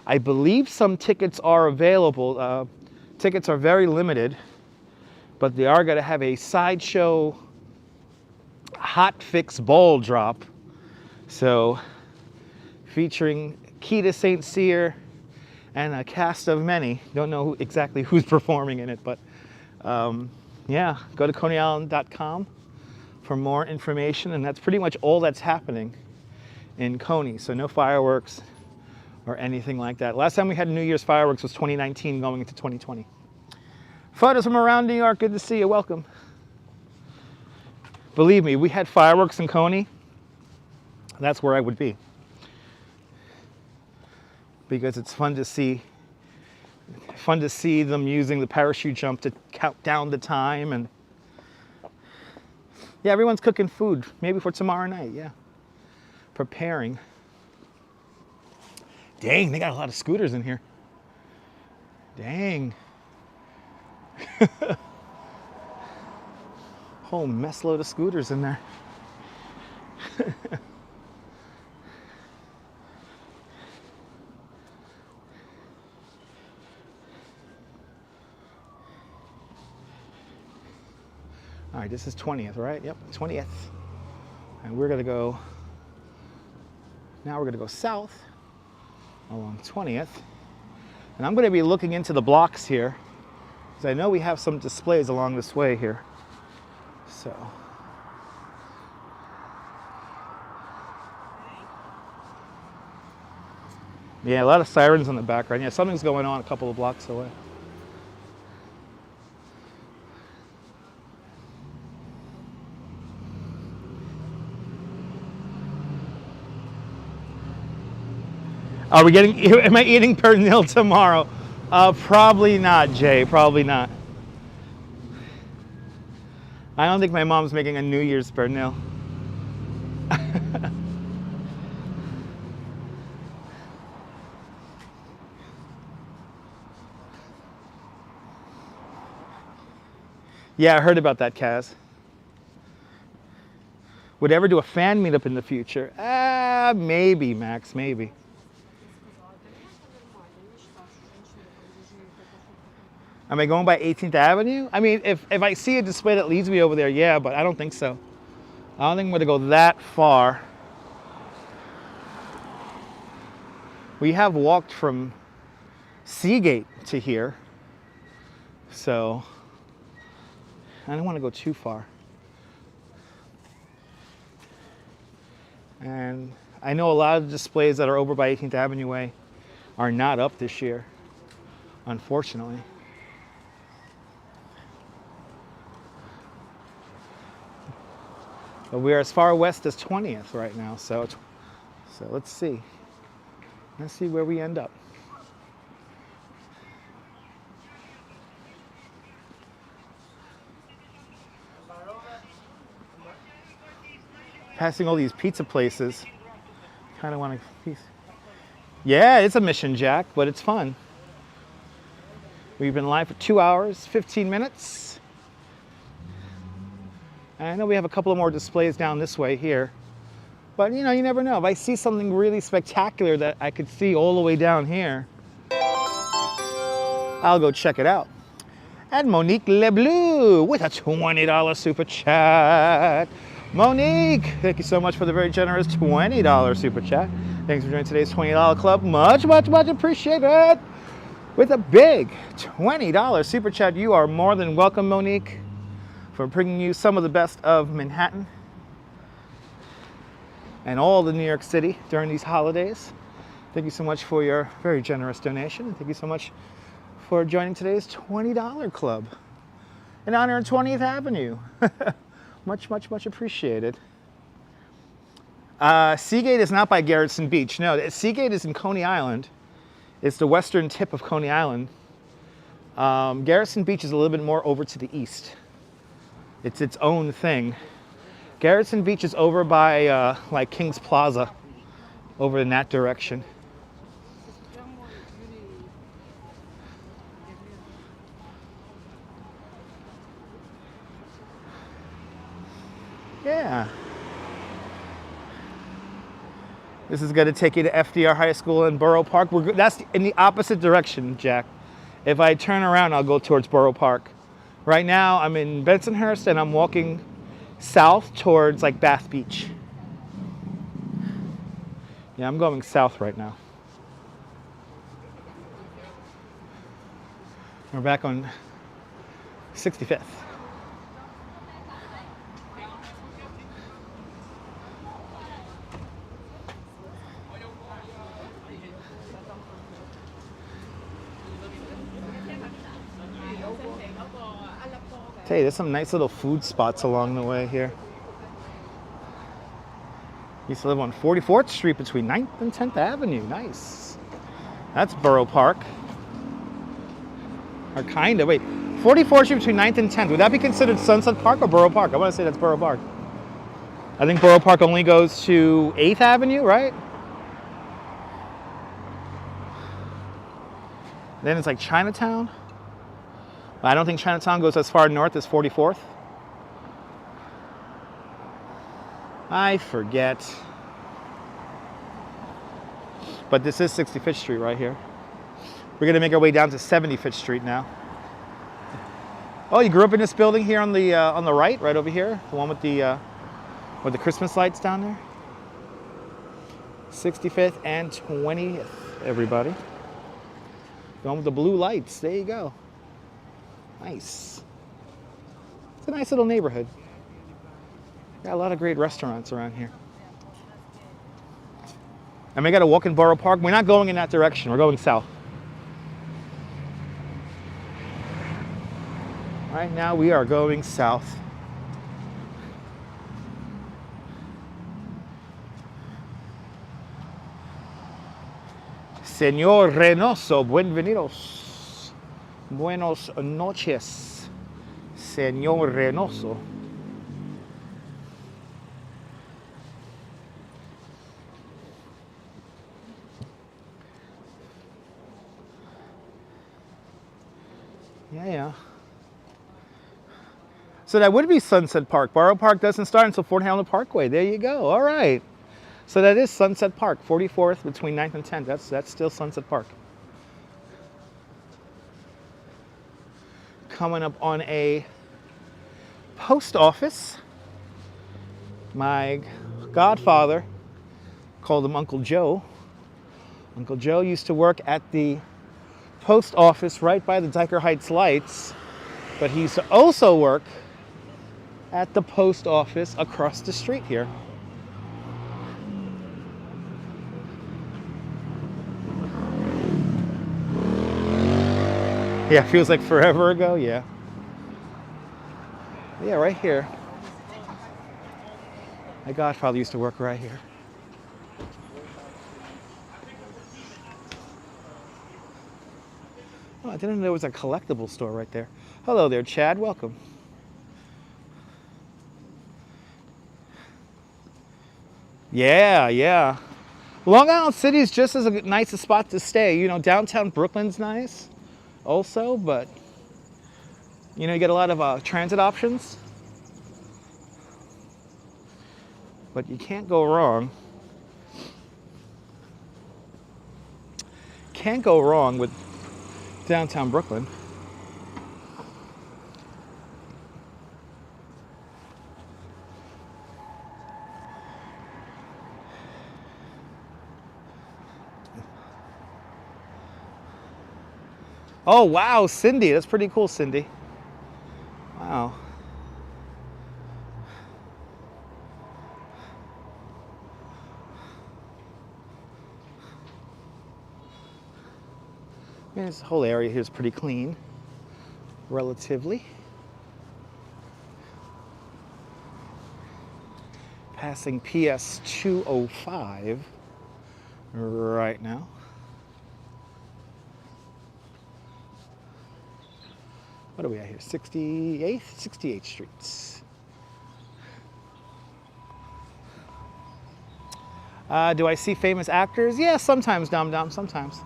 I believe some tickets are available. Tickets are very limited, but they are going to have a sideshow hot fix ball drop. So featuring Keita St. Cyr and a cast of many. Don't know exactly who's performing in it, but yeah, go to ConeyIsland.com for more information, and that's pretty much all that's happening in Coney. So no fireworks or anything like that. Last time we had New Year's fireworks was 2019 going into 2020. Photos from around New York, good to see you, welcome. Believe me, we had fireworks in Coney, that's where I would be. Because it's fun to see them using the parachute jump to count down the time. And yeah, everyone's cooking food, maybe for tomorrow night, yeah. Preparing. Dang, they got a lot of scooters in here. Dang. Whole mess load of scooters in there. All right, this is 20th, right? Yep, 20th. And we're gonna go, now we're gonna go south along 20th. And I'm gonna be looking into the blocks here, because I know we have some displays along this way here. So. Yeah, a lot of sirens in the background. Yeah, something's going on a couple of blocks away. Are we getting, am I eating pernil tomorrow? Probably not, Jay, probably not. I don't think my mom's making a New Year's pernil. Yeah, I heard about that, Kaz. Would ever do a fan meetup in the future? Maybe, Max, maybe. Am I going by 18th Avenue? I mean, if I see a display that leads me over there, yeah, but I don't think so. I don't think I'm going to go that far. We have walked from Seagate to here, so I don't want to go too far. And I know a lot of displays that are over by 18th Avenue Way are not up this year, unfortunately. But we are as far west as 20th right now, so let's see. Let's see where we end up. Passing all these pizza places. Kind of want to. Yeah, it's a mission, Jack, but it's fun. We've been live for 2 hours, 15 minutes. And I know we have a couple of more displays down this way here. But you know, you never know. If I see something really spectacular that I could see all the way down here, I'll go check it out. And Monique LeBleu with a $20 super chat. Monique, thank you so much for the very generous $20 super chat. Thanks for joining today's $20 club. Much, much, much appreciated. With a big $20 super chat, you are more than welcome, Monique, for bringing you some of the best of Manhattan and all the New York City during these holidays. Thank you so much for your very generous donation. And thank you so much for joining today's $20 club in honor of 20th Avenue. Much, much, much appreciated. Seagate is not by Garrison Beach. No, Seagate is in Coney Island. It's the western tip of Coney Island. Garrison Beach is a little bit more over to the east. It's its own thing. Garrison Beach is over by like King's Plaza, over in that direction. Yeah. This is going to take you to FDR High School in Borough Park. That's in the opposite direction, Jack. If I turn around, I'll go towards Borough Park. Right now I'm in Bensonhurst and I'm walking south towards like Bath Beach. Yeah, I'm going south right now. We're back on 65th. Hey, there's some nice little food spots along the way here. Used to live on 44th Street between 9th and 10th Avenue. Nice. That's Borough Park. Or kind of. Wait, 44th Street between 9th and 10th. Would that be considered Sunset Park or Borough Park? I want to say that's Borough Park. I think Borough Park only goes to 8th Avenue, right? Then it's like Chinatown. I don't think Chinatown goes as far north as 44th. I forget. But this is 65th Street right here. We're gonna make our way down to 75th Street now. Oh, you grew up in this building here on the right over here, the one with the Christmas lights down there. 65th and 20th, everybody. The one with the blue lights. There you go. Nice. It's a nice little neighborhood. Got a lot of great restaurants around here. And we got to walk in Borough Park. We're not going in that direction. We're going south. Right now we are going south. Señor Reynoso, bienvenidos. Buenos noches, Señor Reynoso. Yeah. So that would be Sunset Park. Borough Park doesn't start until Fort Hamlin Parkway. There you go. All right. So that is Sunset Park, 44th between 9th and 10th. That's still Sunset Park. Coming up on a post office. My godfather called him Uncle Joe. Uncle Joe used to work at the post office right by the Dyer Heights lights, but he used to also work at the post office across the street here. Yeah, feels like forever ago, yeah. Yeah, right here. My godfather used to work right here. Oh, I didn't know there was a collectible store right there. Hello there, Chad, welcome. Yeah. Long Island City is just as nice a spot to stay. You know, downtown Brooklyn's nice also, but you know, you get a lot of transit options. But you can't go wrong. Can't go wrong with downtown Brooklyn. Oh, wow, Cindy. That's pretty cool, Cindy. Wow. Man, this whole area here is pretty clean, relatively. Passing PS 205 right now. What are we at here? 68th Street. Do I see famous actors? Yeah, sometimes, Dum, sometimes.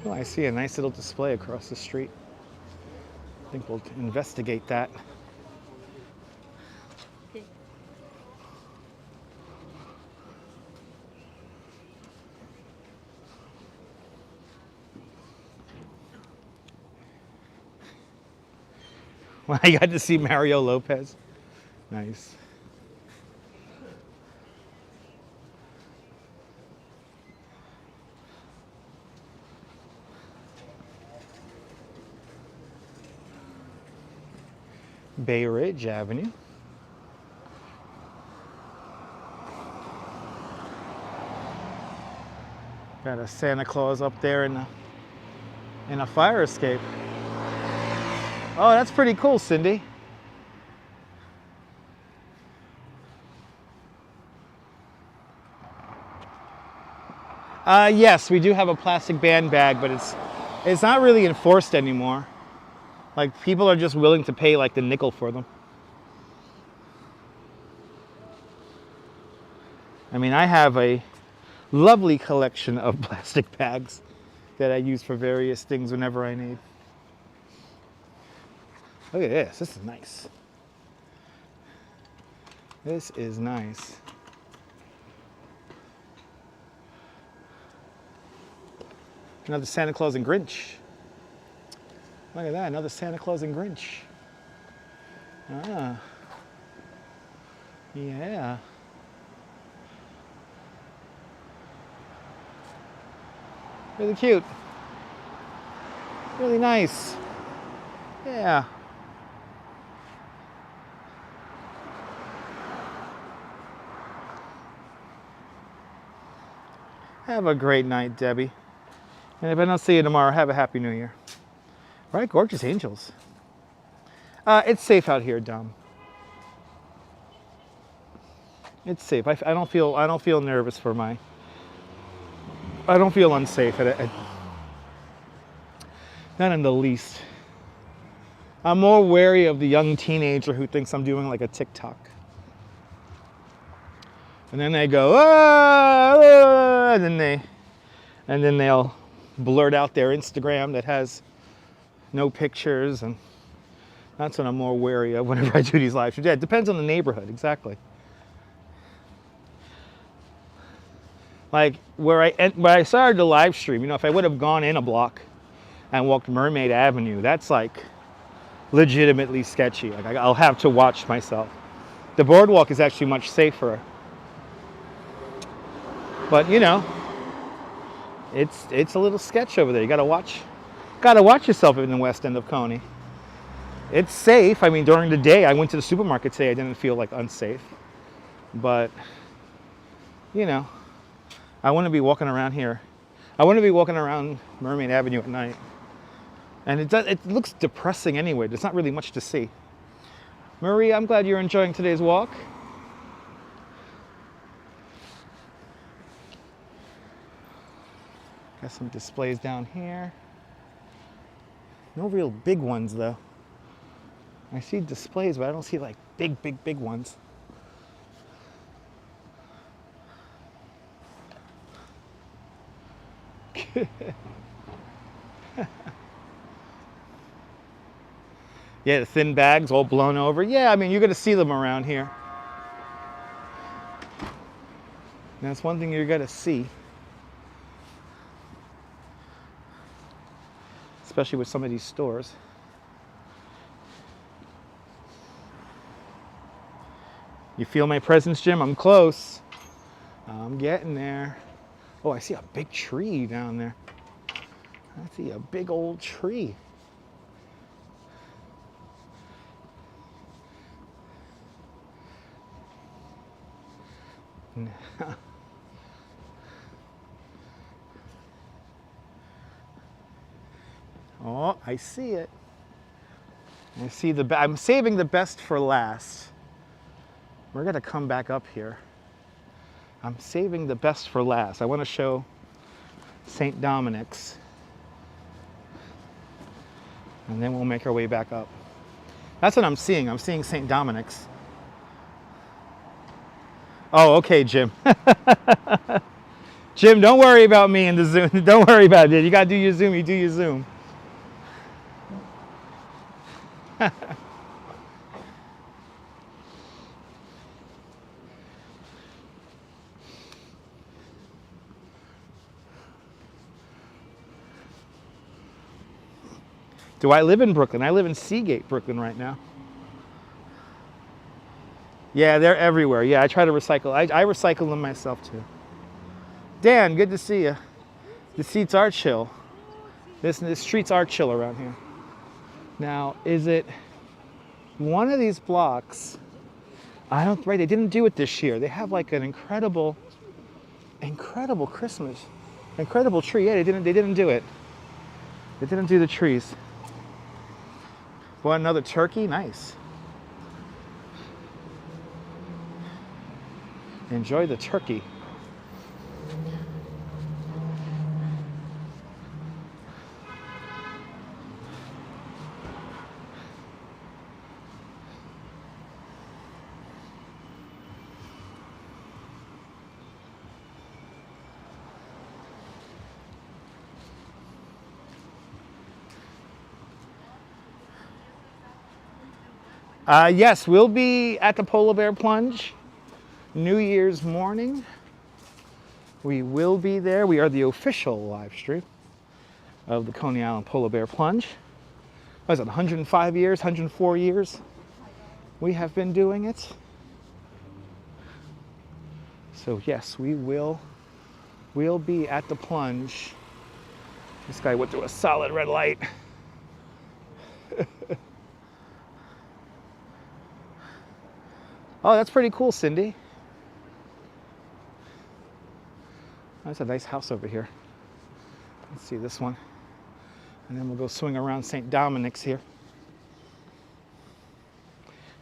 Oh, I see a nice little display across the street. I think we'll investigate that. Okay. Well, I got to see Mario Lopez. Nice. Bay Ridge Avenue. Got a Santa Claus up there in a fire escape. Oh, that's pretty cool, Cindy. Yes, we do have a plastic band bag, but it's not really enforced anymore. Like, people are just willing to pay like the nickel for them. I mean, I have a lovely collection of plastic bags that I use for various things whenever I need. Look at this. This is nice. This is nice. Another Santa Claus and Grinch. Look at that, another Santa Claus and Grinch. Ah. Yeah. Really cute. Really nice. Yeah. Have a great night, Debbie. And if I don't see you tomorrow, have a Happy New Year. Right, gorgeous angels. It's safe out here, Dom. It's safe. I don't feel nervous for my. I don't feel unsafe not in the least. I'm more wary of the young teenager who thinks I'm doing like a TikTok. And then they go, ah, ah, and then they'll blurt out their Instagram that has no pictures, and that's what I'm more wary of whenever I do these live streams. Yeah, it depends on the neighborhood, exactly. Like where I started the live stream, you know, if I would have gone in a block and walked Mermaid Avenue, that's like legitimately sketchy. Like I'll have to watch myself. The Boardwalk is actually much safer. But you know, it's a little sketch over there. You gotta watch yourself in the West End of Coney. It's safe. I mean, during the day, I went to the supermarket today. I didn't feel like unsafe, but you know, I wouldn't be walking around here. I wouldn't be walking around Mermaid Avenue at night. And it looks depressing anyway. There's not really much to see. Marie, I'm glad you're enjoying today's walk. Got some displays down here. No real big ones though. I see displays, but I don't see like big ones. Yeah, the thin bags all blown over. Yeah, I mean, you're going to see them around here. And that's one thing you're going to see. Especially with some of these stores. You feel my presence, Jim? I'm close. I'm getting there. Oh, I see a big tree down there. I see a big old tree. Oh, I see it. I see I'm saving the best for last. We're gonna come back up here. I'm saving the best for last. I want to show St. Dominic's. And then we'll make our way back up. That's what I'm seeing. I'm seeing St. Dominic's. Oh, okay, Jim. Jim, don't worry about me in the Zoom. Don't worry about it. You got to do your Zoom. You do your Zoom. Do I live in Brooklyn? I live in Seagate, Brooklyn right now. Yeah, they're everywhere. Yeah, I try to recycle. I recycle them myself too. Dan, good to see you. The seats are chill. The streets are chill around here. Now, is it one of these blocks? I don't, right, they didn't do it this year. They have like an incredible Christmas, incredible tree. Yeah, they didn't do it. They didn't do the trees. Boy, another turkey, nice. Enjoy the turkey. Yes, we'll be at the Polar Bear Plunge New Year's morning. We will be there. We are the official live stream of the Coney Island Polar Bear Plunge. What is it, 105 years, 104 years we have been doing it. So yes, we'll be at the plunge. This guy went through a solid red light. Oh, that's pretty cool, Cindy. That's a nice house over here. Let's see this one. And then we'll go swing around St. Dominic's here.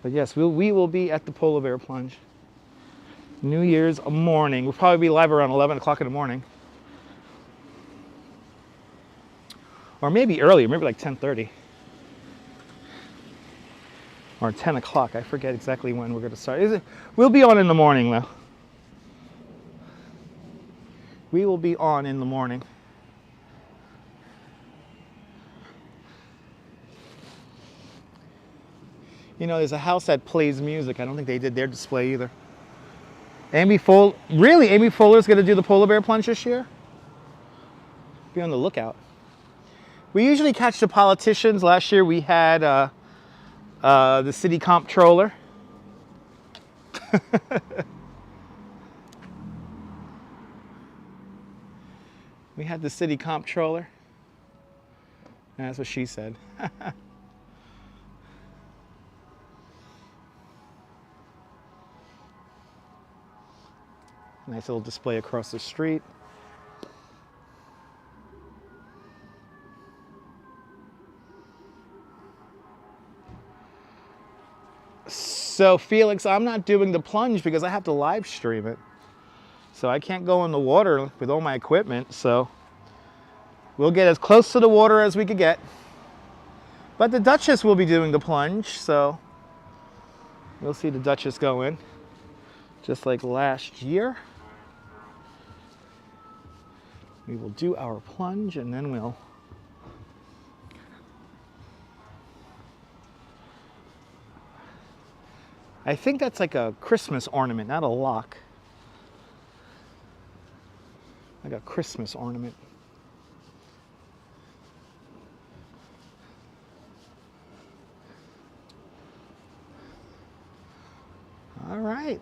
But yes, we will be at the Polar Bear Plunge New Year's morning. We'll probably be live around 11 o'clock in the morning. Or maybe earlier, maybe like 10:30. Or 10 o'clock, I forget exactly when we're going to start. We'll be on in the morning though. We will be on in the morning. You know, there's a house that plays music. I don't think they did their display either. Amy Fuller's going to do the Polar Bear Plunge this year? Be on the lookout. We usually catch the politicians. Last year we had the city comptroller. We had the city comptroller. That's what she said. Nice little display across the street. So Felix, I'm not doing the plunge because I have to live stream it. So I can't go in the water with all my equipment, so we'll get as close to the water as we could get. But the Duchess will be doing the plunge, so we'll see the Duchess go in, just like last year. We will do our plunge and then we'll I think that's like a Christmas ornament, not a lock. Like a Christmas ornament. All right.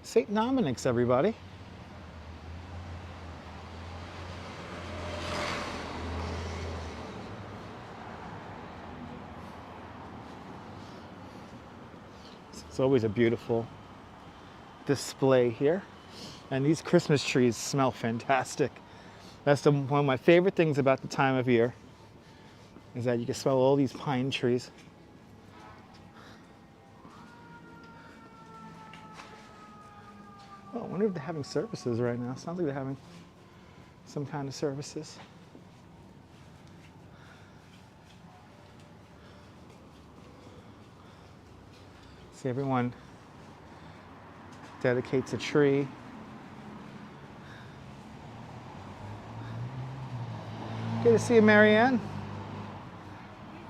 St. Dominic's, everybody. It's always a beautiful display here. And these Christmas trees smell fantastic. That's one of my favorite things about the time of year, is that you can smell all these pine trees. Oh, I wonder if they're having services right now. Sounds like they're having some kind of services. See, everyone dedicates a tree. Good to see you, Marianne.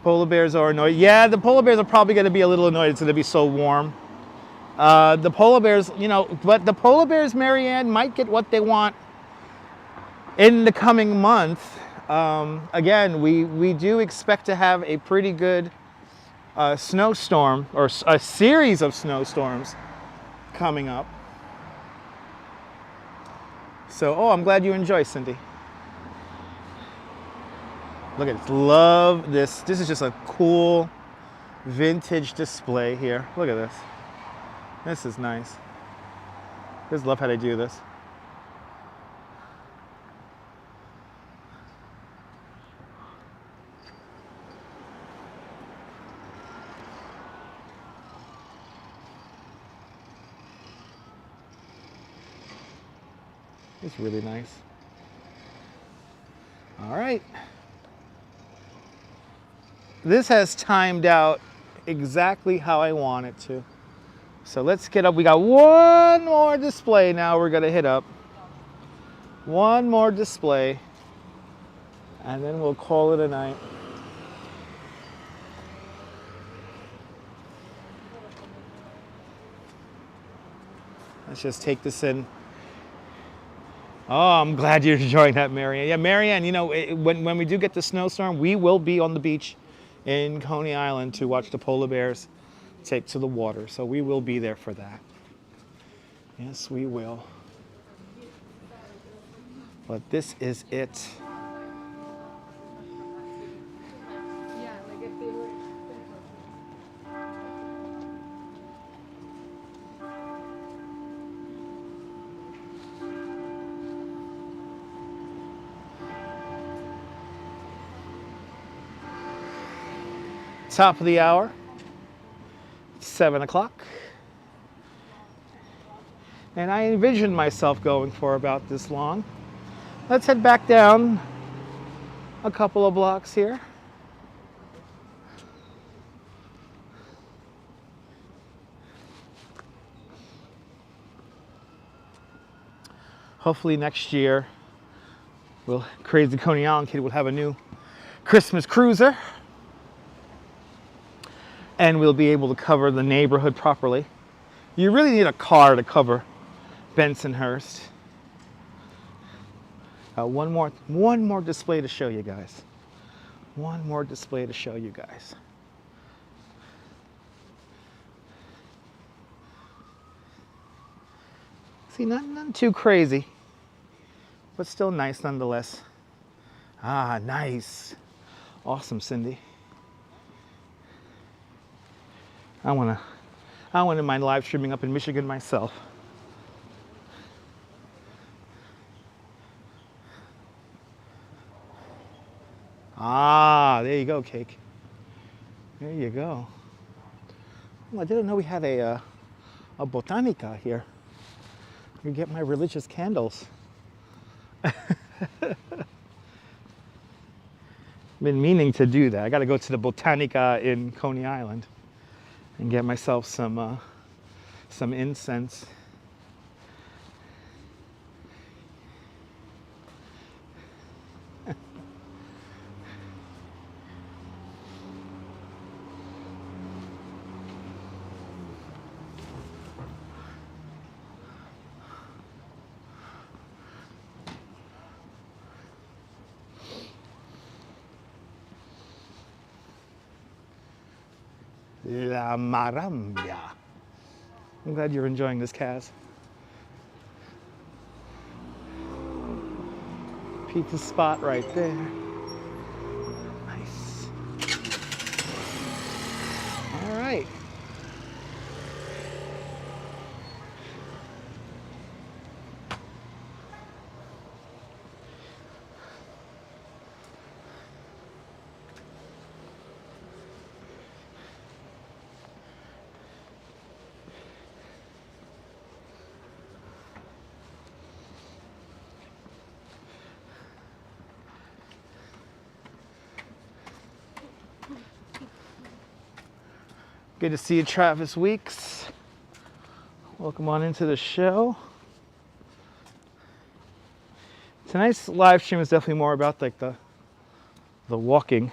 Polar bears are annoyed. Yeah, the polar bears are probably going to be a little annoyed. It's going to be so warm. The polar bears, you know, but the polar bears, Marianne, might get what they want in the coming month. Again, we do expect to have a pretty good snowstorm, or a series of snowstorms coming up. So, oh, I'm glad you enjoy, Cindy. Look at this. Love this. This is just a cool vintage display here. Look at this. This is nice. Just love how they do this. It's really nice. All right. This has timed out exactly how I want it to. So let's get up. We got one more display now we're gonna hit up. One more display. And then we'll call it a night. Let's just take this in. Oh, I'm glad you're enjoying that, Marianne. Yeah, Marianne, you know, when we do get the snowstorm, we will be on the beach in Coney Island to watch the polar bears take to the water. So we will be there for that. Yes, we will. But this is it. Top of the hour, 7 o'clock. And I envisioned myself going for about this long. Let's head back down a couple of blocks here. Hopefully next year, Crazy Coney Island Kid will have a new Christmas cruiser. And we'll be able to cover the neighborhood properly. You really need a car to cover Bensonhurst. One more display to show you guys. One more display to show you guys. See, nothing too crazy, but still nice nonetheless. Ah, nice. Awesome, Cindy. I wouldn't mind live streaming up in Michigan myself. Ah, there you go, Cake. There you go. Oh, I didn't know we had a botanica here. You get my religious candles. Been meaning to do that. I got to go to the botanica in Coney Island and get myself some incense. La Marambia. I'm glad you're enjoying this, Kaz. Pizza spot right there. Nice. All right. Good to see you, Travis Weeks. Welcome on into the show. Tonight's live stream is definitely more about like the the walking.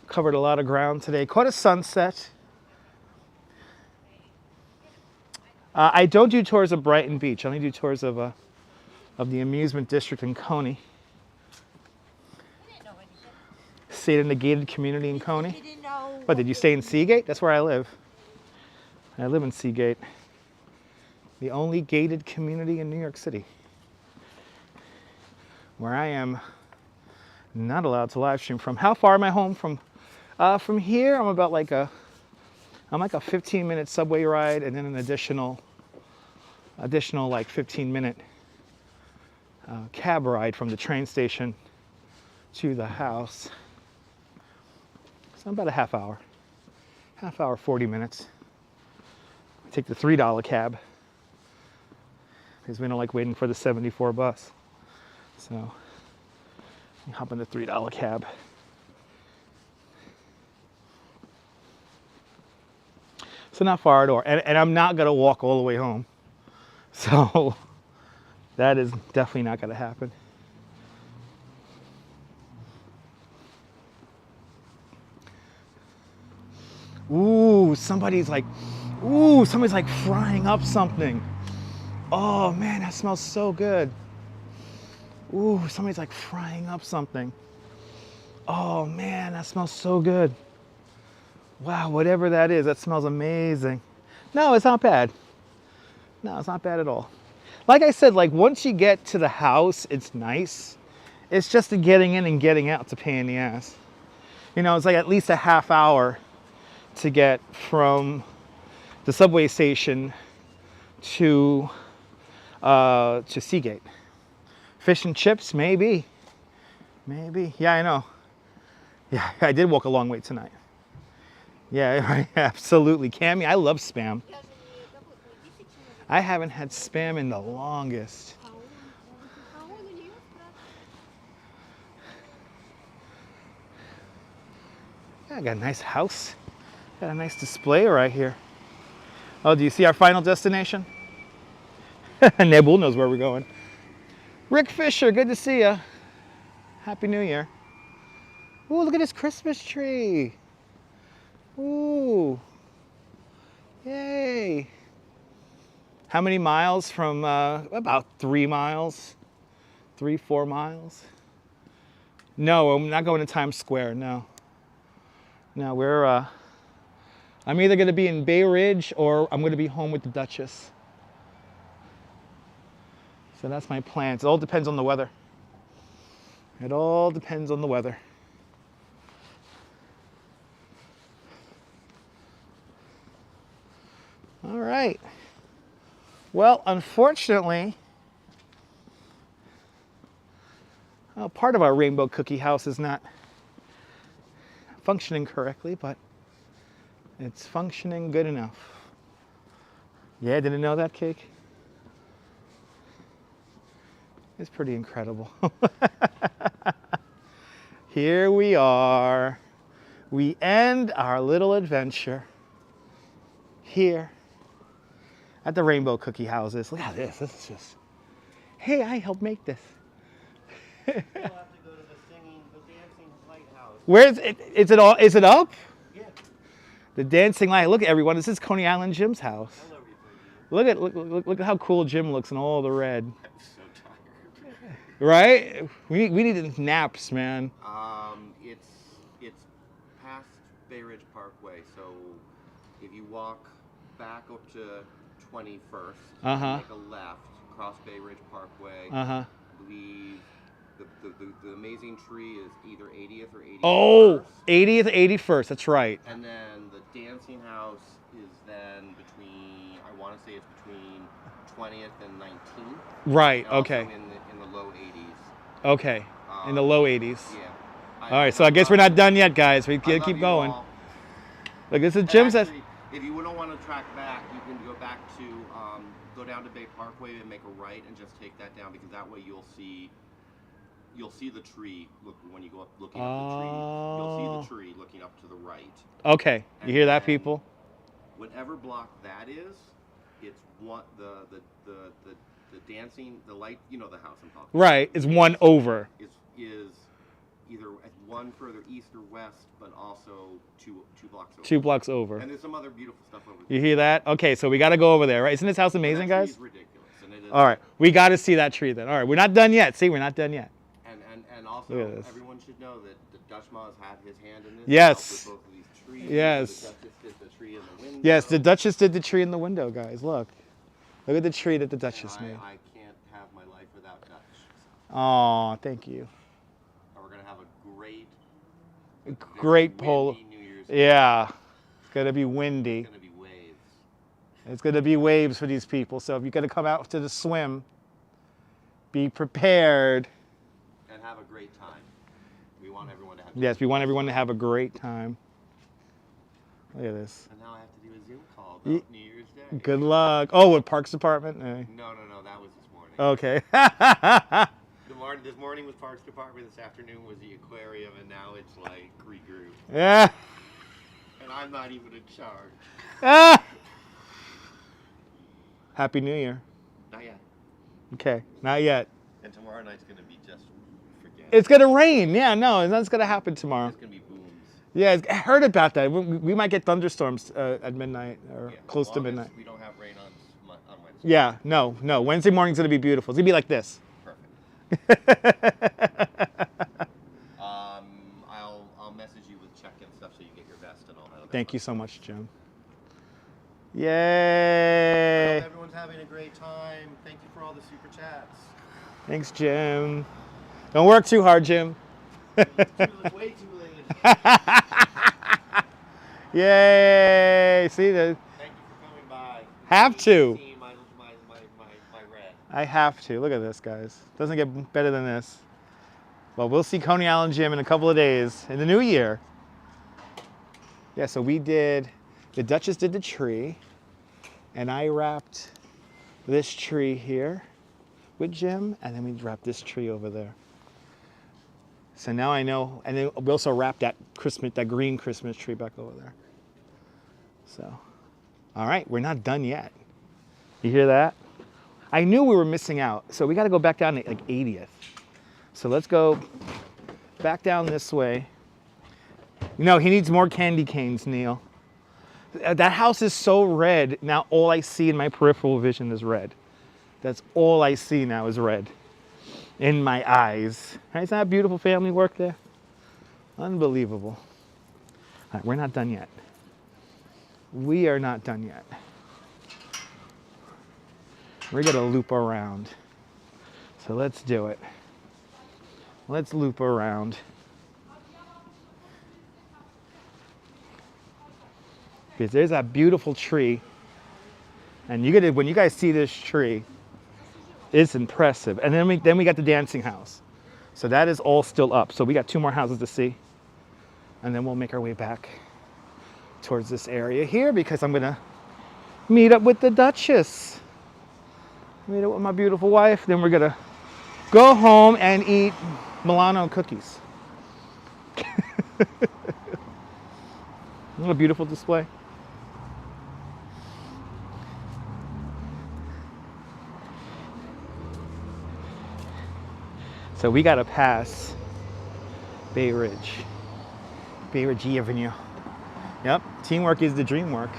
Covered a lot of ground today. Caught a sunset. I don't do tours of Brighton Beach. I only do tours of the amusement district in Coney. Stayed in the gated community in Coney. What, did you stay in Seagate? That's where I live. I live in Seagate. The only gated community in New York City. Where I am not allowed to live stream from. How far am I home from? From here, I'm about like a 15-minute subway ride and then an additional like 15-minute cab ride from the train station to the house. So about a half hour, 40 minutes. I take the $3 cab because we don't like waiting for the 74 bus. So you hop in the $3 cab. So not far at all. And I'm not gonna walk all the way home. So that is definitely not gonna happen. Ooh, somebody's like frying up something. Oh man, that smells so good. Ooh, somebody's like frying up something. Oh man, that smells so good. Wow, whatever that is, that smells amazing. No, it's not bad. No, it's not bad at all. Like I said, like once you get to the house, it's nice. It's just the getting in and getting out to pain in the ass. You know, it's like at least a half hour to get from the subway station to Seagate. Fish and chips, maybe. Maybe. Yeah, I know. Yeah, I did walk a long way tonight. Yeah, right, absolutely. Cammy, I love Spam. I haven't had Spam in the longest. Yeah, I got a nice house. Got a nice display right here. Oh, do you see our final destination? Nebul knows where we're going. Rick Fisher, good to see you. Happy New Year. Ooh, look at this Christmas tree. Ooh. Yay. How many miles from, about 3 miles? 3-4 miles? No, I'm not going to Times Square, no. No, we're, I'm either going to be in Bay Ridge or I'm going to be home with the Duchess. So that's my plans. It all depends on the weather. It all depends on the weather. All right. Well, unfortunately, part of our rainbow cookie house is not functioning correctly, but it's functioning good enough. Yeah, didn't know that, Cake? It's pretty incredible. Here we are. We end our little adventure here at the Rainbow Cookie Houses. Look at this. This is just, hey, I helped make this. You'll have to go to the dancing lighthouse. Where's it? Is it all? Is it up? Yeah. The dancing light. Look at everyone. This is Coney Island Jim's house. I love you. Look at how cool Jim looks in all the red. I'm so tired. Right? We needed naps, man. It's past Bay Ridge Parkway, so if you walk back up to 21st, make a left, cross Bay Ridge Parkway. I believe the amazing tree is either 80th or 81st. Oh, 80th, 81st. That's right. And then the dancing house is then between, I want to say it's between 20th and 19th. Right. And Okay. In the low 80s. Okay. In the low 80s. Yeah. All right. So I guess we're not done yet, guys. We gotta keep going. All. Look, this is Jim's. Actually, if you don't want to track back, you can go back to go down to Bay Parkway and make a right and just take that down, because that way you'll see the tree. Look, when you go up looking at the tree, you'll see the tree looking up to the right. Okay. You hear that, people? Whatever block that is, it's one the dancing, the light, you know, the house I'm talking about. Right. It's one over. Is either one further east or west, but also two blocks over. 2 blocks over. And there's some other beautiful stuff over there. You hear that? Okay, so we got to go over there, right? Isn't this house amazing, That tree guys? is ridiculous, and it is. All right, we got to see that tree then. All right, we're not done yet. See, we're not done yet. And also, everyone should know that the Dutchma has had his hand in this. Yes. With both of these trees. Yes. The Duchess did the tree in the window. Yes, the Duchess did the tree in the window, guys. Look. Look at the tree that the Duchess made. I can't have my life without Dutch. Oh, thank you. And we're going to have a great polo. New Year's Yeah. It's going to be windy. It's going to be waves. It's going to be waves for these people. So if you're going to come out to the swim, be prepared. And have a great time. We want everyone to have Yes, we want everyone to have a great time. Look at this. And now I have to do a Zoom call about New Year's Day. Good luck. Oh, with Parks Department? No, that was this morning. Okay. This morning was Parks Department, this afternoon was the aquarium, and now it's like regroup. Yeah. And I'm not even in charge. Ah! Happy New Year. Not yet. Okay, not yet. And tomorrow night's going to be just forget. It's going to rain. Yeah, no, that's going to happen tomorrow. It's going to be booms. Yeah, I heard about that. We might get thunderstorms at midnight or close to midnight. We don't have rain on Wednesday. Yeah, no. Wednesday morning's going to be beautiful. It's going to be like this. I'll message you with check-in stuff so you get your vest and all that. Thank you so much, Jim. Yay! I hope everyone's having a great time. Thank you for all the super chats. Thanks, Jim. Don't work too hard, Jim. Way too late. Yay! See that? Thank you for coming by. Have to. My red. I have to. Look at this, guys. Doesn't get better than this. Well, we'll see Coney Island Gym in a couple of days in the new year. Yeah, so we did, the Duchess did the tree, and I wrapped this tree here with Jim, and then we wrapped this tree over there. So now I know, and then we also wrapped that green Christmas tree back over there. So, all right, we're not done yet. You hear that? I knew we were missing out, so we got to go back down to like 80th. So let's go back down this way. No, he needs more candy canes, Neil. That house is so red. Now all I see in my peripheral vision is red. That's all I see now is red in my eyes. Right? Isn't that beautiful family work there? Unbelievable. All right, we're not done yet. We are not done yet. We're gonna loop around. So let's do it. Let's loop around. Because there's that beautiful tree. And when you guys see this tree, it's impressive. And then we got the dancing house. So that is all still up. So we got 2 more houses to see. And then we'll make our way back towards this area here because I'm gonna meet up with the Duchess. Meet up with my beautiful wife. Then we're gonna go home and eat Milano cookies. What a beautiful display. So we gotta pass Bay Ridge Avenue. Yep, teamwork is the dream work.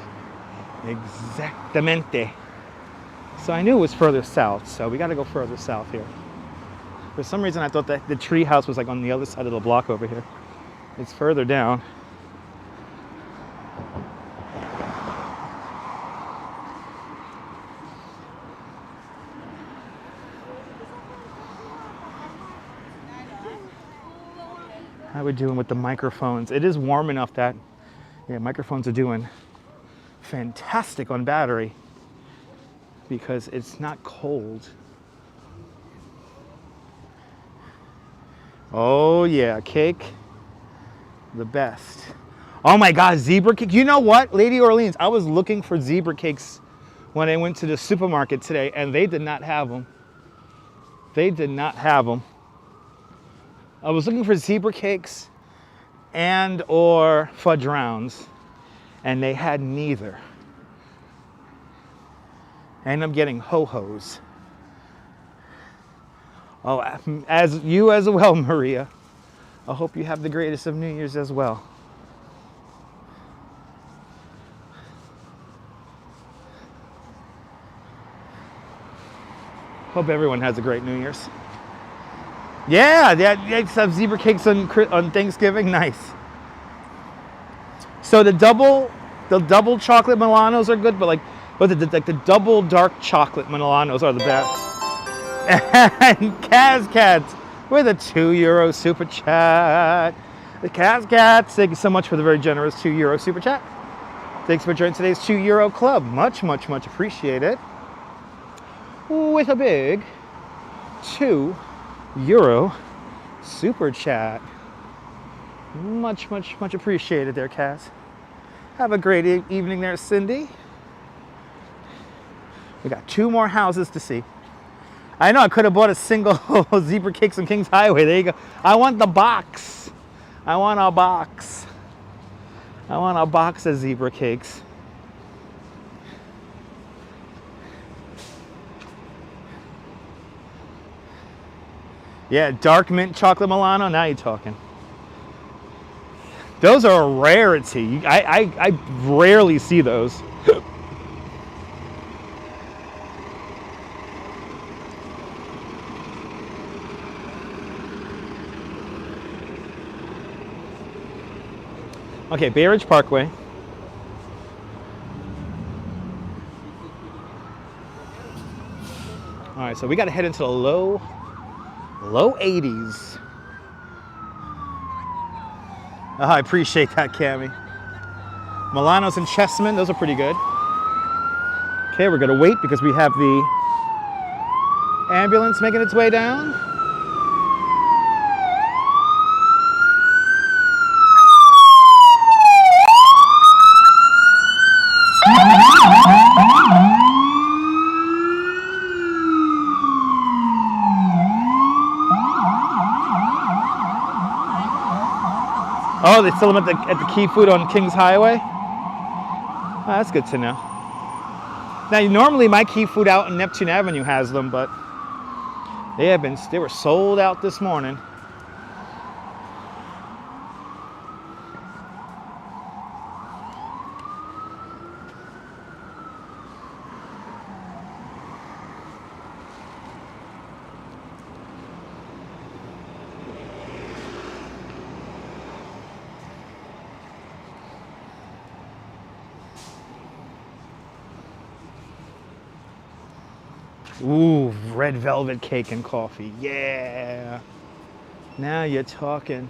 Exactamente. So I knew it was further south, so we gotta go further south here. For some reason I thought that the tree house was like on the other side of the block over here. It's further down. How we doing with the microphones? It is warm enough that, yeah, microphones are doing fantastic on battery because it's not cold. Oh yeah, cake, the best. Oh my God, zebra cake. You know what, Lady Orleans, I was looking for zebra cakes when I went to the supermarket today and they did not have them. They did not have them. I was looking for zebra cakes and or fudge rounds, and they had neither. I ended up getting ho-hos. Oh, as well, Maria. I hope you have the greatest of New Year's as well. Hope everyone has a great New Year's. Yeah, they have zebra cakes on Thanksgiving. Nice. So the double chocolate Milanos are good, but the double dark chocolate Milanos are the best. And Kaz Cats with a €2 super chat. The Kaz Cats, thank you so much for the very generous €2 super chat. Thanks for joining today's €2 club. Much, much, much appreciated. With a big €2 super chat. Much, much, much appreciated there, Kaz. Have a great evening there, Cindy. We got 2 more houses to see. I know I could have bought a single zebra cakes on Kings Highway. There you go. I want the box. I want a box. I want a box of zebra cakes. Yeah, dark mint chocolate Milano. Now you're talking. Those are a rarity. I rarely see those. Okay, Bay Ridge Parkway. All right, so we got to head into the low 80s. Oh, I appreciate that, Cammie. Milanos and Chessmen, those are pretty good. Okay, we're gonna wait because we have the ambulance making its way down. Oh, they still at the Key Food on Kings Highway? Oh, that's good to know. Now, normally my Key Food out on Neptune Avenue has them, but they were sold out this morning. Ooh, red velvet cake and coffee. Yeah. Now you're talking.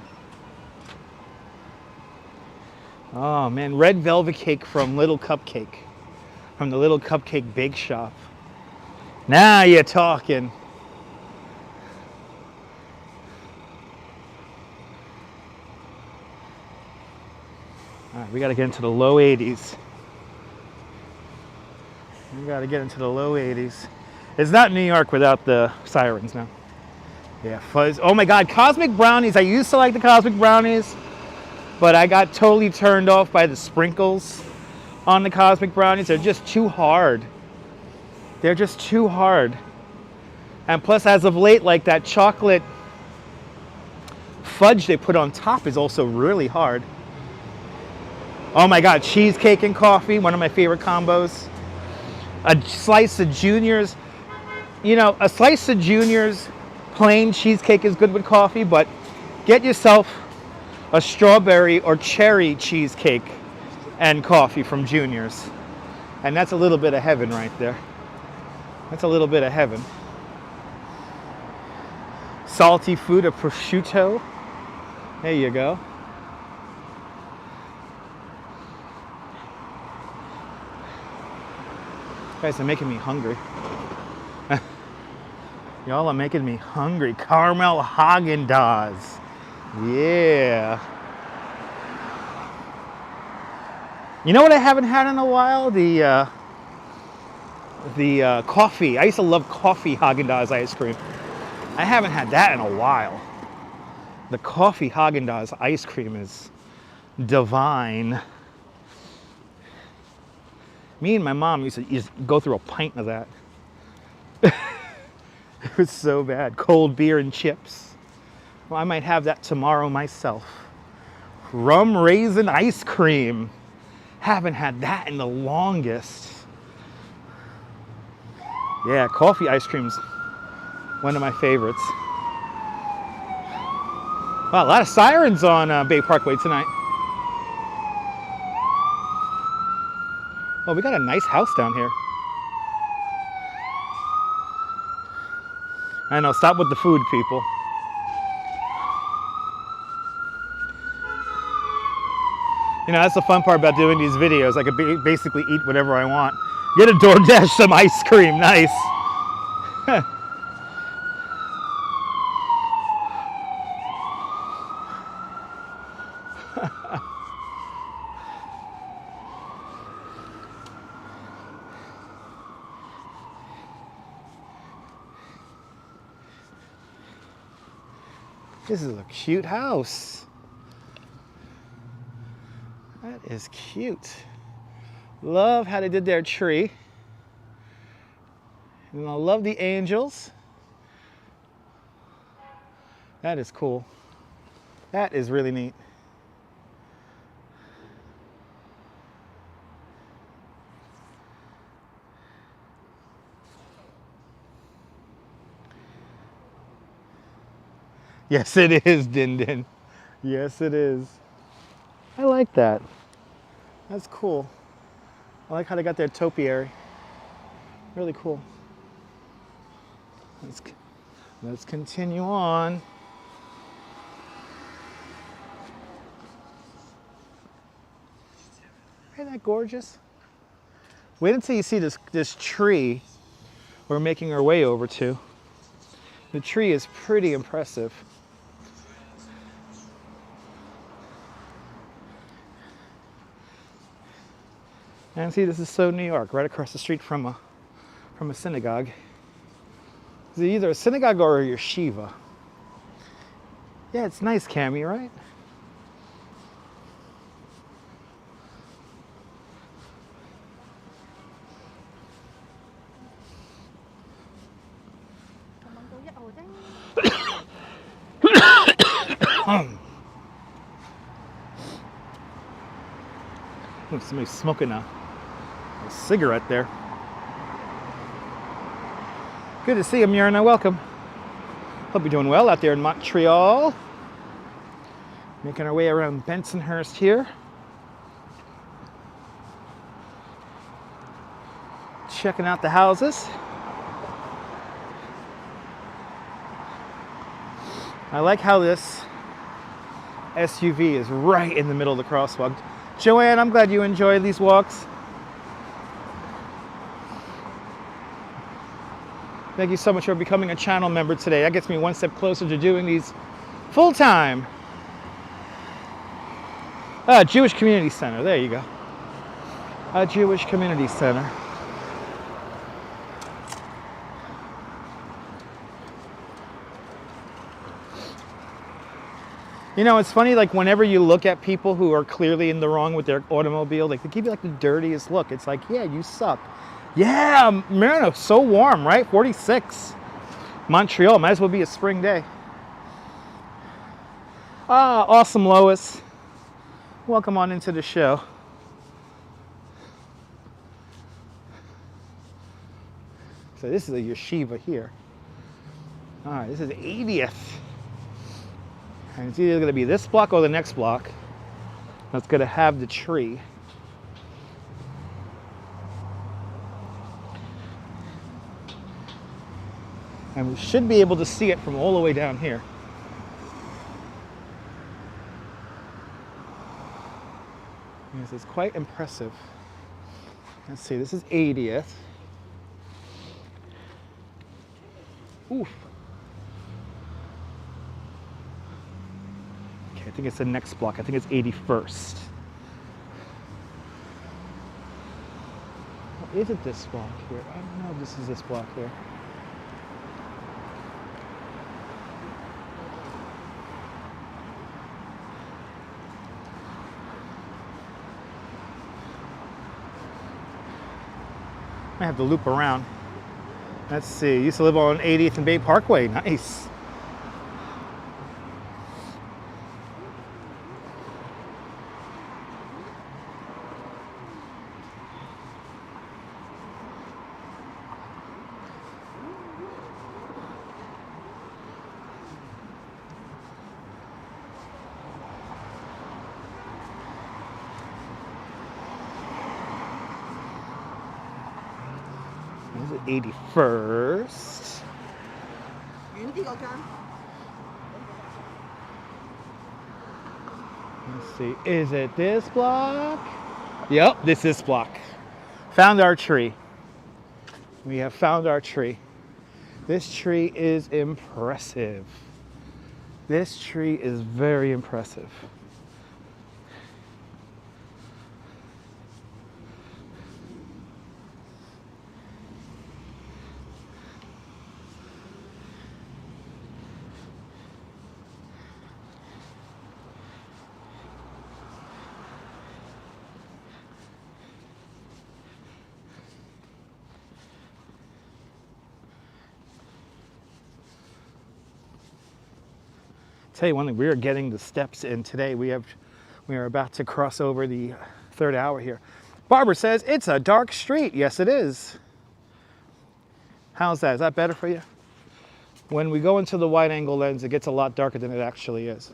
Oh man, red velvet cake from Little Cupcake. From the Little Cupcake Bake Shop. Now you're talking. All right, we got to get into the low 80s. We got to get into the low 80s. It's not New York without the sirens now. Yeah, fuzz. Oh my God, Cosmic Brownies. I used to like the Cosmic Brownies, but I got totally turned off by the sprinkles on the Cosmic Brownies. They're just too hard. They're just too hard. And plus, as of late, like that chocolate fudge they put on top is also really hard. Oh my God, cheesecake and coffee, one of my favorite combos. A slice of Junior's. You know, a slice of Junior's plain cheesecake is good with coffee, but get yourself a strawberry or cherry cheesecake and coffee from Junior's. And that's a little bit of heaven right there. That's a little bit of heaven. Salty food of prosciutto. There you go. Guys are making me hungry. Y'all are making me hungry. Caramel Haagen-Dazs. Yeah. You know what I haven't had in a while? The coffee. I used to love coffee Haagen-Dazs ice cream. I haven't had that in a while. The coffee Haagen-Dazs ice cream is divine. Me and my mom used to go through a pint of that. It was so bad. Cold beer and chips. Well, I might have that tomorrow myself. Rum raisin ice cream. Haven't had that in the longest. Yeah, coffee ice cream's one of my favorites. Wow, a lot of sirens on Bay Parkway tonight. Oh, we got a nice house down here. I know, stop with the food, people. You know, that's the fun part about doing these videos. I could basically eat whatever I want. Get a DoorDash some ice cream, nice. This is a cute house. That is cute. Love how they did their tree. And I love the angels. That is cool. That is really neat. Yes, it is, Din Din. Yes, it is. I like that. That's cool. I like how they got their topiary. Really cool. Let's continue on. Isn't that gorgeous? Wait until you see this tree we're making our way over to. The tree is pretty impressive. And see, this is so New York, right across the street from a synagogue. It's either a synagogue or a yeshiva. Yeah, it's nice, Cammy, right? Look, somebody's smoking a cigarette there. Good to see you, Myrna. Welcome. Hope you're doing well out there in Montreal. Making our way around Bensonhurst here. Checking out the houses. I like how this SUV is right in the middle of the crosswalk. Joanne, I'm glad you enjoy these walks. Thank you so much for becoming a channel member today. That gets me one step closer to doing these full time. Jewish Community Center, there you go. A Jewish Community Center. You know, it's funny, like whenever you look at people who are clearly in the wrong with their automobile, like they give you like the dirtiest look. It's like, yeah, you suck. Yeah, Marino, so warm, right? 46. Montreal, might as well be a spring day. Ah, awesome, Lois. Welcome on into the show. So this is a yeshiva here. All right, this is 80th. And it's either going to be this block or the next block that's going to have the tree. And we should be able to see it from all the way down here. Yes, it's quite impressive. Let's see, this is 80th. Oof. Okay, I think it's the next block. I think it's 81st. Or is it this block here? I don't know if this is this block here. I have to loop around. Let's see. Used to live on 80th and Bay Parkway. Nice. Is it 81st? Let's see. Is it this block? Yep, this is block. Found our tree. We have found our tree. This tree is impressive. This tree is very impressive. Tell you one thing, we are getting the steps in today. We are about to cross over the third hour here. Barbara says it's a dark street. Yes, it is. How's that? Is that better for you? When we go into the wide angle lens, it gets a lot darker than it actually is.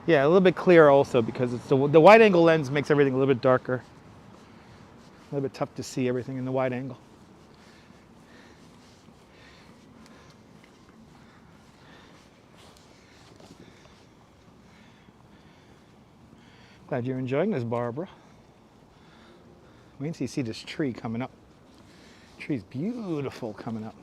Yeah, a little bit clearer also because it's the wide angle lens makes everything a little bit darker. A little bit tough to see everything in the wide angle. Glad you're enjoying this, Barbara. Wait until you see this tree coming up. The tree's beautiful coming up.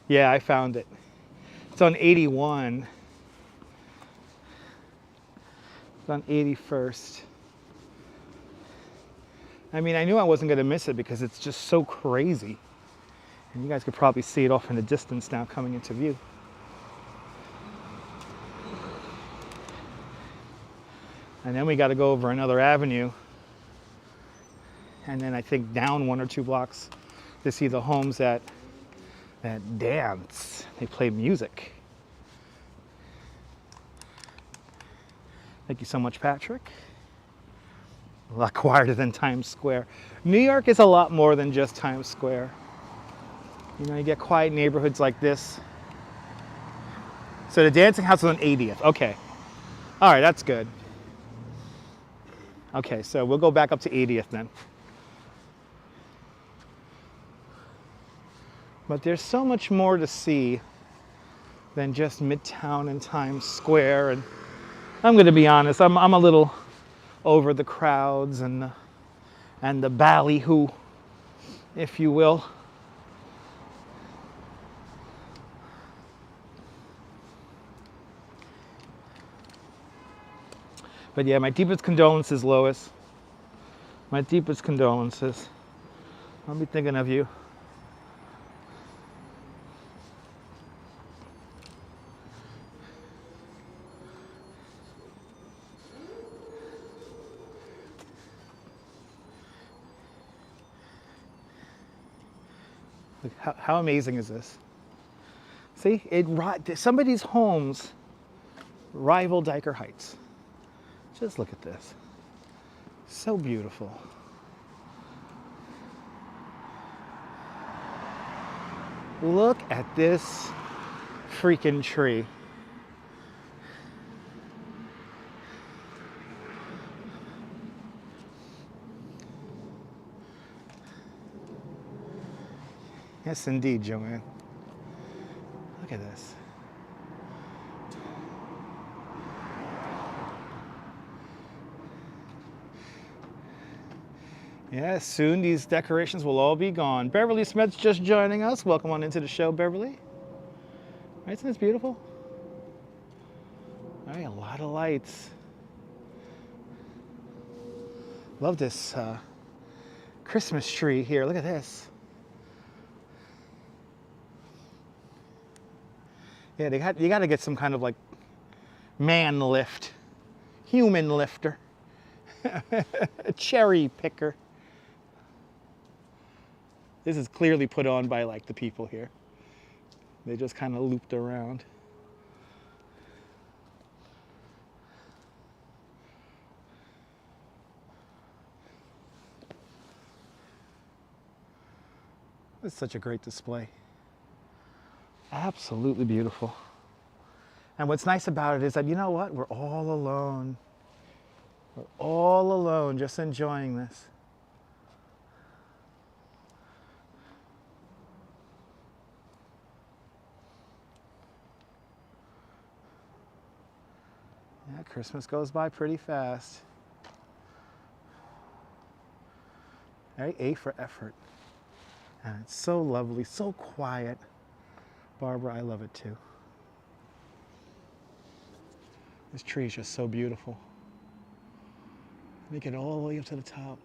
Yeah, I found it. It's on 81. It's on 81st. I mean, I knew I wasn't going to miss it because it's just so crazy. And you guys could probably see it off in the distance now coming into view. And then we got to go over another avenue. And then I think down 1 or 2 blocks to see the homes that dance. They play music. Thank you so much, Patrick. A lot quieter than Times Square. New York is a lot more than just Times Square. You know, you get quiet neighborhoods like this. So the dancing house is on 80th. Okay. All right, that's good. Okay, so we'll go back up to 80th then. But there's so much more to see than just Midtown and Times Square. And I'm going to be honest, I'm a little over the crowds and the ballyhoo, if you will. But yeah, my deepest condolences, Lois. My deepest condolences. I'll be thinking of you. Look, how amazing is this? See, somebody's homes rival Dyer Heights. Just look at this. So beautiful. Look at this freaking tree. Yes, indeed, Joanne. Look at this. Yeah, soon these decorations will all be gone. Beverly Smith's just joining us. Welcome on into the show, Beverly. Right, isn't this beautiful? All right, a lot of lights. Love this Christmas tree here. Look at this. Yeah, you got to get some kind of like man lift, human lifter, a cherry picker. This is clearly put on by like the people here. They just kind of looped around. It's such a great display. Absolutely beautiful. And what's nice about it is that, you know what? We're all alone. We're all alone, just enjoying this. Yeah, Christmas goes by pretty fast. Right? A for effort. And it's so lovely, so quiet. Barbara, I love it too. This tree is just so beautiful. Make it all the way up to the top.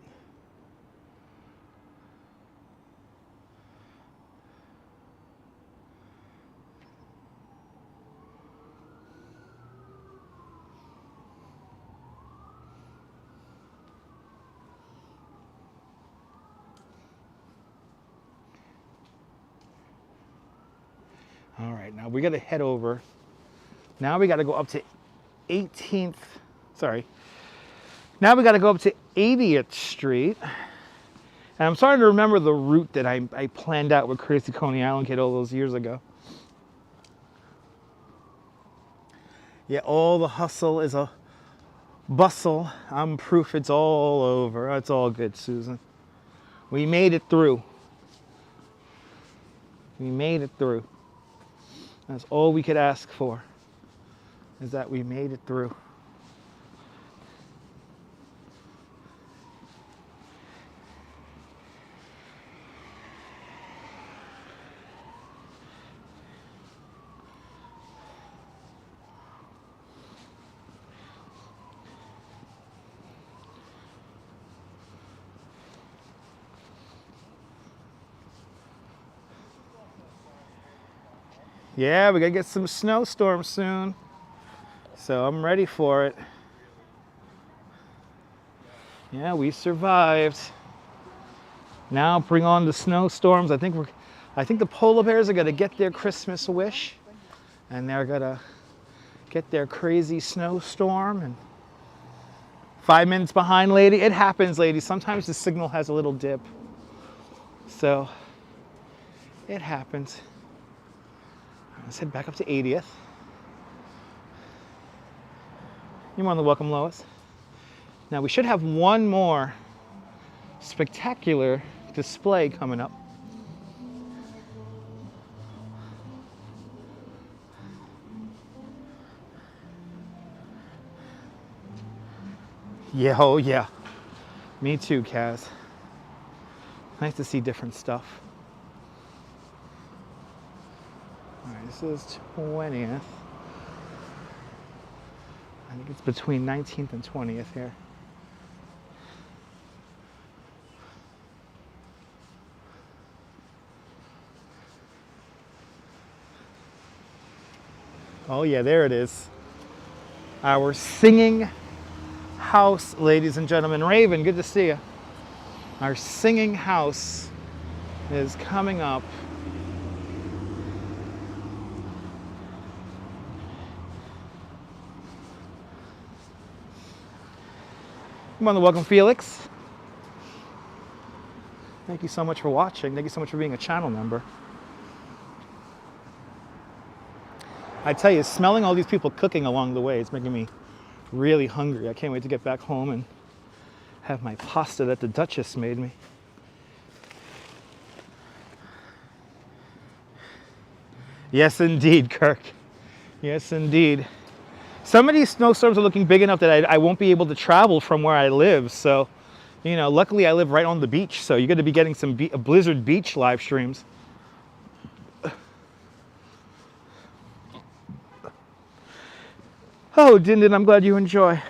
All right, now we got to head over. Now we got to go up to 18th, sorry. Now we got to go up to 80th Street. And I'm starting to remember the route that I planned out with Crazy Coney Island Kid all those years ago. Yeah, all the hustle is a bustle. I'm proof it's all over. It's all good, Susan. We made it through. We made it through. That's all we could ask for, is that we made it through. Yeah, we gotta get some snowstorms soon. So I'm ready for it. Yeah, we survived. Now bring on the snowstorms. I think the polar bears are gonna get their Christmas wish, and they're gonna get their crazy snowstorm. And 5 minutes behind, lady. It happens, lady. Sometimes the signal has a little dip. So it happens. Let's head back up to 80th. You're more than welcome, Lois. Now we should have one more spectacular display coming up. Yeah, oh yeah. Me too, Kaz. Nice to see different stuff. All right, this is 20th. I think it's between 19th and 20th here. Oh yeah, there it is. Our singing house, ladies and gentlemen. Raven, good to see you. Our singing house is coming up. You want to welcome Felix. Thank you so much for watching. Thank you so much for being a channel member. I tell you, smelling all these people cooking along the way is making me really hungry. I can't wait to get back home and have my pasta that the Duchess made me. Yes, indeed, Kirk. Yes, indeed. Some of these snowstorms are looking big enough that I won't be able to travel from where I live. So, you know, luckily I live right on the beach. So you're going to be getting some Blizzard Beach live streams. Oh, Din Din, I'm glad you enjoy.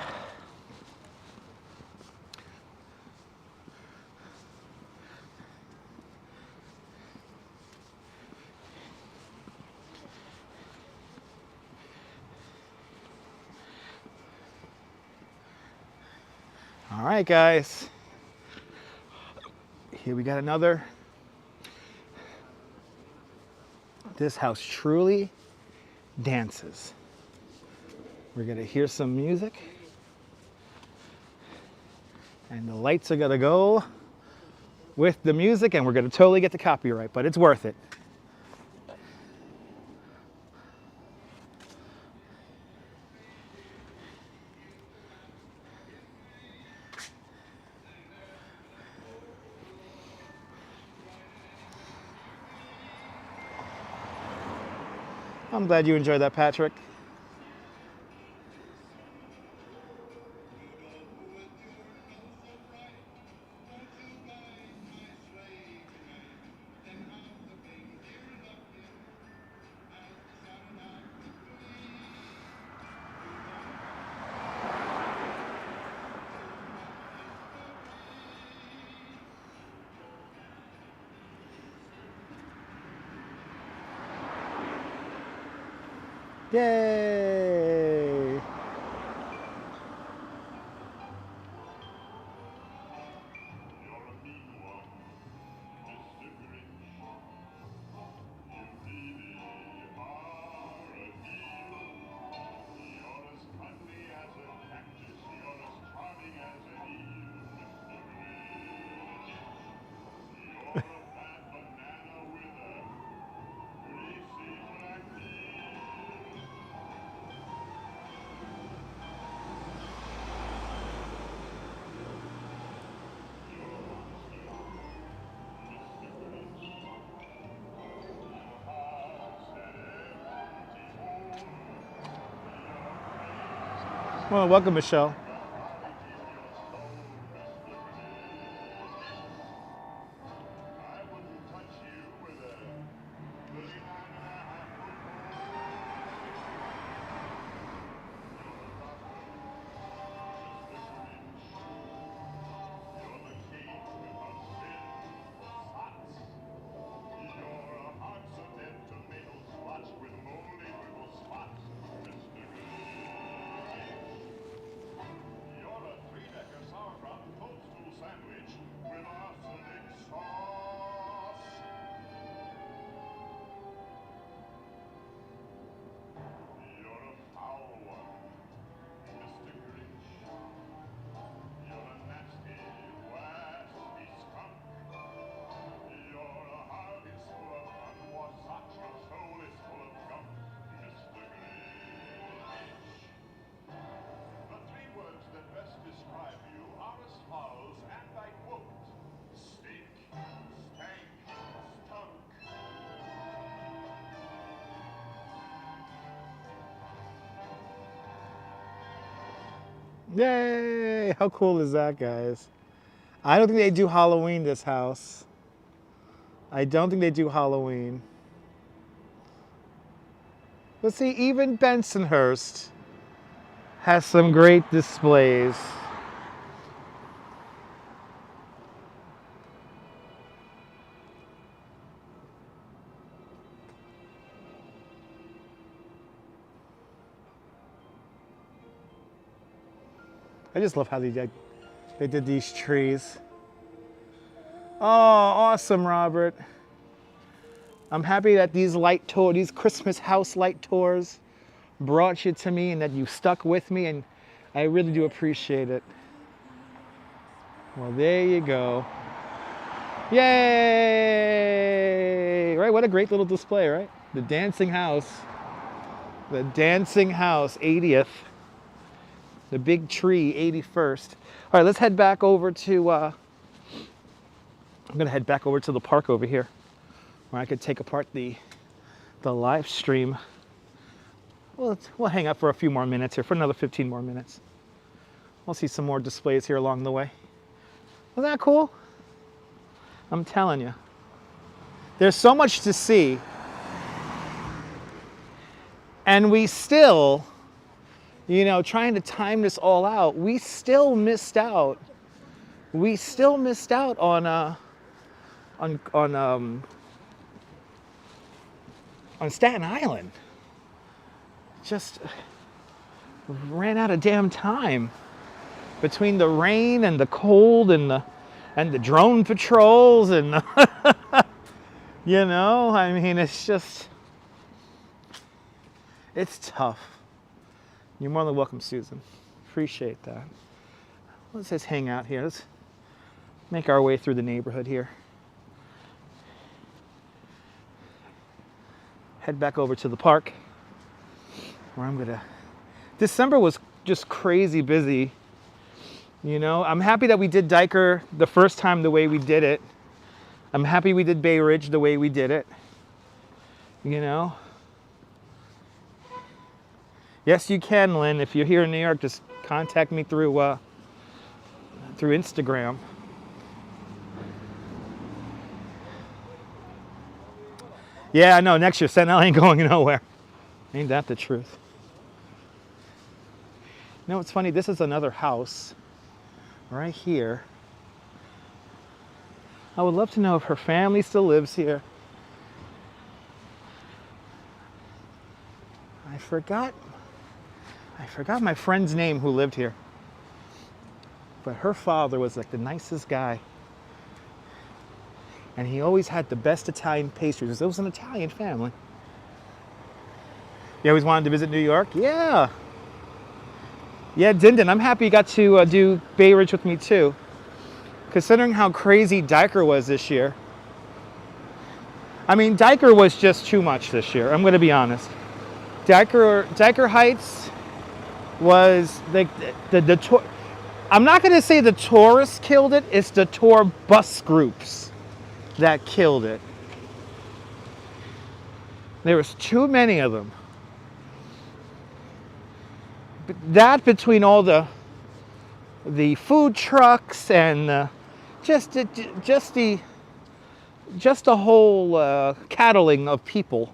All right, guys. Here we got another. This house truly dances. We're gonna hear some music. And the lights are gonna go with the music, and we're gonna totally get the copyright, but it's worth it. I'm glad you enjoyed that, Patrick. Yay! Well, welcome, Michelle. Yay! How cool is that, guys? I don't think they do Halloween this house. I don't think they do Halloween. But see, even Bensonhurst has some great displays. I just love how they did these trees. Oh, awesome, Robert. I'm happy that these Christmas house light tours brought you to me and that you stuck with me, and I really do appreciate it. Well, there you go. Yay! Right, what a great little display, right? The dancing house. The dancing house, 80th. The big tree, 81st. All right, let's head back over to, I'm gonna head back over to the park over here, where I could take apart the live stream. We'll hang out for a few more minutes here, for another 15 more minutes. We'll see some more displays here along the way. Isn't that cool? I'm telling you. There's so much to see. And we still, you know, trying to time this all out, we still missed out. We still missed out on Staten Island. Just ran out of damn time. between the rain and the cold and the drone patrols and you know, I mean, it's just, it's tough. You're more than welcome, Susan. Appreciate that. Let's just hang out here. Let's make our way through the neighborhood here. Head back over to the park where I'm gonna, December was just crazy busy. You know, I'm happy that we did Dyer the first time the way we did it. I'm happy we did Bay Ridge the way we did it. You know? Yes, you can, Lynn. If you're here in New York, just contact me through Instagram. Yeah, I know, next year, Sentinel ain't going nowhere. Ain't that the truth? You know what's funny? This is another house right here. I would love to know if her family still lives here. I forgot my friend's name who lived here. But her father was like the nicest guy. And he always had the best Italian pastries. It was an Italian family. You always wanted to visit New York? Yeah. Yeah, Dindin, I'm happy you got to do Bay Ridge with me too. Considering how crazy Dyer was this year. I mean, Dyer was just too much this year. I'm going to be honest. Dyer Heights was the I'm not going to say the tourists killed it. It's the tour bus groups that killed it. There was too many of them. But that between all the food trucks and just the whole cattling of people,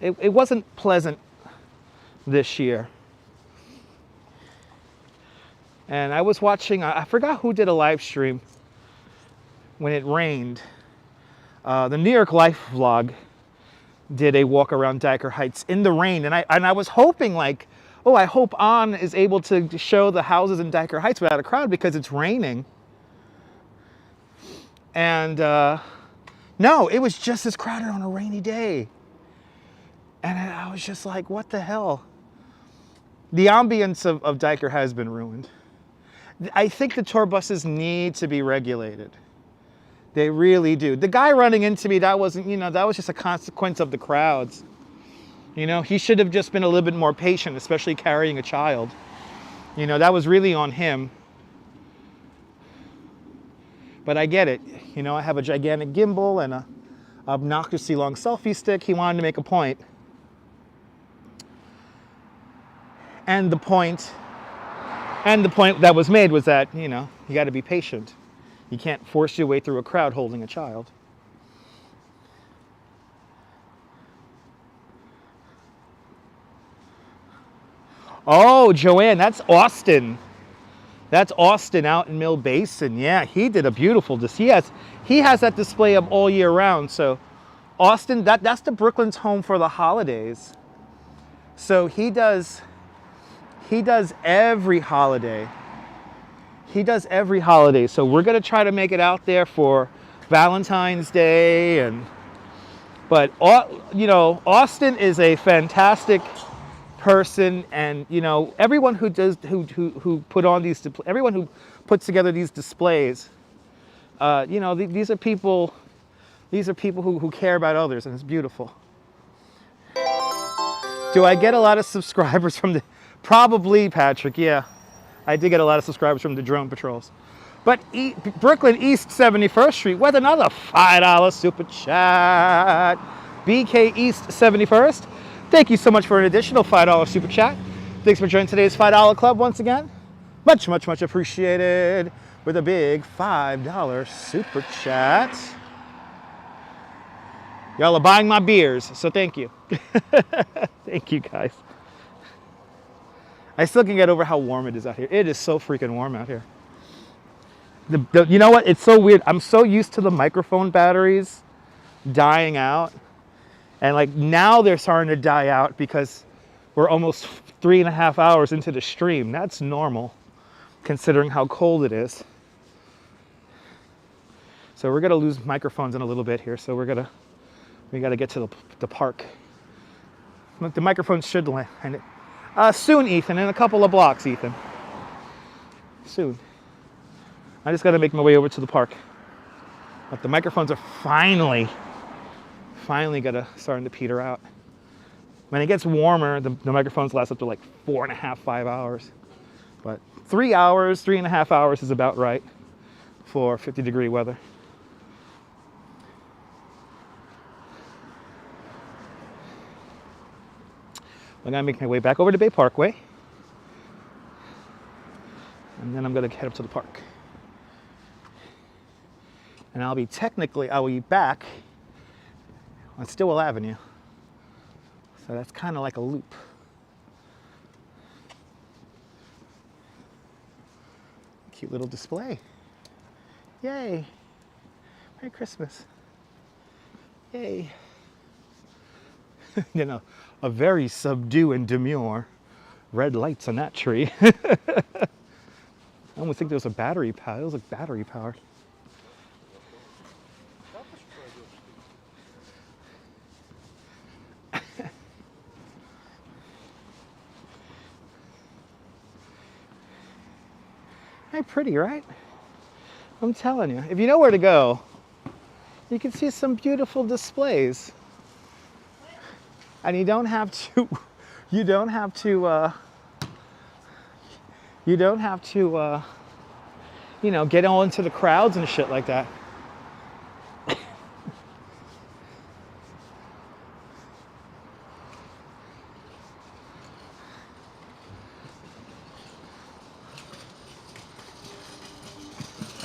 it wasn't pleasant this year. And I was watching, I forgot who did a live stream when it rained. The New York Life vlog did a walk around Dyer Heights in the rain. And I was hoping like, oh, I hope On is able to show the houses in Dyer Heights without a crowd because it's raining. And no, it was just as crowded on a rainy day. And I was just like, what the hell? The ambience of Dyer has been ruined. I think the tour buses need to be regulated. They really do. The guy running into me, that wasn't, you know, that was just a consequence of the crowds. You know, he should have just been a little bit more patient, especially carrying a child. You know, that was really on him. But I get it. You know, I have a gigantic gimbal and a obnoxiously long selfie stick. He wanted to make a point. And the point that was made was that, you know, you got to be patient. You can't force your way through a crowd holding a child. Oh, Joanne, that's Austin. That's Austin out in Mill Basin. Yeah, he did a beautiful display. He has that display up all year round. So Austin, that's the Brooklyn's home for the holidays. So he does every holiday. He does every holiday. So we're going to try to make it out there for Valentine's Day. But you know, Austin is a fantastic person, and you know, everyone who put on these, everyone who puts together these displays, you know, these are people who care about others, and it's beautiful. Do I get a lot of subscribers from the, probably, Patrick, yeah. I did get a lot of subscribers from the drone patrols. But Brooklyn East 71st Street with another $5 super chat. BK East 71st. Thank you so much for an additional $5 super chat. Thanks for joining today's $5 club once again. Much, much, much appreciated with a big $5 super chat. Y'all are buying my beers, so thank you. Thank you, guys. I still can get over how warm it is out here. It is so freaking warm out here. You know what? It's so weird. I'm so used to the microphone batteries dying out. And like now they're starting to die out because we're almost 3.5 hours into the stream. That's normal. considering how cold it is. So we're gonna lose microphones in a little bit here. So we gotta get to the park. Look, the microphones should land. Soon, Ethan, in a couple of blocks, Ethan. Soon. I just gotta make my way over to the park. But the microphones are finally starting to peter out. When it gets warmer, the microphones last up to like 4.5, 5 hours. But 3 hours, 3.5 hours is about right for 50-degree weather. I'm gonna make my way back over to Bay Parkway. And then I'm gonna head up to the park. And I'll be back on Stillwell Avenue. So that's kind of like a loop. Cute little display. Yay. Merry Christmas. Yay. You know, a very subdued and demure red lights on that tree. I almost think there was a battery power. It was like battery powered. Hey, pretty, right? I'm telling you, if you know where to go, you can see some beautiful displays. And you don't have to you know, get all into the crowds and shit like that.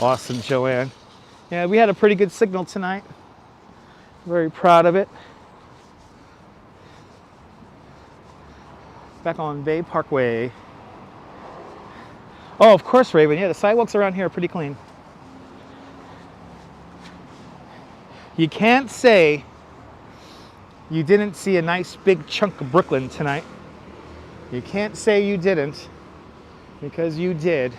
Awesome, Joanne. Yeah, we had a pretty good signal tonight. Very proud of it. Back on Bay Parkway. Oh, of course, Raven. Yeah, the sidewalks around here are pretty clean. You can't say you didn't see a nice big chunk of Brooklyn tonight. You can't say you didn't, because you did.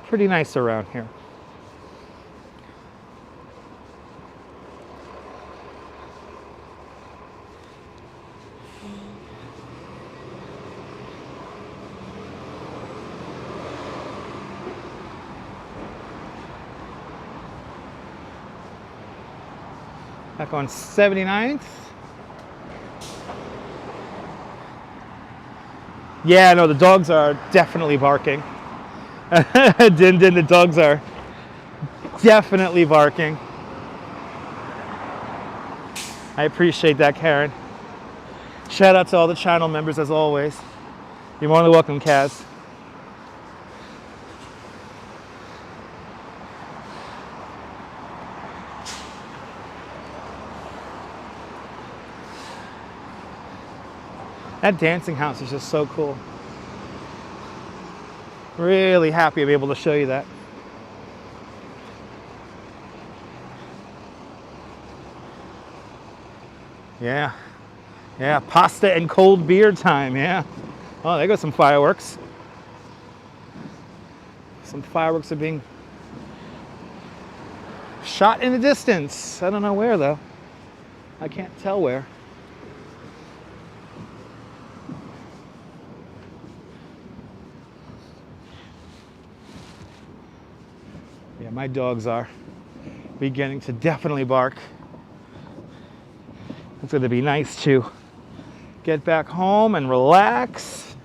Pretty nice around here. Back on 79th. Yeah, no, the dogs are definitely barking. Din, the dogs are definitely barking. I appreciate that, Karen. Shout out to all the channel members as always. You're more than welcome, Kaz. That dancing house is just so cool. Really happy to be able to show you that. Yeah. Yeah, pasta and cold beer time, yeah. Oh, there goes some fireworks. Some fireworks are being shot in the distance. I don't know where though. I can't tell where. Yeah, my dogs are beginning to definitely bark. It's going to be nice to get back home and relax.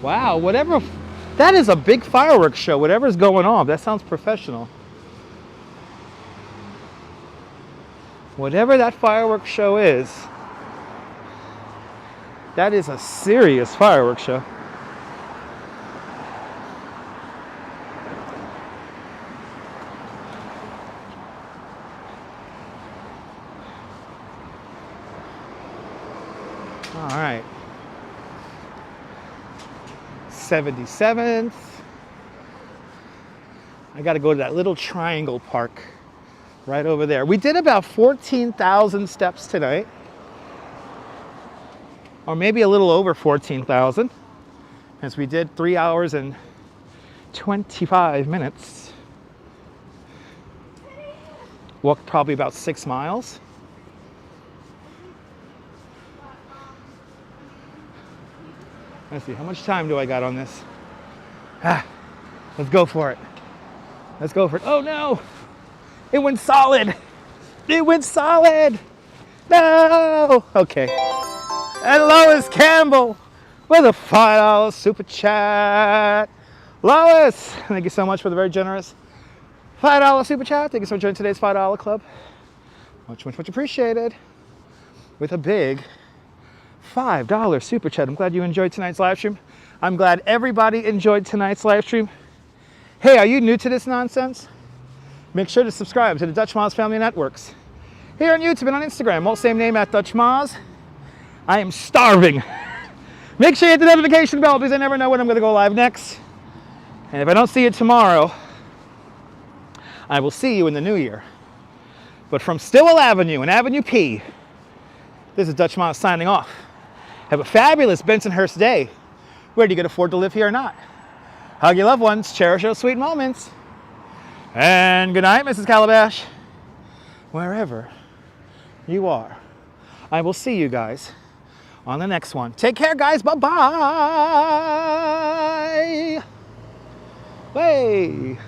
Wow, whatever. That is a big fireworks show. Whatever's going on, that sounds professional. Whatever that fireworks show is, that is a serious fireworks show. All right. 77th. I got to go to that little triangle park right over there. We did about 14,000 steps tonight, or maybe a little over 14,000, as we did 3 hours and 25 minutes. Walked probably about 6 miles. Let's see, how much time do I got on this? Let's go for it. Let's go for it. Oh no! It went solid! It went solid! No! Okay. And Lois Campbell with a $5 super chat. Lois, thank you so much for the very generous $5 super chat. Thank you so much for joining today's $5 club. Much, much, much appreciated. With a big $5 super chat. I'm glad you enjoyed tonight's live stream. I'm glad everybody enjoyed tonight's live stream. Hey, are you new to this nonsense? Make sure to subscribe to the Dutch Moz Family Networks. Here on YouTube and on Instagram, all same name at Dutch Moz. I am starving. Make sure you hit the notification bell because I never know when I'm going to go live next. And if I don't see you tomorrow, I will see you in the new year. But from Stillwell Avenue and Avenue P, this is Dutch Moz signing off. Have a fabulous Bensonhurst day, whether you can afford to live here or not. Hug your loved ones, cherish those sweet moments. And good night, Mrs. Calabash. Wherever you are, I will see you guys on the next one. Take care, guys. Bye-bye. Hey.